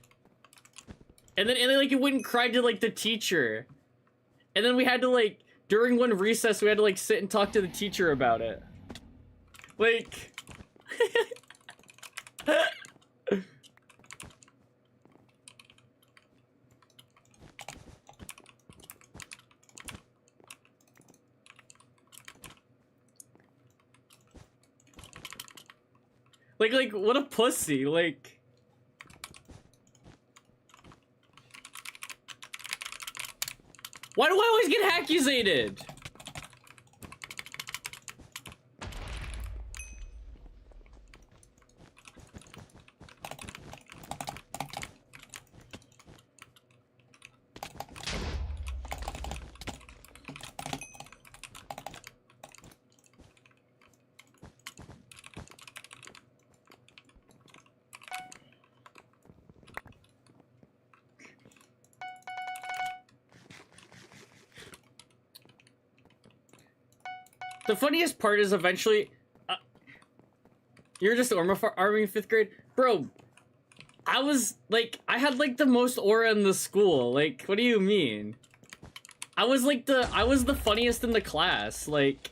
And then like he wouldn't cry to like the teacher. And then we had to like during one recess we had to like sit and talk to the teacher about it. Like Like, what a pussy, like... Why do I always get accusated? The funniest part is eventually... you're just arming in 5th grade? Bro, I was, like, I had, like, the most aura in the school. Like, what do you mean? I was the funniest in the class, like...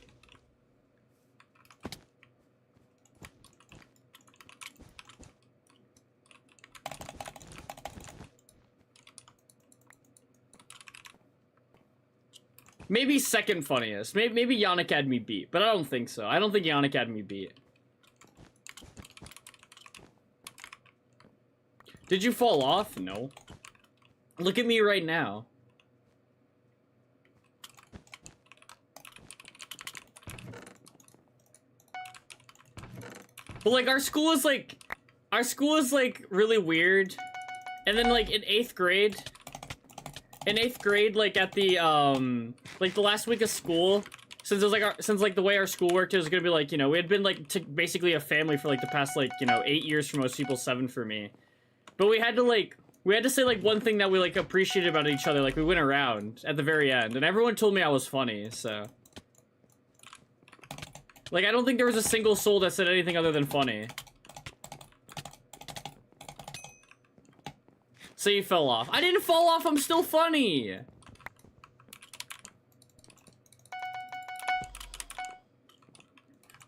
Maybe 2nd funniest. Maybe Yannick had me beat, but I don't think so. I don't think Yannick had me beat. Did you fall off? No. Look at me right now. But like our school is like really weird. And then like in 8th grade, like at the like the last week of school, since it was like the way our school worked, it was gonna be like, you know, we had been like basically a family for like the past like, you know, 8 years for most people, 7 for me. But we had to say like one thing that we like appreciated about each other. Like we went around at the very end, and everyone told me I was funny. So like I don't think there was a single soul that said anything other than funny. So you fell off. I didn't fall off, I'm still funny!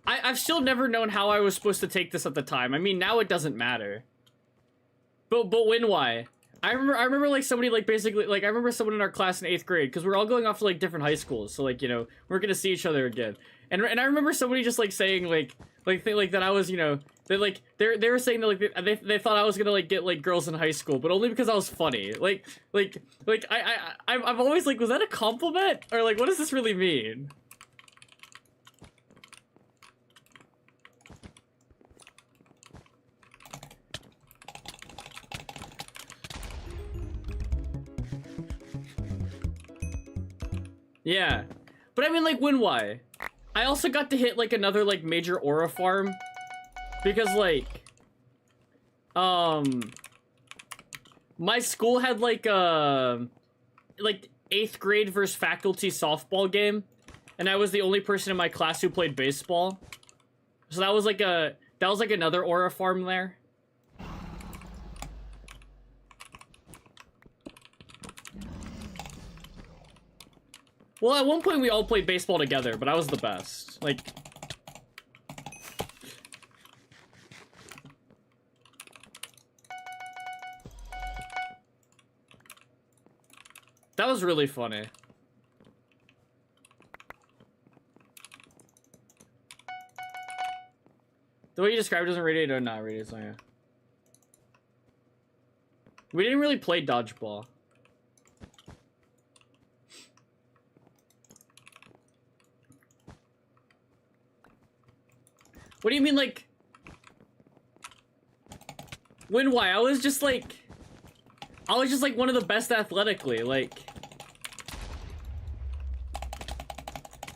I've still never known how I was supposed to take this at the time. I mean, now it doesn't matter. But when why? I remember like somebody like basically like I remember someone in our class in 8th grade, because we're all going off to like different high schools, so like, you know, we're gonna see each other again. And I remember somebody just like saying like that I was, you know, they like they were saying that like they thought I was gonna like get like girls in high school, but only because I was funny. I'm always like, was that a compliment, or like what does this really mean? Yeah. But I mean, like, when why? I also got to hit, like, another, like, major aura farm. Because, like... My school had, like, like, 8th grade versus faculty softball game. And I was the only person in my class who played baseball. So that was, like, another aura farm there. Well, at one point we all played baseball together, but I was the best. Like... That was really funny. The way you described it doesn't radiate or not radiate, so yeah. We didn't really play dodgeball. What do you mean, like... When, why? I was just like one of the best athletically, like...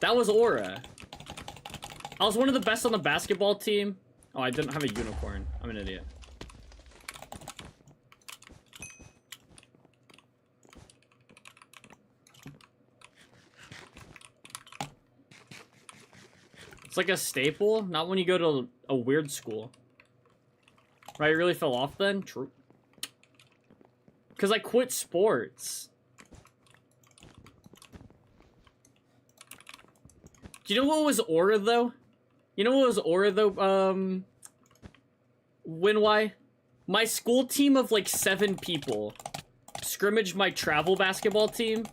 That was aura. I was one of the best on the basketball team. Oh, I didn't have a unicorn. I'm an idiot. It's like a staple, not when you go to a weird school. Right, you really fell off then? True. Because I quit sports. Do you know what was aura, though? You know what was aura, though? When why? My school team of, like, 7 people scrimmaged my travel basketball team.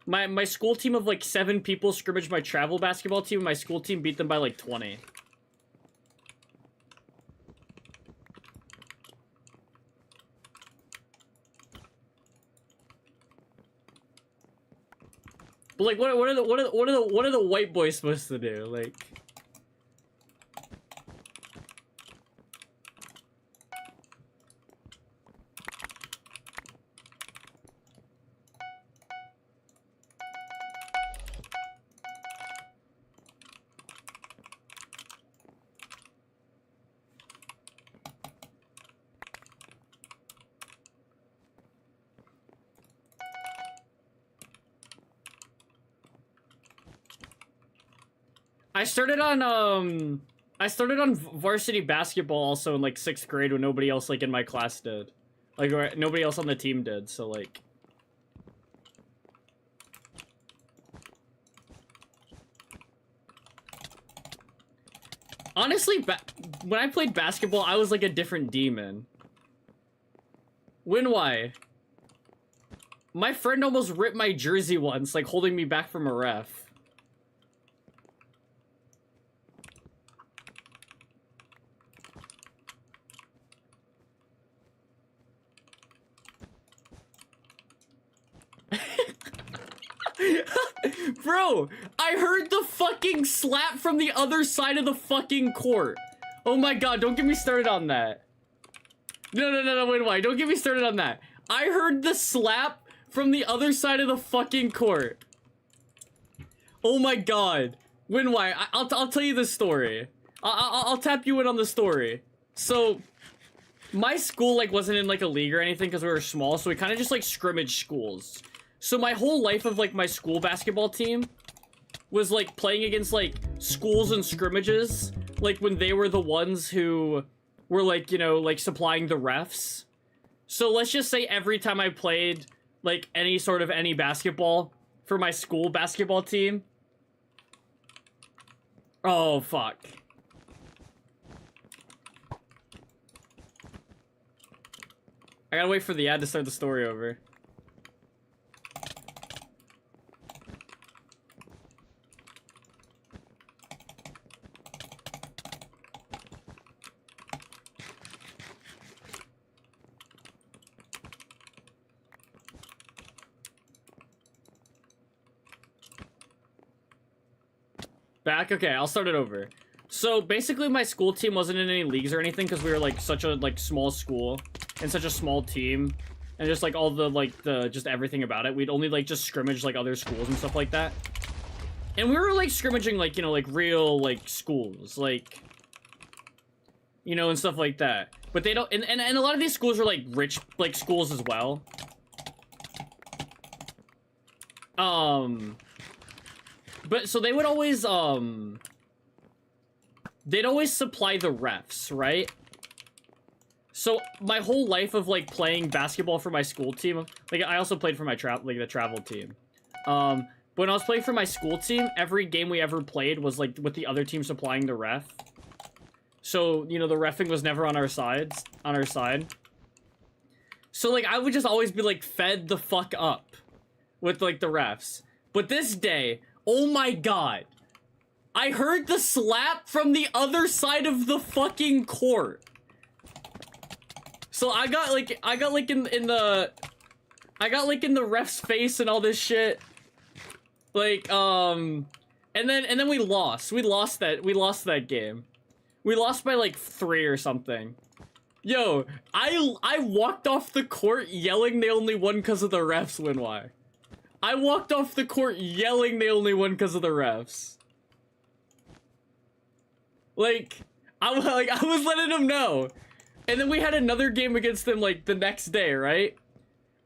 My school team of, like, 7 people scrimmaged my travel basketball team, and my school team beat them by, like, 20. But like, what are the white boys supposed to do? Like, I started on varsity basketball also in like 6th grade when nobody else like in my class did. Like, nobody else on the team did, so like... Honestly, when I played basketball, I was like a different demon. When why? My friend almost ripped my jersey once, like holding me back from a ref. Bro, I heard the fucking slap from the other side of the fucking court. Oh my god, don't get me started on that. No, wait, why? Don't get me started on that. I heard the slap from the other side of the fucking court. Oh my god. When why? I'll tell you the story. I'll tap you in on the story. So, my school, like, wasn't in, like, a league or anything because we were small, so we kind of just, like, scrimmaged schools. So my whole life of, like, my school basketball team was, like, playing against, like, schools and scrimmages. Like, when they were the ones who were, like, you know, like, supplying the refs. So let's just say every time I played, like, any basketball for my school basketball team. Oh, fuck. I gotta wait for the ad to start the story over. Back? Okay, I'll start it over. So, basically my school team wasn't in any leagues or anything because we were, like, such a, like, small school and such a small team. and just like all the like just everything about it. We'd only like just scrimmage like other schools and stuff like that. And we were like scrimmaging like, you know, like real like schools, like, you know, and stuff like that. But they don't, and a lot of these schools are like rich like schools as well. But so they would always they'd always supply the refs, right? So my whole life of like playing basketball for my school team, like I also played for my the travel team. But when I was playing for my school team, every game we ever played was like with the other team supplying the ref. So, you know, the reffing was never on our side. So like I would just always be like fed the fuck up with like the refs. But this day, oh my god, I heard the slap from the other side of the fucking court. So I got like in the ref's face and all this shit. Like and then we lost. We lost that game. We lost by like 3 or something. Yo, I walked off the court yelling they only won because of the refs. When why? I walked off the court yelling they only won because of the refs. Like I was letting them know. And then we had another game against them like the next day, right?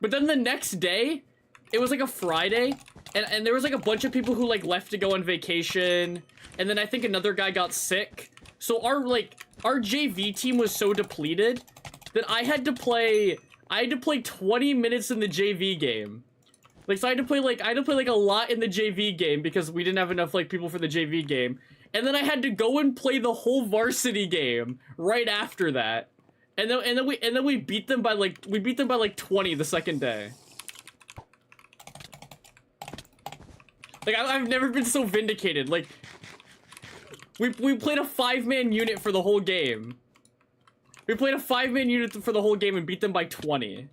But then the next day, it was like a Friday, and there was like a bunch of people who like left to go on vacation, and then I think another guy got sick. So our JV team was so depleted that I had to play 20 minutes in the JV game. Like, so I had to play like a lot in the JV game because we didn't have enough like people for the JV game. And then I had to go and play the whole varsity game right after that. And then we beat them by like 20 the second day. Like I've never been so vindicated. Like we played a 5-man unit for the whole game. We played a 5-man unit for the whole game and beat them by 20.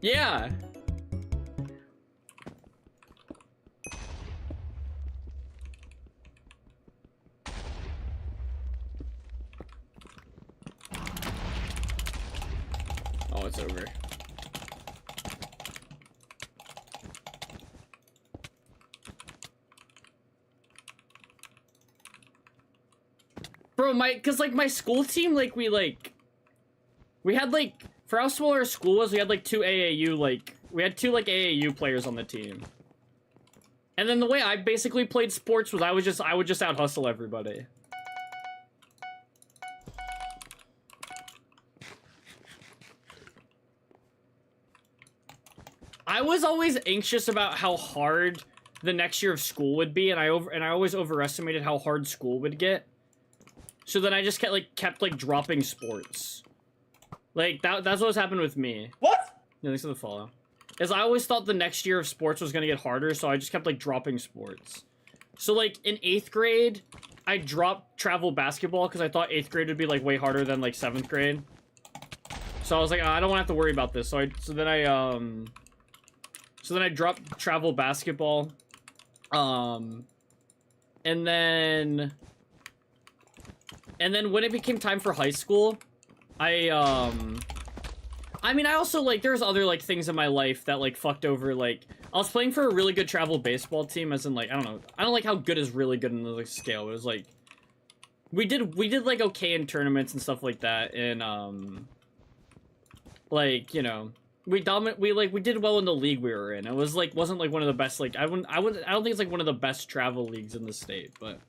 Yeah. Oh, it's over. Bro, cause like my school team, like we had like, for how small our school was, we had like 2 AAU, we had 2 like AAU players on the team. And then the way I basically played sports was I would just out hustle everybody. I was always anxious about how hard the next year of school would be, and I always overestimated how hard school would get. So then I just kept dropping sports. Like that's what was happening with me. What? Yeah, thanks for the follow. Is I always thought the next year of sports was gonna get harder, so I just kept like dropping sports. So like in 8th grade, I dropped travel basketball because I thought 8th grade would be like way harder than like 7th grade. So I was like, oh, I don't want to have to worry about this. So then I dropped travel basketball. And then when it became time for high school, I mean, I also, like, there's other, like, things in my life that, like, fucked over, like, I was playing for a really good travel baseball team, as in, like, I don't know, I don't like how good is really good in the, like, scale, it was, like, we did, like, okay in tournaments and stuff like that, and, like, you know, we did well in the league we were in. It was, like, wasn't, like, one of the best, like, I don't think it's, like, one of the best travel leagues in the state, but,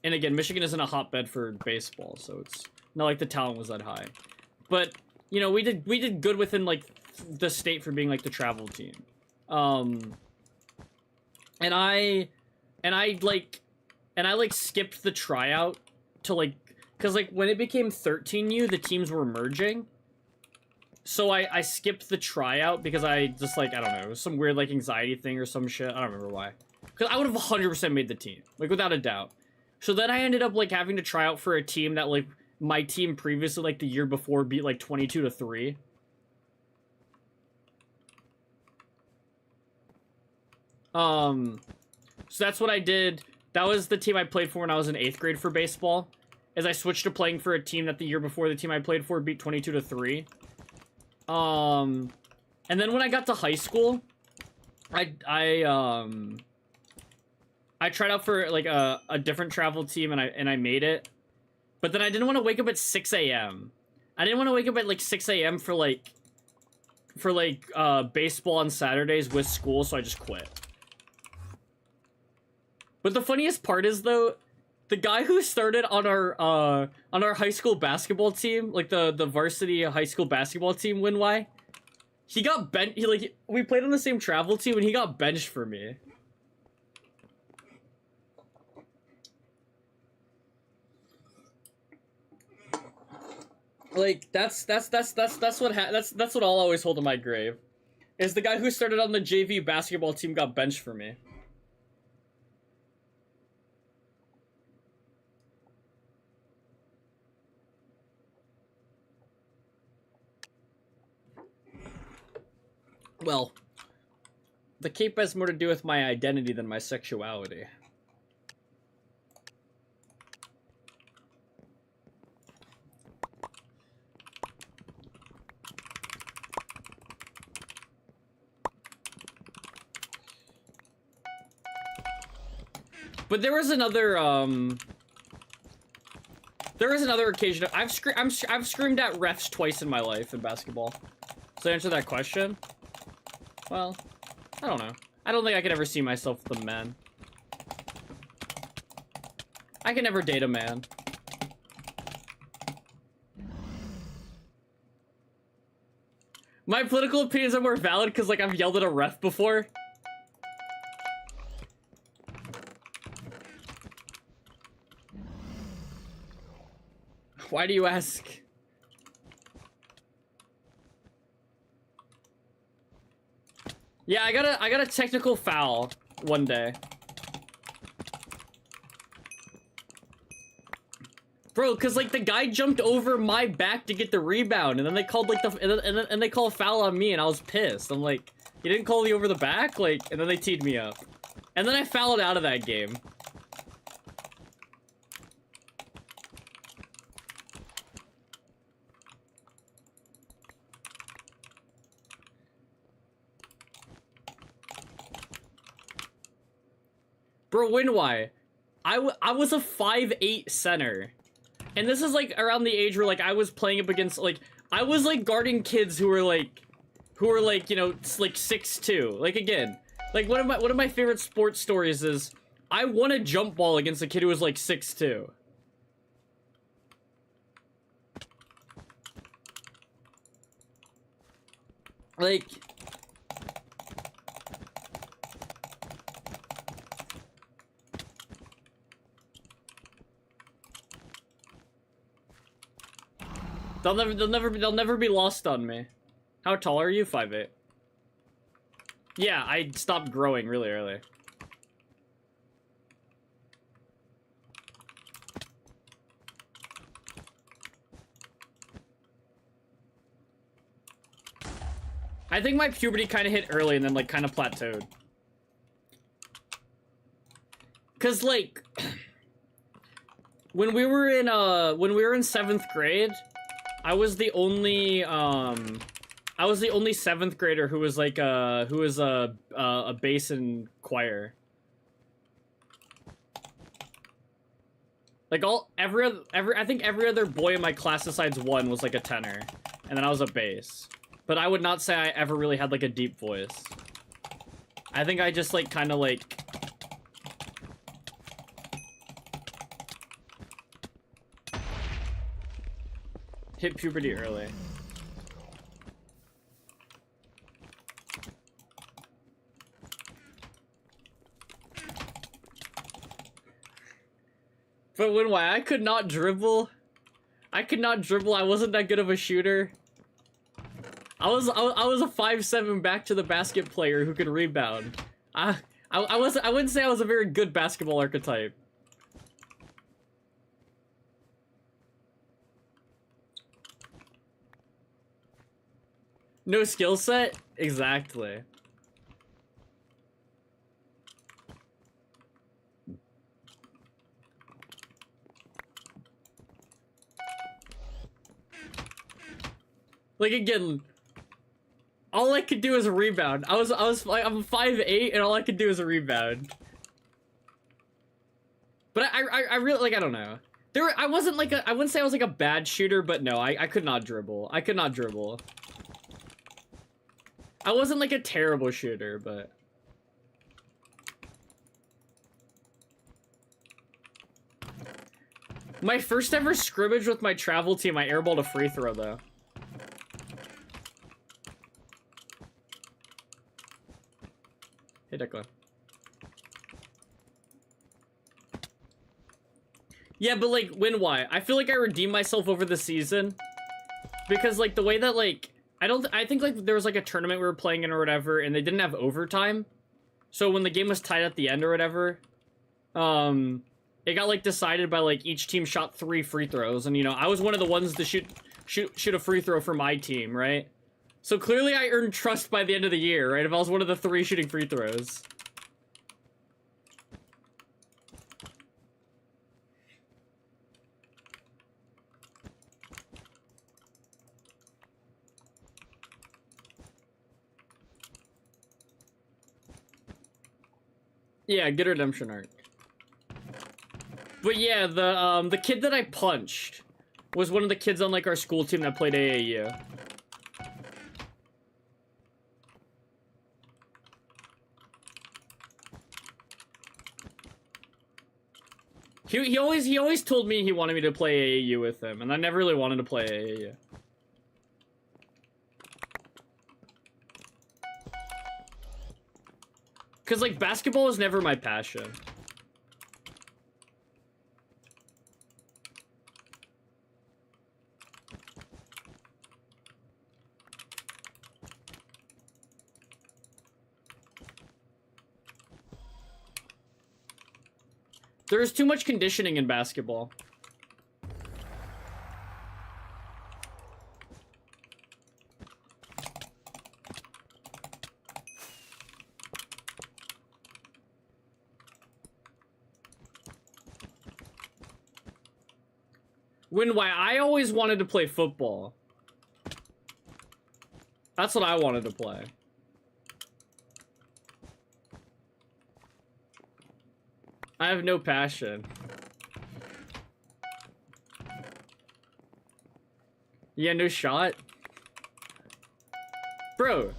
and again, Michigan isn't a hotbed for baseball, so it's not like the talent was that high, but, you know, we did good within, like, the state for being, like, the travel team. And I skipped the tryout to, like, because, like, when it became 13U, the teams were merging. So I skipped the tryout because I just, like, I don't know, it was some weird, like, anxiety thing or some shit. I don't remember why. Because I would have 100% made the team, like, without a doubt. So then I ended up, like, having to try out for a team that, like, my team previously, like, the year before beat, like, 22-3. So that's what I did That was the team I played for when I was in 8th grade for baseball. As I switched to playing for a team that the year before the team I played for beat 22-3. And then when I got to high school, I tried out for like a different travel team and I made it. But then I didn't want to wake up at 6 a.m. I didn't want to wake up at like 6 a.m. for baseball on Saturdays with school, so I just quit. But the funniest part is though, the guy who started on our high school basketball team, like the varsity high school basketball team, Winwhy, he got we played on the same travel team and he got benched for me. Like that's what I'll always hold in my grave. Is the guy who started on the JV basketball team got benched for me. Well, the cape has more to do with my identity than my sexuality. But there was another occasion. I've screamed at refs twice in my life in basketball. So to answer that question, well, I don't know. I don't think I could ever see myself with a man. I can never date a man. My political opinions are more valid because, like, I've yelled at a ref before. Why do you ask? Yeah, I got a technical foul one day. Bro, cause like the guy jumped over my back to get the rebound, and then they called like and they called a foul on me, and I was pissed. I'm like, you didn't call me over the back, like, and then they teed me up, and then I fouled out of that game. Bro, Winwhy, I was a 5'8" center. And this is, like, around the age where, like, I was playing up against, like, I was, like, guarding kids who were, like, you know, like, 6'2". Like, again, like, one of my favorite sports stories is, I won a jump ball against a kid who was, like, 6'2". Like... They'll never be lost on me. How tall are you? 5'8". Yeah, I stopped growing really early. I think my puberty kind of hit early and then, like, kind of plateaued. Cause, like, when we were in 7th grade, I was the only 7th grader who was like a bass and choir. Like I think every other boy in my class besides one was like a tenor, and then I was a bass. But I would not say I ever really had like a deep voice. I think I just like kind of like hit puberty early. But Winwhy, I could not dribble. I wasn't that good of a shooter. I was a 5'7" back to the basket player who could rebound. I wouldn't say I was a very good basketball archetype. No skill set? Exactly. Like, again, all I could do is a rebound. I was like, I'm 5'8", and all I could do is a rebound. But I really, like, I don't know. I wasn't like I wouldn't say I was like a bad shooter, but no, I could not dribble. I could not dribble. I wasn't like a terrible shooter, but... My first ever scrimmage with my travel team, I airballed a free throw, though. Hey, Declan. Yeah, but, like, why? I feel like I redeemed myself over the season. Because, like, the way that, like... I think, like, there was, like, a tournament we were playing in or whatever, and they didn't have overtime. So when the game was tied at the end or whatever, it got, like, decided by, like, each team shot 3 free throws. And, you know, I was one of the ones to shoot a free throw for my team, right? So clearly I earned trust by the end of the year, right? If I was one of the 3 shooting free throws. Yeah, good redemption arc. But yeah, the kid that I punched was one of the kids on, like, our school team that played AAU. He always told me he wanted me to play AAU with him, and I never really wanted to play AAU. Cause, like, basketball was never my passion. There's too much conditioning in basketball. Why I always wanted to play football. That's what I wanted to play. I have no passion. Yeah, no shot. Bro.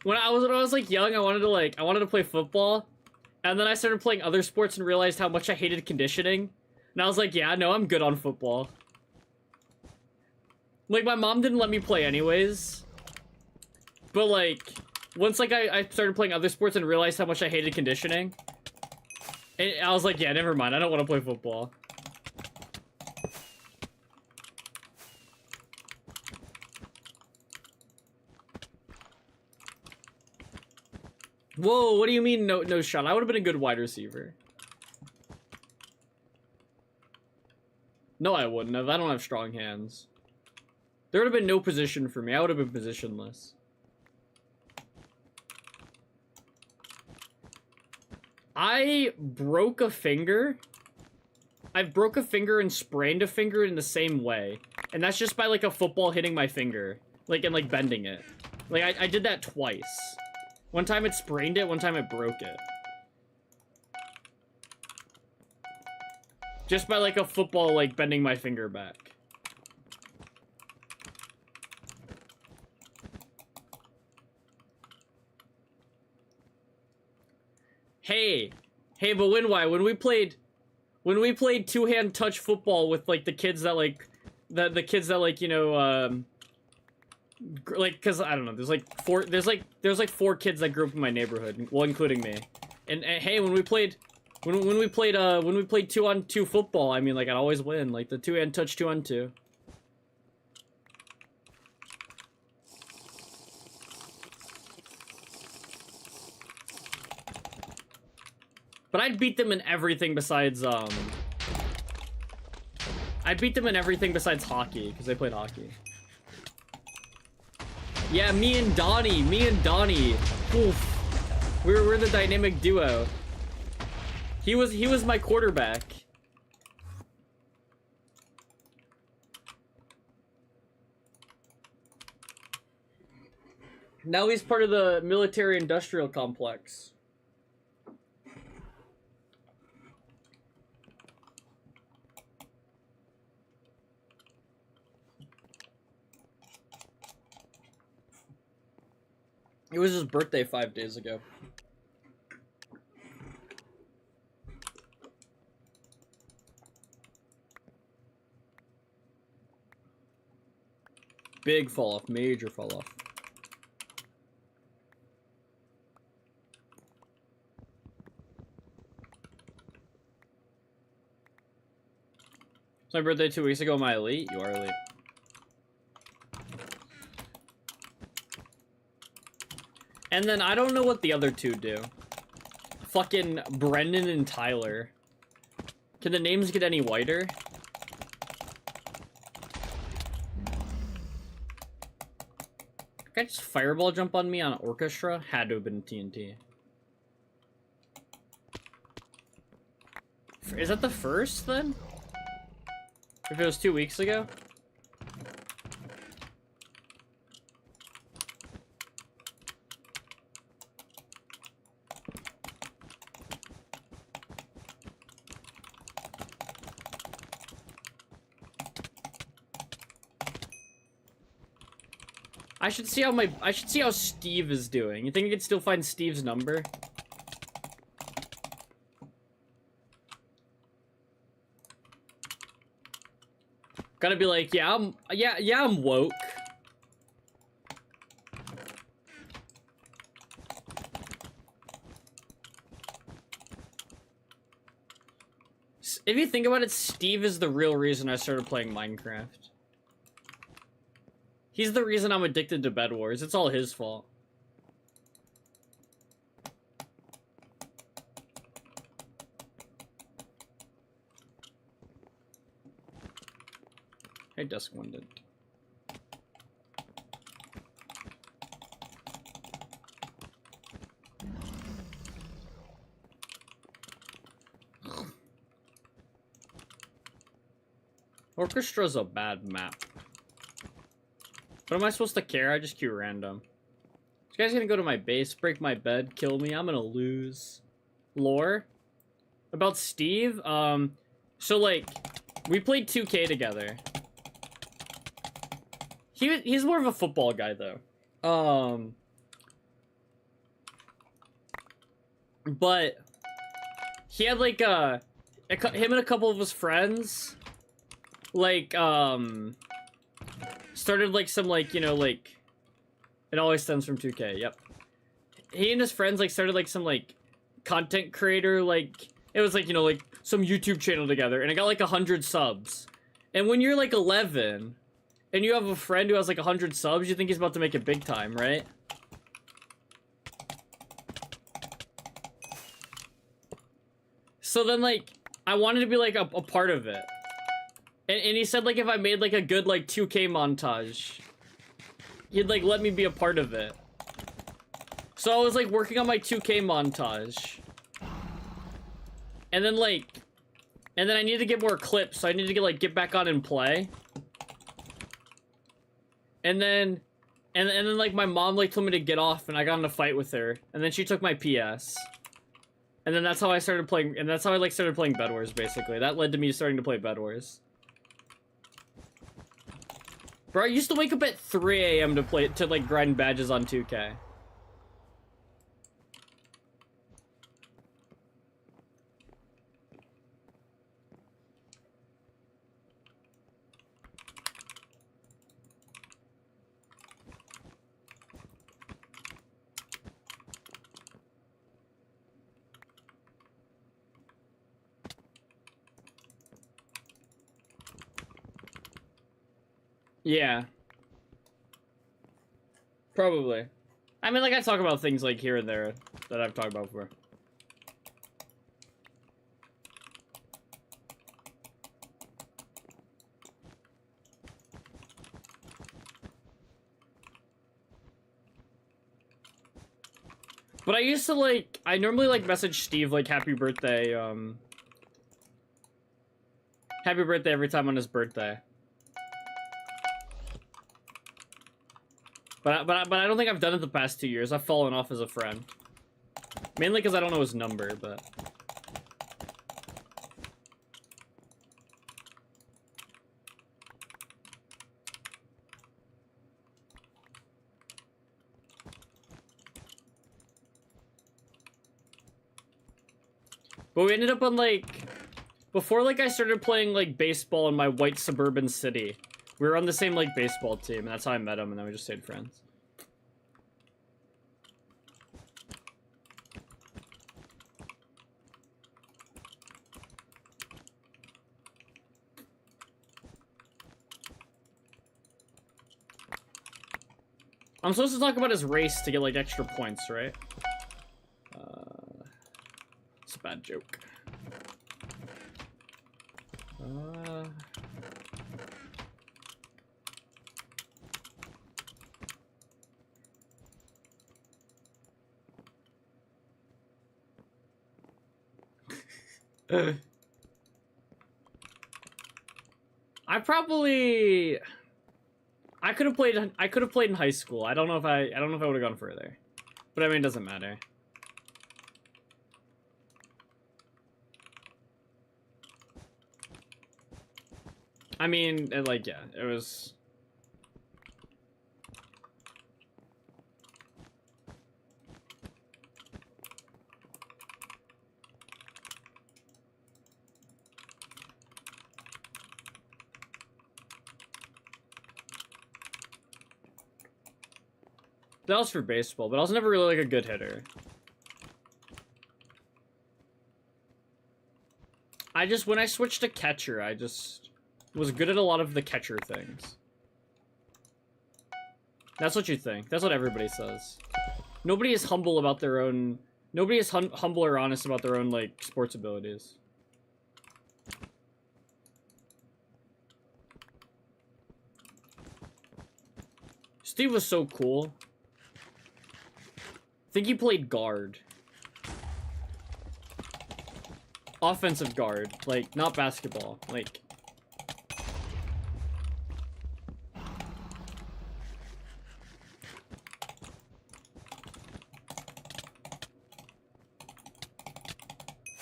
When I was like young, I wanted to play football. And then I started playing other sports and realized how much I hated conditioning. And I was like, yeah, no, I'm good on football. Like, my mom didn't let me play anyways. But, like, once, like, I started playing other sports and realized how much I hated conditioning, and I was like, yeah, never mind, I don't want to play football. Whoa, what do you mean no shot? I would have been a good wide receiver. No, I wouldn't have. I don't have strong hands. There would have been no position for me. I would have been positionless. I broke a finger. I broke a finger and sprained a finger in the same way. And that's just by, like, a football hitting my finger. Like, and, like, bending it. Like, I did that twice. One time it sprained it, one time it broke it. Just by, like, a football, like, bending my finger back. Hey, but when we played two-hand touch football with, like, the kids that, like, the kids that, like, you know, like, cause I don't know, there's like 4 kids that grew up in my neighborhood, well, including me, and hey, when we played 2-on-2 football, I mean, like, I'd always win, like, the two-hand touch 2-on-2. But I'd beat them in everything besides, I beat them in everything besides hockey, because they played hockey. Yeah, me and Donnie. Oof. We're the dynamic duo. He was my quarterback. Now he's part of the military-industrial complex. It was his birthday 5 days ago. Big fall off, major fall off. It's my birthday 2 weeks ago. Am I elite? You are elite. And then I don't know what the other two do. Fucking Brendan and Tyler. Can the names get any whiter? Can I just fireball jump on me on Orchestra? Had to have been TNT. Is that the first then? If it was 2 weeks ago? I should see how Steve is doing. You think I could still find Steve's number? Gotta be like, yeah, I'm woke. If you think about it, Steve is the real reason I started playing Minecraft. He's the reason I'm addicted to Bed Wars. It's all his fault. Hey, Dusk Winded. Orchestra's a bad map. But am I supposed to care? I just queue random. This guy's gonna go to my base, break my bed, kill me. I'm gonna lose. Lore? About Steve? So like, we played 2K together. He's more of a football guy though. But he had like him and a couple of his friends like started like some like, you know, like it always stems from 2K. Yep. He and his friends like started like some like content creator, like it was like, you know, like some YouTube channel together, and it got like 100 subs. And when you're like 11 and you have a friend who has like 100 subs, you think he's about to make it big time, right? So then like I wanted to be like a part of it. And he said like if I made like a good like 2K montage, he'd like let me be a part of it. So I was like working on my 2K montage. And then I need to get more clips, so I need to get back on and play. And then like my mom like told me to get off, and I got in a fight with her, and then she took my PS. And then that's how I started playing, and that's how I like started playing Bed Wars basically. That led to me starting to play Bed Wars. Bro, I used to wake up at 3 AM to like grind badges on 2K. Yeah. Probably. I mean, like, I talk about things, like, here and there that I've talked about before. But I used to, like, I normally, like, message Steve, like, happy birthday every time on his birthday. But I don't think I've done it the past 2 years. I've fallen off as a friend. Mainly because I don't know his number, but... But we ended up on, like... Before, like, I started playing, like, baseball in my white suburban city, we were on the same, like, baseball team, and that's how I met him, and then we just stayed friends. I'm supposed to talk about his race to get, like, extra points, right? It's a bad joke. I could have played in high school. I don't know if I would have gone further. But I mean, it doesn't matter. I mean, like, yeah, it was... That was for baseball, but I was never really, like, a good hitter. When I switched to catcher, I just was good at a lot of the catcher things. That's what you think. That's what everybody says. Nobody is humble about their own... Nobody is humble or honest about their own, like, sports abilities. Steve was so cool. I think he played guard. Offensive guard. Like, not basketball. Like...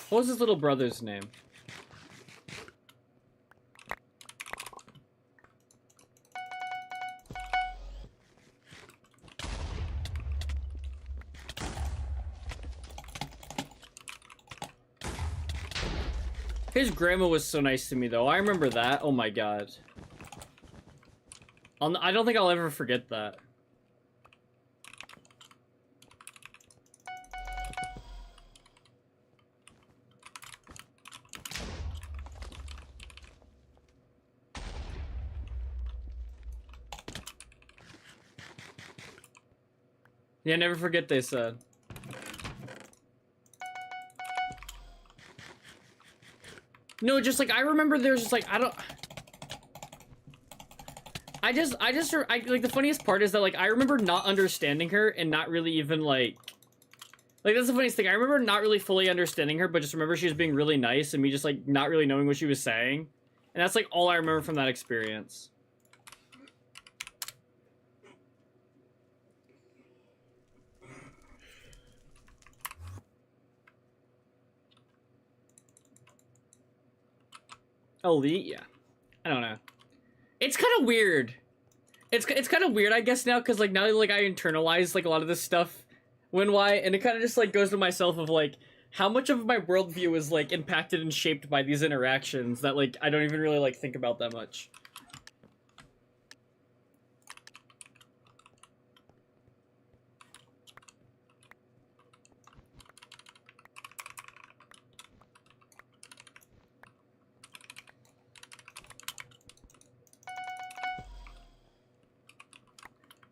What was his little brother's name? His grandma was so nice to me, though. I remember that. Oh my god. I don't think I'll ever forget that. Yeah, never forget, they said. No, just like, I remember there's just like, like, the funniest part is that, like, I remember not understanding her and not really even, like, that's the funniest thing. I remember not really fully understanding her, but just remember she was being really nice and me just, like, not really knowing what she was saying. And that's, like, all I remember from that experience. Elite, yeah. I don't know. It's kind of weird. It's kind of weird, I guess, now, because, like, now, like, I internalize, like, a lot of this stuff and it kind of just, like, goes to myself of, like, how much of my worldview is, like, impacted and shaped by these interactions that, like, I don't even really, like, think about that much.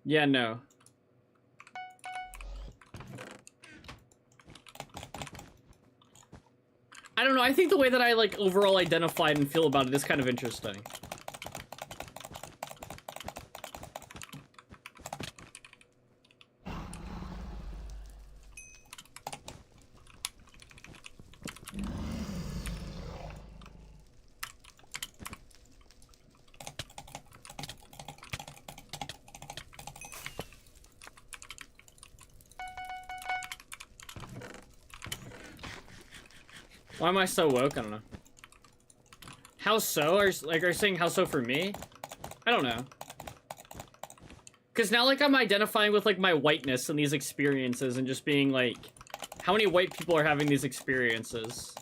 Yeah, no. I don't know, I think the way that I, like, overall identify and feel about it is kind of interesting. Why am I so woke? I don't know. How so? Are you saying how so for me? I don't know. Cause now like I'm identifying with like my whiteness in these experiences and just being like, how many white people are having these experiences?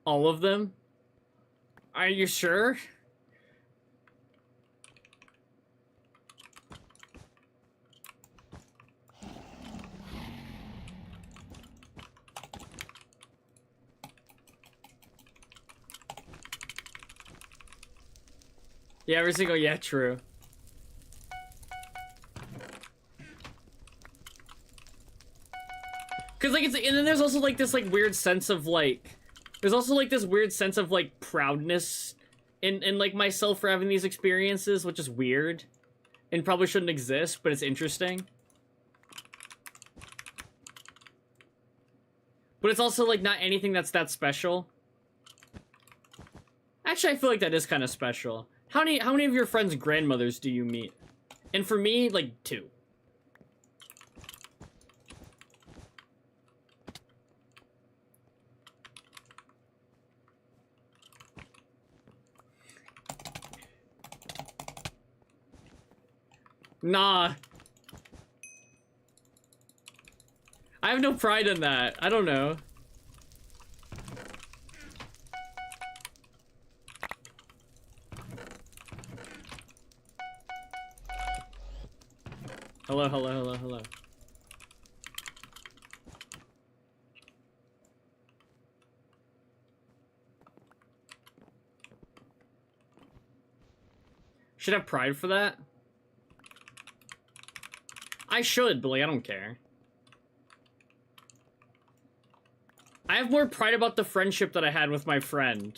All of them? Are you sure? Yeah, every single, yeah, true. Cause like it's, and then there's also like this like weird sense of like, there's also like this weird sense of like proudness in like myself for having these experiences, which is weird and probably shouldn't exist, but it's interesting. But it's also like not anything that's that special. Actually, I feel like that is kind of special. How many of your friends' grandmothers do you meet? And for me, like 2. Nah. I have no pride in that. I don't know. Hello, hello, hello, hello. Should have pride for that? I should, but like, I don't care. I have more pride about the friendship that I had with my friend.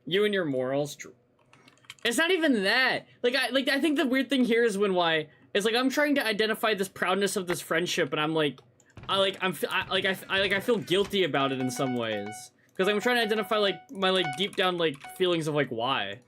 You and your morals. It's not even that. I think the weird thing here is it's like I'm trying to identify this proudness of this friendship, and I'm like, I feel guilty about it in some ways because I'm trying to identify like my like deep down like feelings of like why.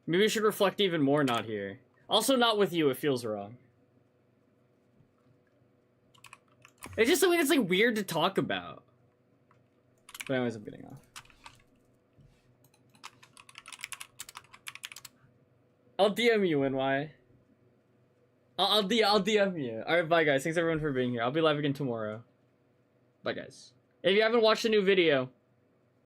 Maybe we should reflect even more not here. Also not with you, it feels wrong. It's just something that's like weird to talk about. But anyways, I'm getting off. I'll DM you, NY. I'll DM you. Alright, bye guys. Thanks everyone for being here. I'll be live again tomorrow. Bye guys. If you haven't watched the new video,